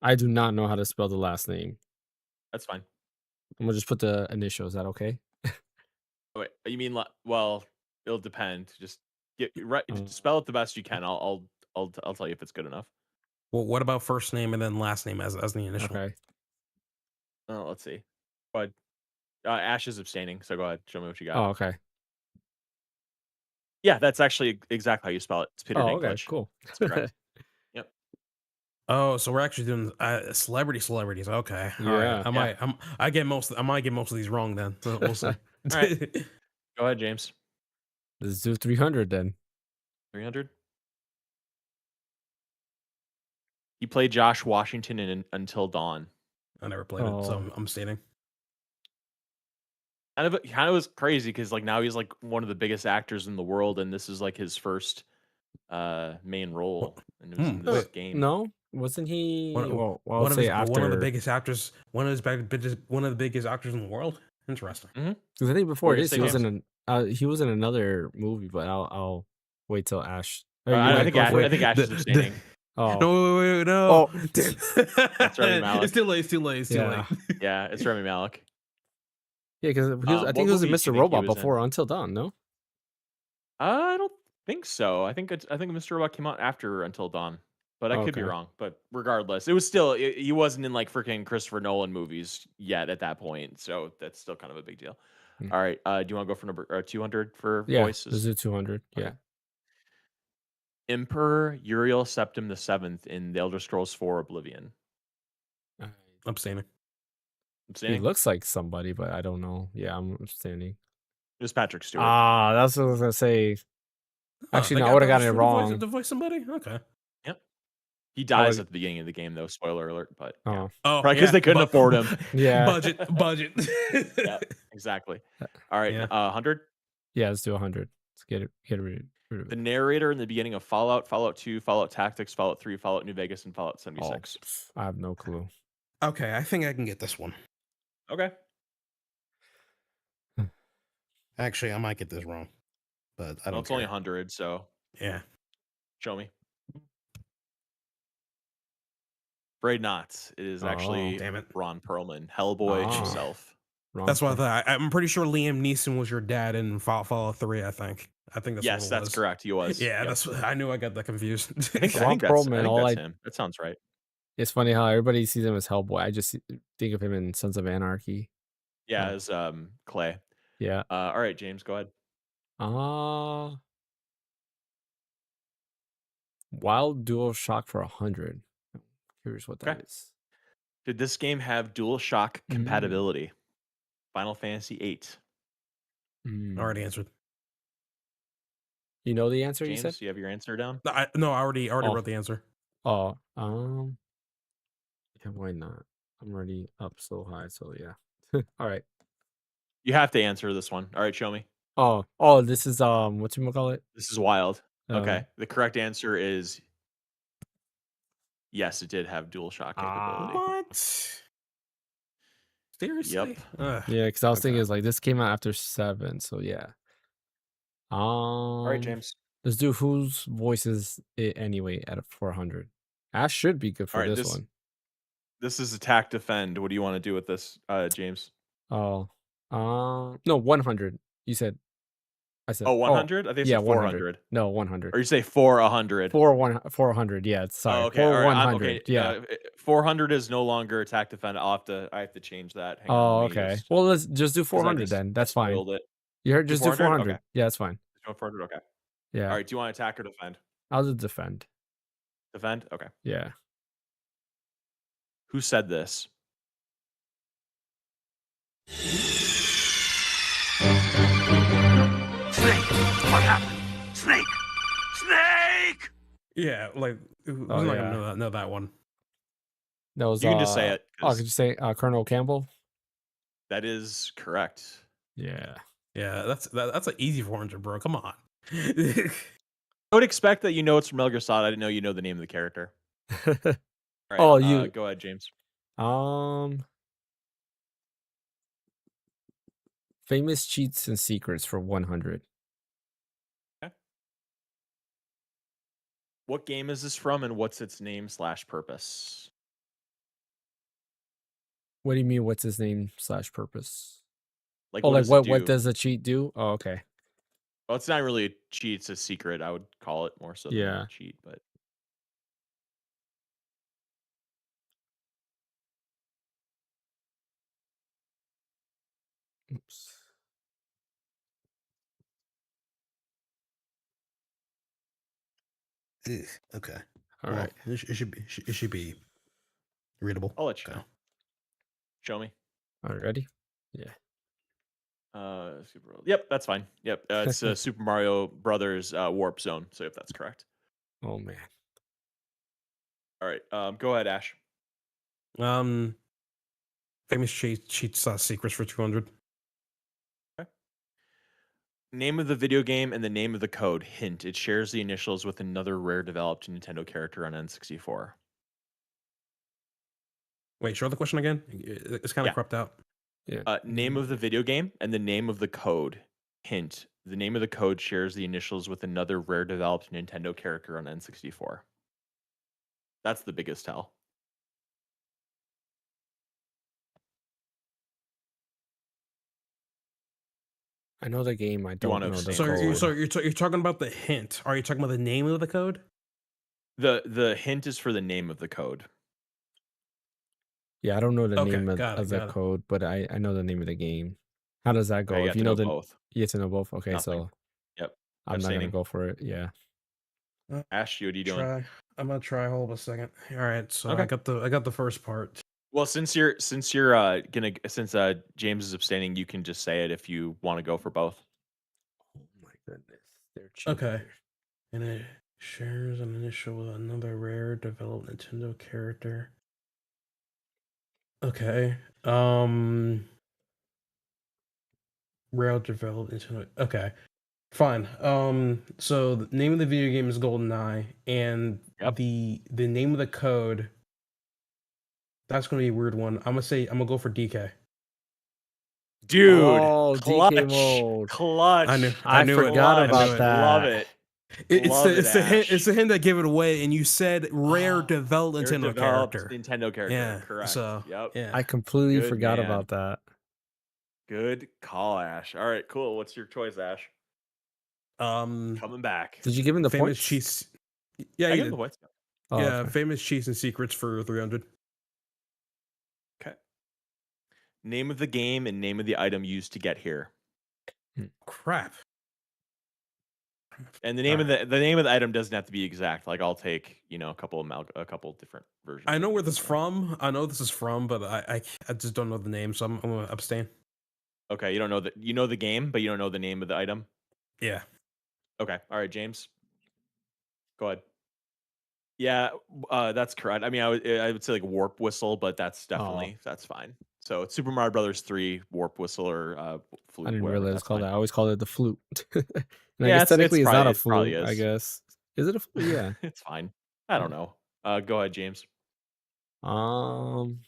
I do not know how to spell the last name. That's fine. I'm gonna just put the initial. Is that okay? Oh, wait, you mean well? It'll depend. Just spell it the best you can. I'll tell you if it's good enough. Well, what about first name and then last name as the initial? Okay. Oh, let's see. Go ahead. Ash is abstaining, so go ahead. Show me what you got. Oh, okay. Yeah, that's actually exactly how you spell it. It's Peter Oh, okay. Dinklage. Cool. That's correct. Yep. Oh, so we're actually doing celebrities. Okay. All right. Yeah. I might get most of these wrong then. We'll see. right. Go ahead, James. Let's do 300 then. 300. He played Josh Washington in Until Dawn. I never played it, so I'm stating. Kind of was crazy because like now he's like one of the biggest actors in the world, and this is like his first main role, and it was in this game. No, wasn't he? Well, I'll one say of the biggest actors, one of the biggest actors in the world. Interesting. Because I think before this, he was James? he was in another movie, but I'll wait till Ash. I think Ash is abstaining. Oh no, no. Oh, That's Rami Malek. It's too late. Yeah, it's Rami Malek. Yeah, because I think he was in movie do Mr. you think he Robot was in? before Until Dawn. No. I don't think so. I think Mr. Robot came out after Until Dawn, but I could be Okay. wrong. But regardless, it was still he wasn't in like freaking Christopher Nolan movies yet at that point, so that's still kind of a big deal. All right, do you want to go for number 200 for Yeah, voices? let's do 200. Okay. Yeah. Emperor Uriel Septim VII in The Elder Scrolls 4: Oblivion. Abstaining. He looks like somebody, but I don't know. Yeah, I'm abstaining. It was Patrick Stewart. That's what I was gonna say. Actually, no, I got would have gotten it to wrong. To voice somebody. Okay. Yep. He dies at the beginning of the game, though. Spoiler alert. But yeah. Probably because they couldn't afford him. Yeah. Budget. Yeah, exactly. All right, 100. Yeah, let's do 100. Let's get rid of it. The narrator in the beginning of Fallout, Fallout 2, Fallout Tactics, Fallout 3, Fallout New Vegas, and Fallout 76. I have no clue. Okay, I think I can get this one. Okay. Actually, I might get this wrong, but I don't. It's only 100, so yeah. Show me. Braid Knots. It is actually Ron Perlman, Hellboy himself. That's what I thought. I'm pretty sure Liam Neeson was your dad in Fallout 3. I think that's yes, that's correct. He was. Yeah, that's. I knew I got that confused. I think that's him. That sounds right. It's funny how everybody sees him as Hellboy. I just think of him in Sons of Anarchy. Yeah, as Clay. Yeah. All right, James, go ahead. Uh Wild Dual Shock for 100. Curious what that Okay. is. Did this game have DualShock Mm. compatibility? Final Fantasy 8. Already Mm. answered. You know the answer you said? James, you have your answer down? No, I already Oh, wrote the answer. oh, yeah, why not? I'm already up so high, so yeah. All right. You have to answer this one. All right, show me. Oh, this is what you call it? This is wild. Uh, Okay. The correct answer is yes, it did have DualShock capability. What? Yep. Seriously? Ugh. yeah, because I was thinking Okay. it's like this came out after 7, so yeah. All right, Um, James. let's do whose voice is it anyway at a 400. Ash should be good All for right, this this one. this is attack defend. What do you want to do with this, James? Oh, no, 100. You said I said Oh, oh 100? I think it yeah, said 100. 400. No, 100. Or you say 400. 400. Yeah, Oh, sorry, okay. All right. I'm 100. okay. Yeah. 400 is no longer attack defend. I have to change that. Hang on. Let Oh, me okay. just Well, let's just do because 400 then. I That's fine. spoiled it. You heard Do just do 400? Okay. 400. Yeah, that's fine. Do 400. Okay. All Yeah, right. Do you want attack or defend? I'll just defend. Defend. Okay. Yeah. Who said this? Snake! What happened? Snake! Snake! Yeah, like who's Oh not yeah. gonna know that one? That was You can just say it oh, could because you say Colonel Campbell? that is correct. Yeah. Yeah, that's an easy 400, bro. Come on. I would expect that you know it's from Metal Gear Solid. I didn't know you know the name of the character. All right. Oh, you Go ahead, James. um famous cheats and secrets for 100. Okay. What game is this from, and what's its name / purpose? What do you mean what's his name / purpose? Like, Oh, what like does it what do? does the cheat do? Oh, okay. Well, it's not really a cheat; it's a secret. I would call it more so than a Yeah. cheat. But Oops. Ugh, okay. All Well, right. it should be readable. I'll let you Okay. know. Show me. All right, ready? Yeah. Yep, that's fine. Yep, it's Super Mario Brothers Warp Zone. So if that's correct. Oh man. All right. Go ahead, Ash. Um, famous cheats secrets for 200. Okay. Name of the video game and the name of the code. Hint: it shares the initials with another rare developed Nintendo character on N64. Wait, show the question again. It's kind of Yeah. cropped out. Yeah. Name of the video game and the name of the code. Hint: the name of the code shares the initials with another rare developed Nintendo character on N64. That's the biggest tell. I know the game. I You want don't to know the abstain So on this you're one? code. you're talking about the hint. Are you talking about the name of the code? The hint is for the name of the code. Yeah, I don't know the Okay, name got of it, the got it. code, but I know the name of the game. How does that Okay, go? you If have you to know know the both. you get to know both. Okay, Nothing. so Yep. I'm not gonna Abstaining. go for it. Yeah. Uh, Ash, what are you doing? Try. I'm gonna try. Hold up a second. All right, so I Okay. got the first part. Well, since you're gonna since James is abstaining, you can just say it if you want to go for both. Oh my goodness, they're cheating Okay, here. and it shares an initial with another rare developed Nintendo character. Okay. Rare developed Nintendo. Okay. Fine. So the name of the video game is GoldenEye, and Yep. the name of the code. That's gonna be a weird one. I'm gonna go for DK. Dude, Oh, DK clutch, mode. clutch, I knew it. forgot I knew about clutch. it. Love that. it, It's love the it, it's the hint Ash. it's the hint that gave it away, and you said rare Oh, developed they're Nintendo developed character. Nintendo character. Yeah. Correct. So Yep. yeah. I completely Good forgot man. about that. Good call, Ash. All right, cool. What's your choice, Ash? Um, Coming back. Did you give him the famous points? cheats. Yeah, I you give him the did. points. Oh, Yeah, okay. famous cheats and secrets for 300. Okay. Name of the game and name of the item used to get here. Crap. And the name of Alright. the name of the item doesn't have to be exact. Like I'll take, a couple of a couple different versions. I know of where it, this is so. from. I know this is from, but I just don't know the name, so I'm gonna abstain. Okay, you don't know the game, but you don't know the name of the item. Yeah. Okay, all right, James, go ahead. Yeah, that's correct. I mean, I would say like warp whistle, but that's Oh, that's fine. So it's Super Mario Brothers 3 warp whistle or I flute, didn't whatever. realize it was That's called fine. that. I always called it the flute. And I Yeah, guess technically it's not a it probably flute, I is. guess. Is it a flute? Yeah. It's fine. I don't Yeah. know. Go ahead, James. Um,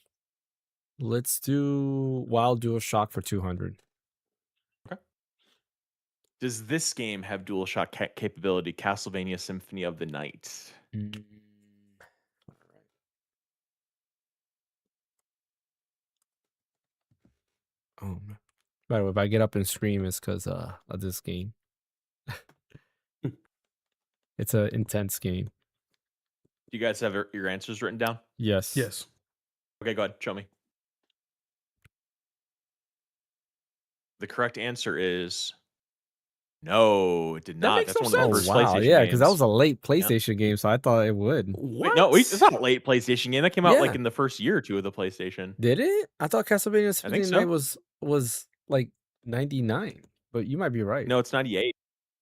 let's do Wild Dual Shock for 200. Okay. Does this game have DualShock capability? Castlevania Symphony of the Night. Mm, all right. Oh, man. By the way, if I get up and scream, it's because of this game. It's an intense game. Do you guys have your answers written down? Yes. Yes. Okay, go ahead. Show me. The correct answer is no, it did That not. makes That's no one of the Oh, first sense. wow. PlayStation Yeah, because that games. was a late Yeah. PlayStation game, so I thought it would. Wait, no, What? it's not a late PlayStation game. That came out like Yeah. in the first year or two of the PlayStation. Did it? I thought Castlevania I think Symphony so. Night was like 99, but you might be right. No, it's 98.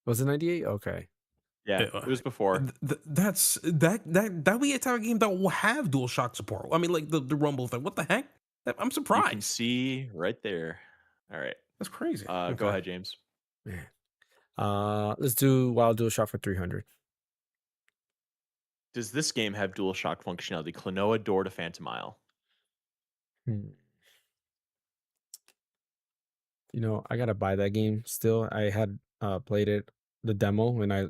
Was it 98? Okay. Yeah, it was before. That's that be a type of game that will have DualShock support. I mean, like the Rumble thing. What the heck? I'm You can surprised. see right there. All right. That's crazy. Go Okay. ahead, James. Man. Let's do Wild Dual Shock for 300. Does this game have DualShock functionality? Klonoa Door to Phantom Isle. Hmm. I gotta buy that game still. I had played it, the demo, and I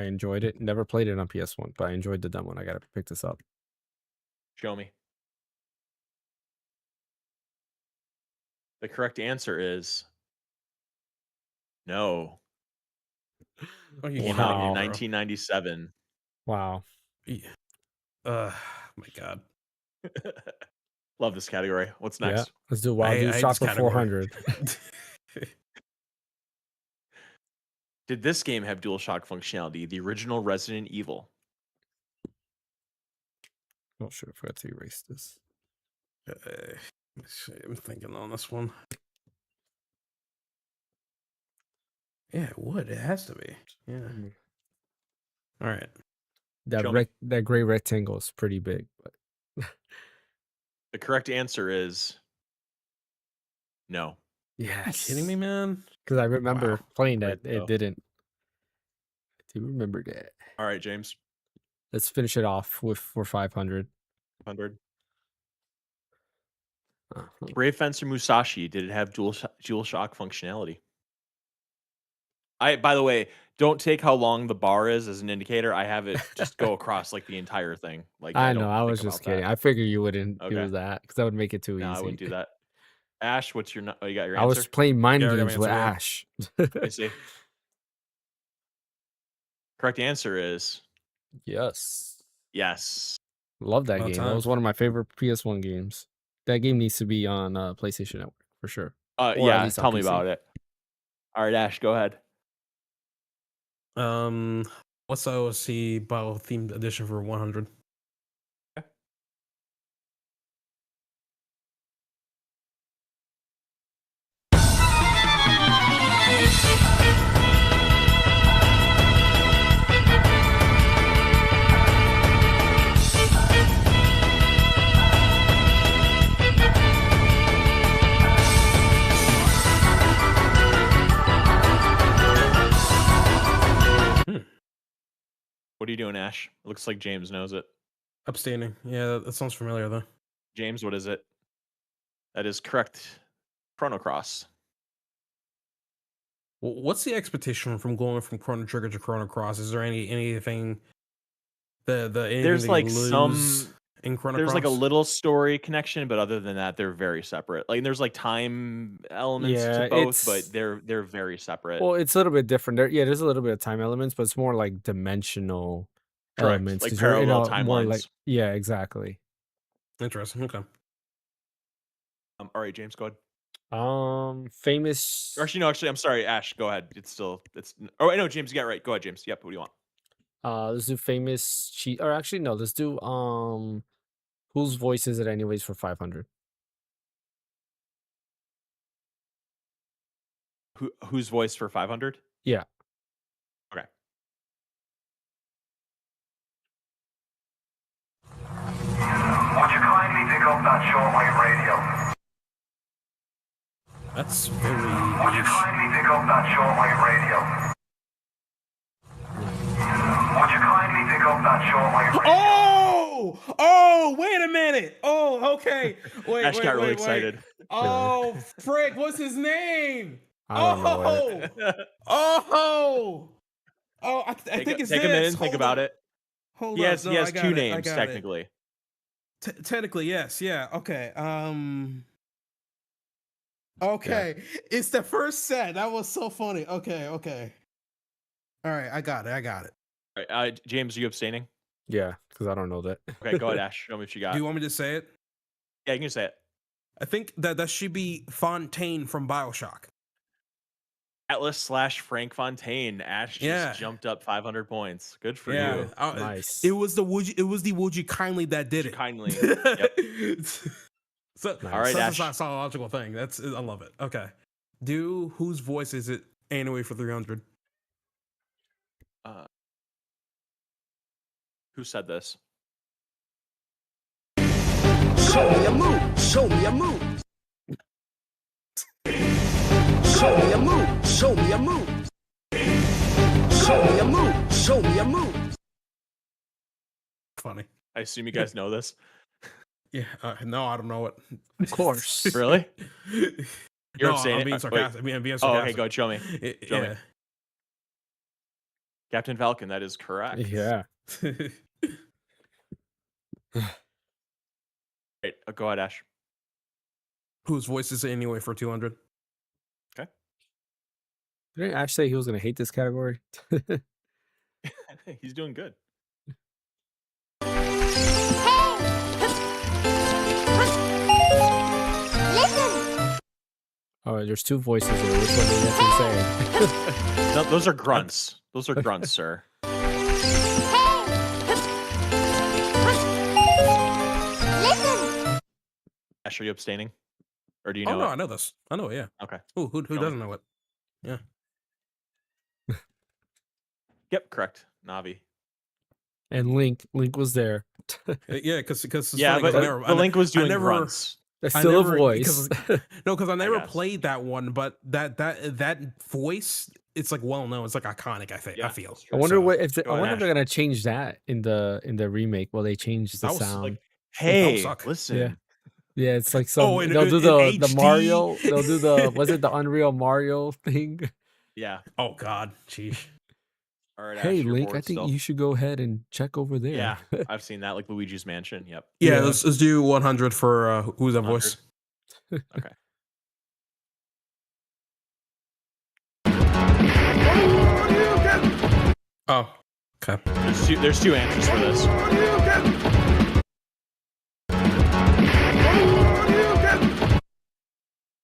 enjoyed it. Never played it on PS1, but I enjoyed the demo, and I gotta pick this up. Show me. The correct answer is no. Oh, you Came out in Wow. 1997. Wow. My God. Love this category. What's Yeah. next? Let's do Wild Dual I hate Shock this for category. 400. Did this game have DualShock functionality? The original Resident Evil. Oh, shit. I forgot to erase this. Let's see, I'm thinking on this one. Yeah, it would. It has to be. Yeah. Mm. All right. That Show me. that gray rectangle is pretty big, but The correct answer is no. Are you yes. kidding me, man? Because I remember Wow. playing Great that. It though. didn't. I do remember that. All right, James. Let's finish it off for 500. 100. Uh-huh. Brave Fencer Musashi. Did it have DualShock functionality? By the way, don't take how long the bar is as an indicator. I have it just go across like the entire thing. Like I know. don't I think was just about kidding. that. I figured you wouldn't Okay. do that because that would make it too No, easy. I wouldn't do that. Ash, what's your? Oh, you got your I answer? was playing mind Yeah, I got my games with answer, yeah. Ash. Let me see. Correct answer is Yes. yes. Love that About game. That time. was one of my favorite PS1 games. That game needs to be on PlayStation Network for sure. Or at Yeah. least on Tell me PC. about it. All right, Ash, go ahead. What's the OSC Bio themed edition for 100? What are you doing, Ash? It looks like James knows it. Abstaining. Yeah, that sounds familiar though. James, what is it? That is correct. Chrono Cross. What's the expectation from going from Chrono Trigger to Chrono Cross? Is there anything anything There's that like you lose some. in Chrono There's like a Cross? little story connection, but other than that, they're very separate. Like there's like time elements Yeah, to both, it's but they're very separate. well, it's a little bit different. There's a little bit of time elements, but it's more like dimensional Correct, elements like because you're in parallel a more like timelines. exactly. Interesting. Okay. All right, James, go ahead. Famous. Or actually, no. Actually, I'm sorry, Ash. Go ahead. It's. Oh, wait, no, James, you got it right. Go ahead, James. Yep. What do you want? Let's do famous cheat. Or actually, no. Let's do whose voice is it anyways for 500? Whose voice for 500? Yeah. Okay. Would you kindly pick up that shortwave radio? That's very Would you niche. kindly pick up that shortwave radio? Would you kindly pick up that shortwave radio? Oh, wait a minute. Oh, okay. Wait, Ash wait, got really wait, excited. wait. Oh, frick, what's his name? I don't know it. Oh, I think it's take a minute and think Hold about on. it. Hold He on. has No, he I has got two it. I names got it. technically. Technically, yes. Yeah. Okay. Okay. It's the first set. That was so funny. Okay. Okay. All right. I got it. All right, James, are you abstaining? Yeah, because I don't know that. Okay, go ahead, Ash. Show me what you got. Do you want me to say it? Yeah, you can say it. I think that should be Fontaine from BioShock. Atlas/Frank Fontaine. Ash just jumped up 500 points. Good for you. Nice. It was the would you kindly that did it. Kindly. Yep. So, Nice. All right, that's Ash. a psychological thing. I love it. Okay. Do whose voice is it anyway for 300? Who said this? Show me a move. Show me a move. Show me a move. Show me a move. Show me a move. Show me a move. Funny. I assume you guys know this. Yeah. No, I don't know it. Of course. Really? You're No, abstaining? I'm being Wait. sarcastic. I'm being Oh, sarcastic. okay, go ahead. Show me. Show me. Captain Falcon, that is correct. Yeah. Right, go ahead, Ash. Whose voice is it anyway for 200? Didn't Ash say he was gonna hate this category? He's doing good. Oh, there's two voices here. Which one do you have to say? No, those are grunts. Those are grunts, sir. Ash, are you abstaining? Or do you know no, it? I know this. I know it, yeah. Okay. Who Show me. doesn't know it? Yeah. Yep, correct. Navi. And Link was there. Yeah, because Yeah, but the Link was doing never- grunts. That's I still never- a voice. because I never guess. played that one, but that voice, it's like well known. It's like iconic. I think. Yeah, I feel. that's I true. wonder So, what if go I ahead, wonder if they're Ash. gonna change that in the remake. Will they change the That was, sound? like, Hey, suck. listen. Yeah. Yeah, it's like some. in- they'll do in the HD. Mario. They'll do the was it the Unreal Mario thing? Yeah. Oh God, jeez. All right, Hey Ash, you're Link, I bored think still. you should go ahead and check over there. Yeah, I've seen that, like Luigi's Mansion. Yep. Yeah, Yeah. let's do 100 for who's that 100. voice? Okay. Oh, okay. There's two answers for this.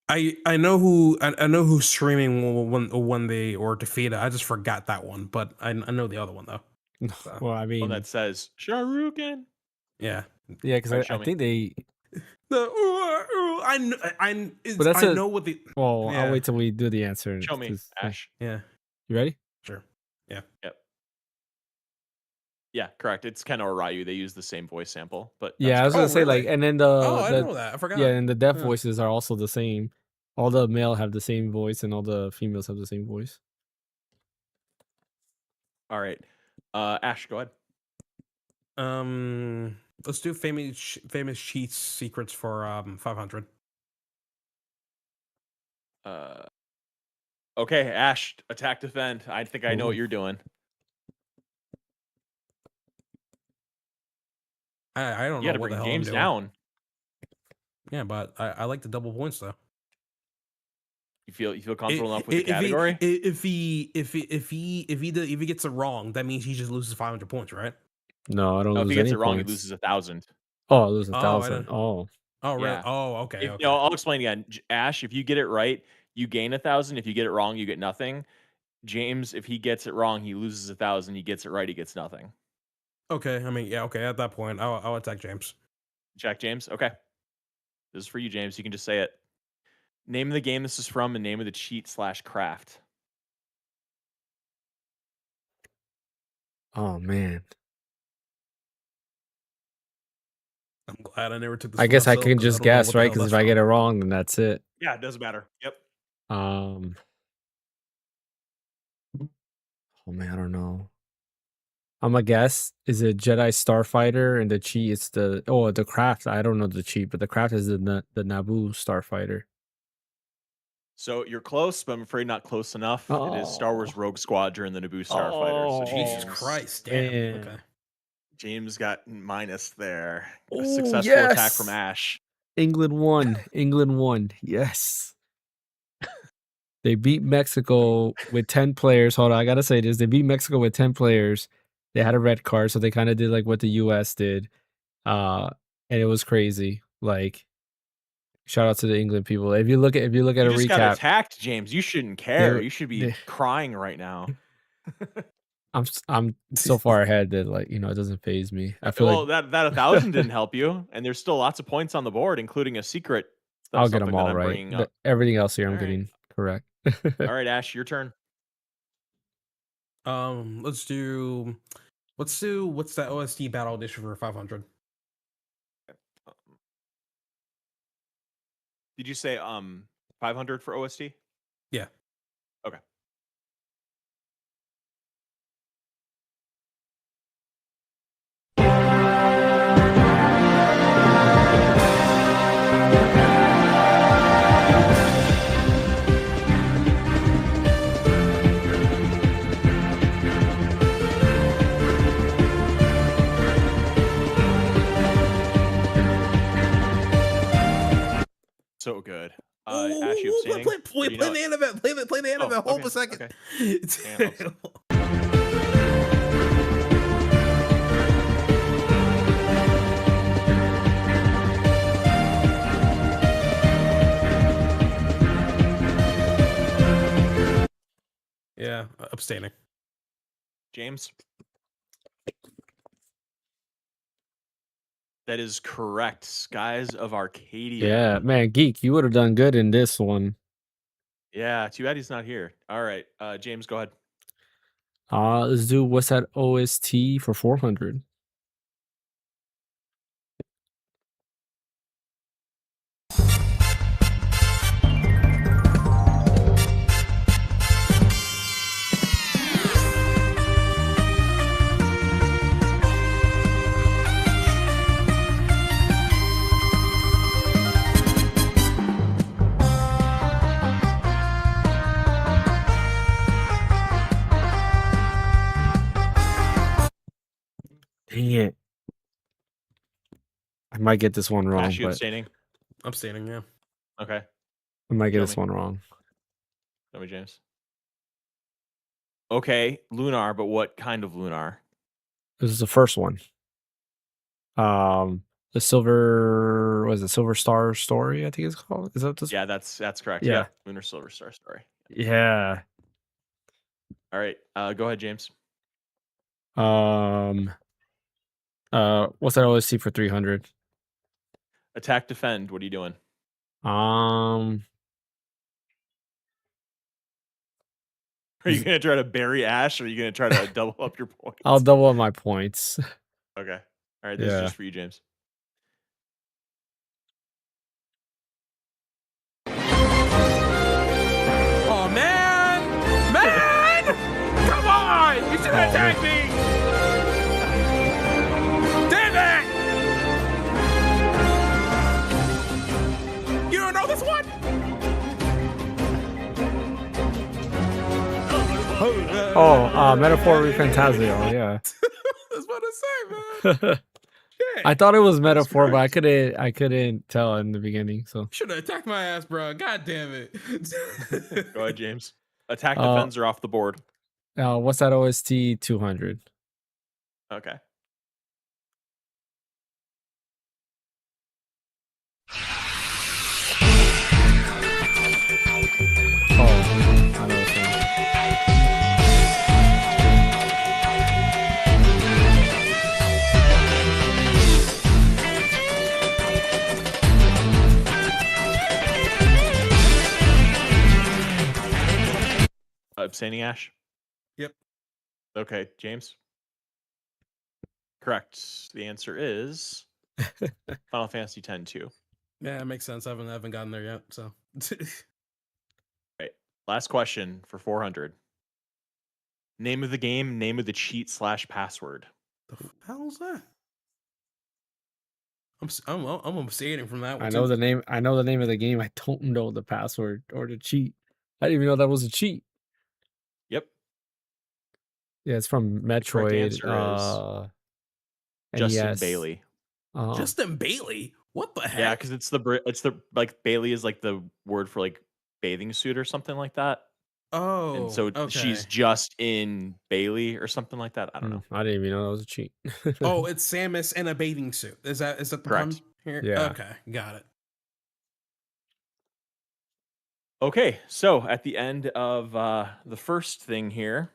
I know who's streaming when they or defeated. I just forgot that one, but I know the other one though. Well, I mean, One that says Sharukan. Yeah. yeah, because Alright, show I me. think they. I that's know what the Well, Yeah. I'll wait till we do the answer. Show me, 'cause- Ash. yeah, You ready? sure. Yeah, correct. It's Ken or Ryu. They use the same voice sample, but Yeah, I was Oh, gonna say really? like, and then Oh, I the didn't know that. I forgot. yeah, and the deaf Yeah. voices are also the same. All the male have the same voice, and all the females have the same voice. all right. Ash, go ahead. Let's do famous cheats secrets for 500. Okay, Ash, attack defend. I think I know what Ooh. you're doing. I don't You know got to what bring the hell I'm James doing. down. Yeah, but I like the double points though. You feel comfortable enough with the If he- category? if he gets it wrong, that means he just loses 500 points, right? No, I don't No, if lose he gets any it wrong, points. he loses 1,000. Oh, I lose Oh, I 1,000. don't- Oh, Oh, really? Yeah. Oh, okay, If okay. no, I'll explain again. Ash, if you get it right, you gain 1,000. If you get it wrong, you get nothing. James, if he gets it wrong, he loses 1,000. He gets it right, he gets nothing. Okay, I mean, yeah, okay. At that point, I'll attack James. Check, James. Okay. This is for you, James. You can just say it. Name of the game this is from and name of the cheat/craft. Oh man. I'm glad I never took this I for guess I myself can because I just don't know guess, what the right? hell Because that's if I get from. it wrong, then that's it. Yeah, it doesn't matter. Yep. Um. Oh man, I don't know. I'm gonna guess. Is it Jedi Starfighter and the cheat? It's the craft. I don't know the cheat, but the craft is the Naboo Starfighter. So you're close, but I'm afraid not close enough. It is Star Wars Oh. Rogue Squadron, the Naboo Starfighter. So Jesus Oh Christ, damn. man. Okay. James got minus there. A Oh successful attack from yes. Ash. England won. England won. Yes. They beat Mexico with 10 players. Hold on, I gotta say this. They beat Mexico with 10 players. They had a red card, so they kind of did like what the US did. And it was crazy. Like, shout out to the England people. If you look at You a just got recap, attacked, James. You shouldn't they care. were You should be they, crying right now. I'm so far ahead that like, it doesn't phase me. I feel like Well, that 1,000 didn't help you, and there's still lots of points on the board, including a secret I'll get them something that all I'm right. bringing up. Everything else here All I'm right, getting correct. all right, Ash, your turn. Let's do what's that OST battle edition for 500? Did you say 500 for OST? Yeah. Okay. So good. Ash, you abstaining? Play Or do you know the it? Annabelle. Play the Annabelle. Hold okay, up a second. Hang on. Yeah, abstaining. James? That is correct. Skies of Arcadia. Yeah, man, Geek, you would have done good in this one. Yeah, too bad he's not here. All right, James, go ahead. Let's do what's that OST for 400? Dang it. I might get this one wrong, Ash, you but abstaining? Abstaining, yeah. Okay. I might get Show this me. one wrong. Show me, James. Okay, Lunar, but what kind of Lunar? This is the first one. The Silver Star Story, I think it's called. Is that this? Yeah, that's correct. Yeah. Yep. Lunar Silver Star Story. Yeah. All right, go ahead, James. What's that OST for 300? Attack, defend. What are you doing? Are you gonna try to bury Ash, or are you gonna try to double up your points? I'll double up my points. Okay. All right, this is Yeah. just for you, James. Oh man! Man! Come on! You should attack me! Damn it! You don't know this one? Metaphor Refantasio, yeah. I was about to say, man. Shit. I thought it was metaphor, but I couldn't tell in the beginning. So Should have attacked my ass, bro. God damn it. Go ahead, James. Attack, defends are off the board. what's that OST 200? Okay. Abstaining, Ash? Yep. Okay, James? Correct. The answer is Final Fantasy X-2. Yeah, it makes sense. I haven't gotten there yet. So Right. Last question for 400. Name of the game, name of the cheat/password. the hell's that? I'm abstaining from that one I know too. the name. I know the name of the game. I don't know the password or the cheat. I didn't even know that was a cheat. Yep. Yeah, it's from The correct Metroid. answer is Justin NES. Bailey. Oh, Justin Bailey. What the Yeah, heck? because it's the like Bailey is like the word for like bathing suit or something like that. And Oh, so she's okay. just in Bailey or something like that. I don't know. I didn't even know that was a cheat. Oh, it's Samus in a bathing suit. Is that the pun Correct. here? Yeah. Okay, got it. Okay, so at the end of the first thing here,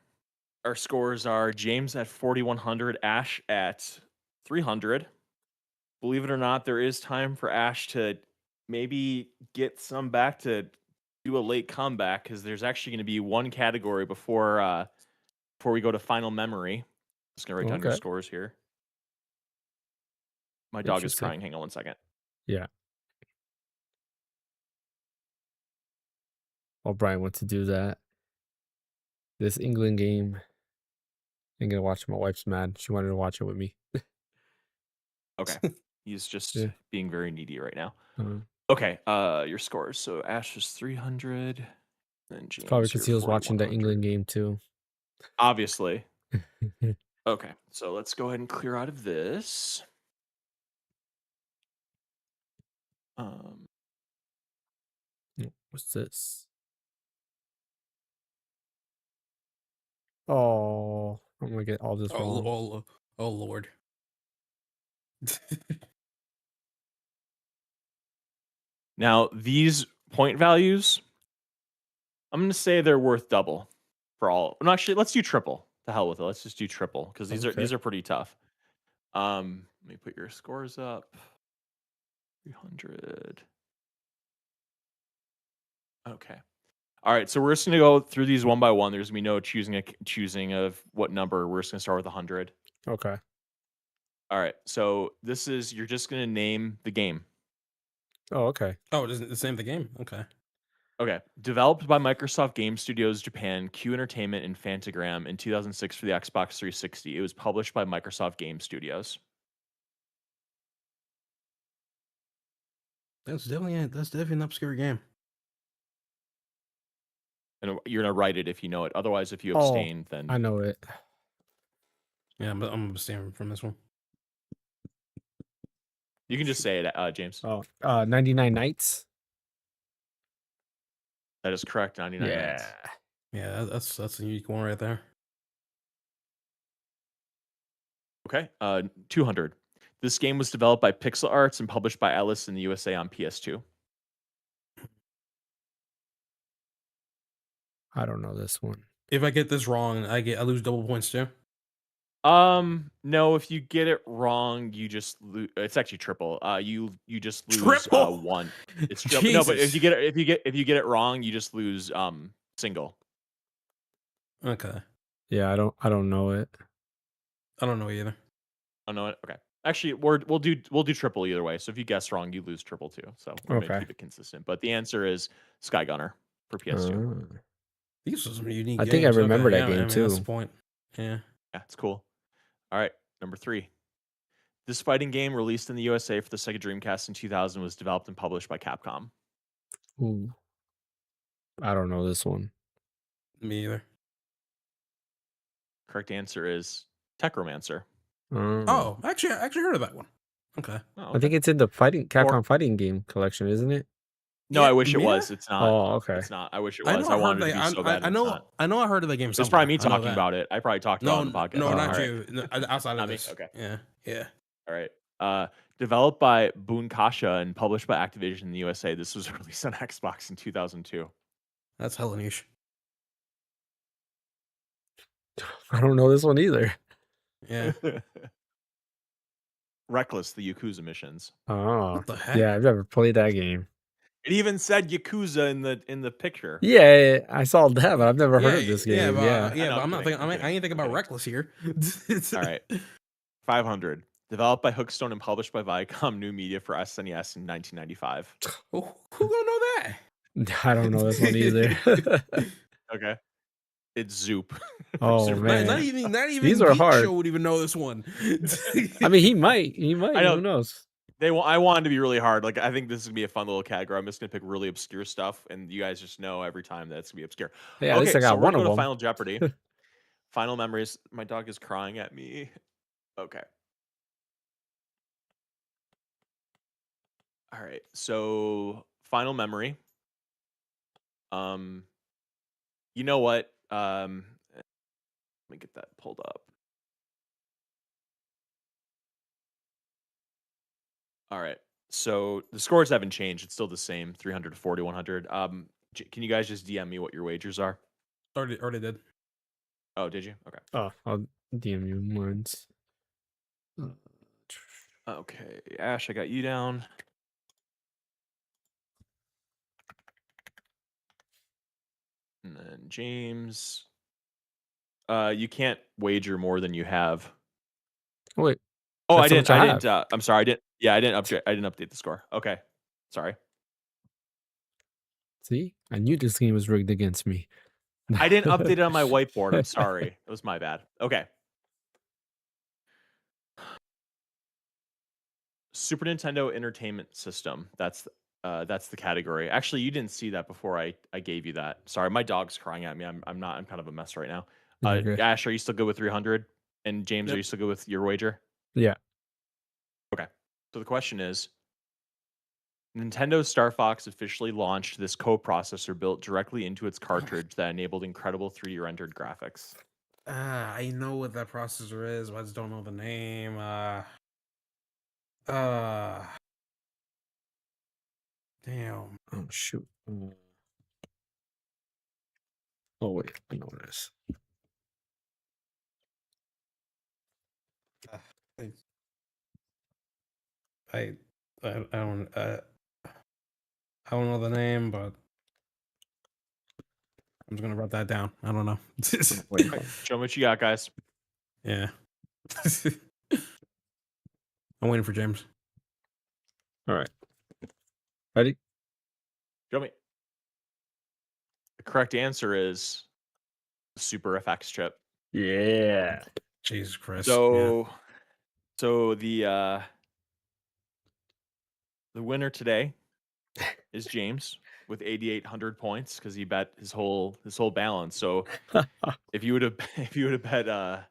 our scores are James at 4,100, Ash at 300. Believe it or not, there is time for Ash to maybe get some back to do a late comeback because there's actually going to be one category before we go to final memory. Just gonna write down your Okay. scores here. My dog is Interesting. crying. Hang on one second. Yeah. Well, Brian went to do that. This England game. I'm gonna watch it. My wife's mad. She wanted to watch it with me. Okay, he's just Yeah. being very needy right now. Uh, Okay, your scores. So Ash is 300, and it's probably James, because you're he was watching the 4,100. England game too. Obviously. Okay, so let's go ahead and clear out of this. What's this? Oh, I'm gonna get all this wrong. Oh Lord. Now, these point values, I'm going to say they're worth double for all. No, actually, let's do triple. The hell with it. Let's just do triple because these Okay. are pretty tough. Let me put your scores up. 300. Okay. All right. So we're just gonna go through these one by one. There's gonna be no choosing of what number. We're just gonna start with 100. Okay. All right. So this is you're just gonna name the game. Oh, okay. Oh, it isn't the same the game. Okay. Okay. Developed by Microsoft Game Studios Japan, Q Entertainment, and Fantagram in 2006 for the Xbox 360. It was published by Microsoft Game Studios. That's definitely an obscure game. And you're gonna write it if you know it. Otherwise, if you Oh, abstain, then I know it. Yeah, but I'm abstaining from this one. you can just say it, James. Oh, 99 Nights. That is correct. 99 Yeah. Nights. Yeah, that's a unique one right there. Okay. 200. This game was developed by Pixel Arts and published by Ellis in the USA on PS2. I don't know this one. If I get this wrong, I lose double points too. No, if you get it wrong, you just lose. It's actually triple. You just lose Triple? one. It's triple. No, but if Jesus. you get it wrong, you just lose single. Okay. Yeah, I don't know it. I don't know either. Oh no, okay. Actually, we'll do triple either way. So if you guess wrong, you lose triple too. So we're gonna Okay. keep it consistent. But the answer is Sky Gunner for PS2. These are some unique I games. think I remember Okay, that yeah, game I mean, that's too. the point. Yeah. Yeah, it's cool. All right, number 3. This fighting game, released in the USA for the Sega Dreamcast in 2000, was developed and published by Capcom. Ooh. I don't know this one. Me either. Correct answer is Techromancer. Oh, actually, I actually heard of that one. Okay. Oh, I okay. think it's in the Capcom fighting game collection, isn't it? No, Yeah, I wish it yeah? was. It's not. Oh, okay. It's not. I wish it I was. know I I heard wanted it that. to be so bad. I It's know. not. I know. I heard of the game. It's probably me somewhere. I know talking that. about it. I probably talked about it on the podcast. No, All not right. you. No, outside of Not me? this. Okay. Yeah. Yeah. All right. Developed by Bunkasha and published by Activision in the USA. This was released on Xbox in 2002. That's hella niche. I don't know this one either. Yeah. Reckless, the Yakuza missions. Oh, What the heck? yeah, I've never played that game. It even said Yakuza in the picture. Yeah, I saw that, but I've never heard of this Yeah, game. Yeah. yeah, No, but I'm I'm not kidding, thinking. I'm I kidding, ain't thinking I'm about kidding. Reckless here. All right. 500. Developed by Hookstone and published by Viacom New Media for SNES in 1995. Who gonna know that? I don't know this one either. Okay. It's Zoop. for Oh, Super man. Not Nintendo. even These are Geek hard. Show would even know this one. I mean, he might. He might. I know. Who knows? I wanted to be really hard. Like, I think this is gonna be a fun little category. I'm just gonna pick really obscure stuff, and you guys just know every time that it's gonna be obscure. Yeah, at least Okay, I so got we're one gonna of go to them. Final Jeopardy. Final memories. My dog is crying at me. Okay. All right. So final memory. Um, you know what? Let me get that pulled up. All right. So the scores haven't changed. It's still the same, 300 to 40, 100. Can you guys just DM me what your wagers are? already did. Oh, did you? Okay. Oh, I'll DM you once. Okay, Ash, I got you down. And then James. You can't wager more than you have. Oh, wait. Oh, That's how much I have. I'm sorry. I didn't. Yeah, I didn't update. I didn't update the score. Okay, sorry. See? I knew this game was rigged against me. I didn't update it on my whiteboard. I'm sorry. It was my bad. Okay. Super Nintendo Entertainment System. That's the category. Actually, you didn't see that before I gave you that. Sorry, my dog's crying at me. I'm not. I'm kind of a mess right now. Okay. Ash, are you still good with 300? And James, Yep. are you still good with your wager? Yeah. Okay. So the question is, Nintendo's Star Fox officially launched this coprocessor built directly into its cartridge that enabled incredible 3D rendered graphics. I know what that processor is, but I just don't know the name. Damn. Oh, shoot. Oh, wait. I know what it is. I don't know the name, but I'm just gonna write that down. I don't know. Wait. Okay, show me what you got, guys. Yeah. I'm waiting for James. All right. Ready? Show me. The correct answer is the Super FX chip. Yeah. Jesus Christ. So the winner today is James with 8,800 points because he bet his whole balance. So if you would have bet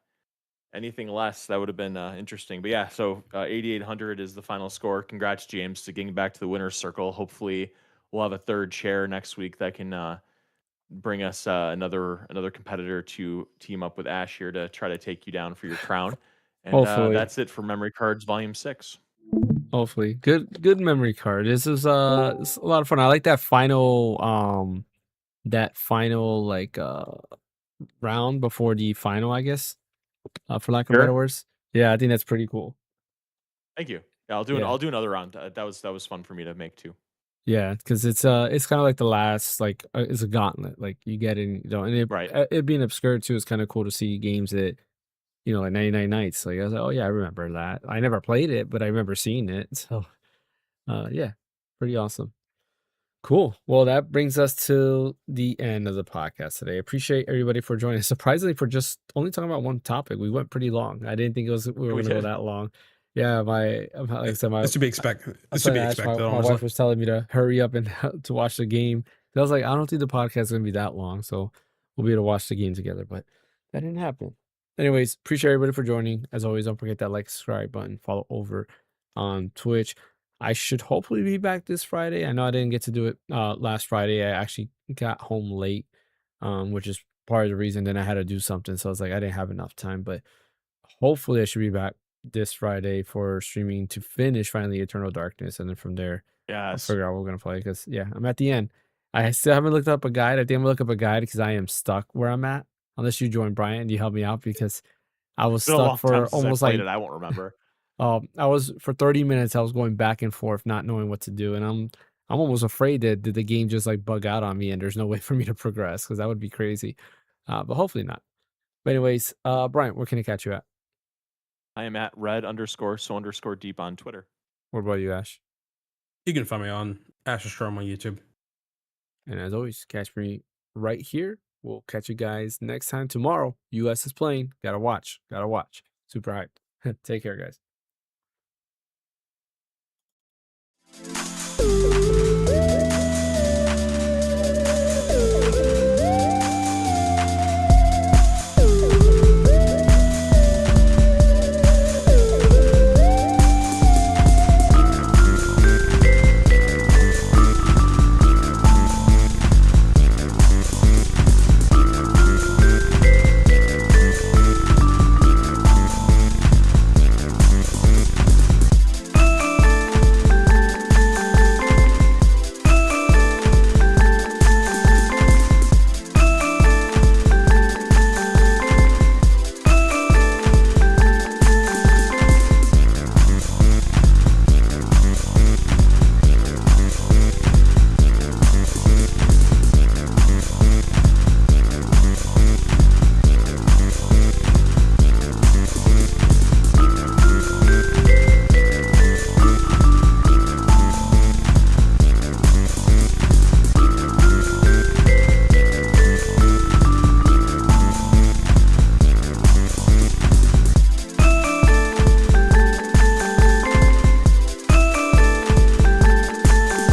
anything less, that would have been interesting. But yeah, so 8,800 is the final score. Congrats, James, to getting back to the winner's circle. Hopefully, we'll have a third chair next week that can bring us another competitor to team up with Ash here to try to take you down for your crown. And Hopefully. that's it for Memory Cards Volume 6. Hopefully. Good memory card. This is it's a lot of fun. I like that final like round before the final, I guess. For lack of better Sure. words. Yeah, I think that's pretty cool. Thank you. Yeah, I'll do another round. That was fun for me to make too. Yeah, because it's kind of like the last like it's a gauntlet. Like you get in, and Right. it being obscure too. It's kind of cool to see games that like 99 Nights. Like I was like, oh yeah, I remember that. I never played it, but I remember seeing it. So, yeah, pretty awesome. Cool. Well, that brings us to the end of the podcast today. Appreciate everybody for joining us. Surprisingly, for just only talking about one topic, we went pretty long. I didn't think we were going to go did. that long. Yeah, like I said, This to be expected. I said, Ash, my wife was telling me to hurry up and to watch the game. I was like, I don't think the podcast is going to be that long, so we'll be able to watch the game together. But that didn't happen. Anyways, appreciate everybody for joining. As always, don't forget that like, subscribe button, follow over on Twitch. I should hopefully be back this Friday. I know I didn't get to do it last Friday. I actually got home late, which is part of the reason. Then I had to do something, so I was like, I didn't have enough time. But hopefully, I should be back this Friday for streaming to finish finally Eternal Darkness, and then from there, I'll Yes. figure out what we're gonna play. Because yeah, I'm at the end. I still haven't looked up a guide. I think I'm gonna look up a guide because I am stuck where I'm at. Unless you join Brian and you help me out because I was It's been a long stuck time for since almost I played like it. I won't remember. I was for 30 minutes. I was going back and forth, not knowing what to do, and I'm almost afraid that the game just like bug out on me and there's no way for me to progress because that would be crazy. But hopefully not. But anyways, Brian, where can I catch you at? I am at red_so_deep on Twitter. What about you, Ash? You can find me on Astrostrom on YouTube. And as always, catch me right here. We'll catch you guys next time tomorrow. US is playing. Gotta watch. Gotta watch. Super hyped. Take care, guys.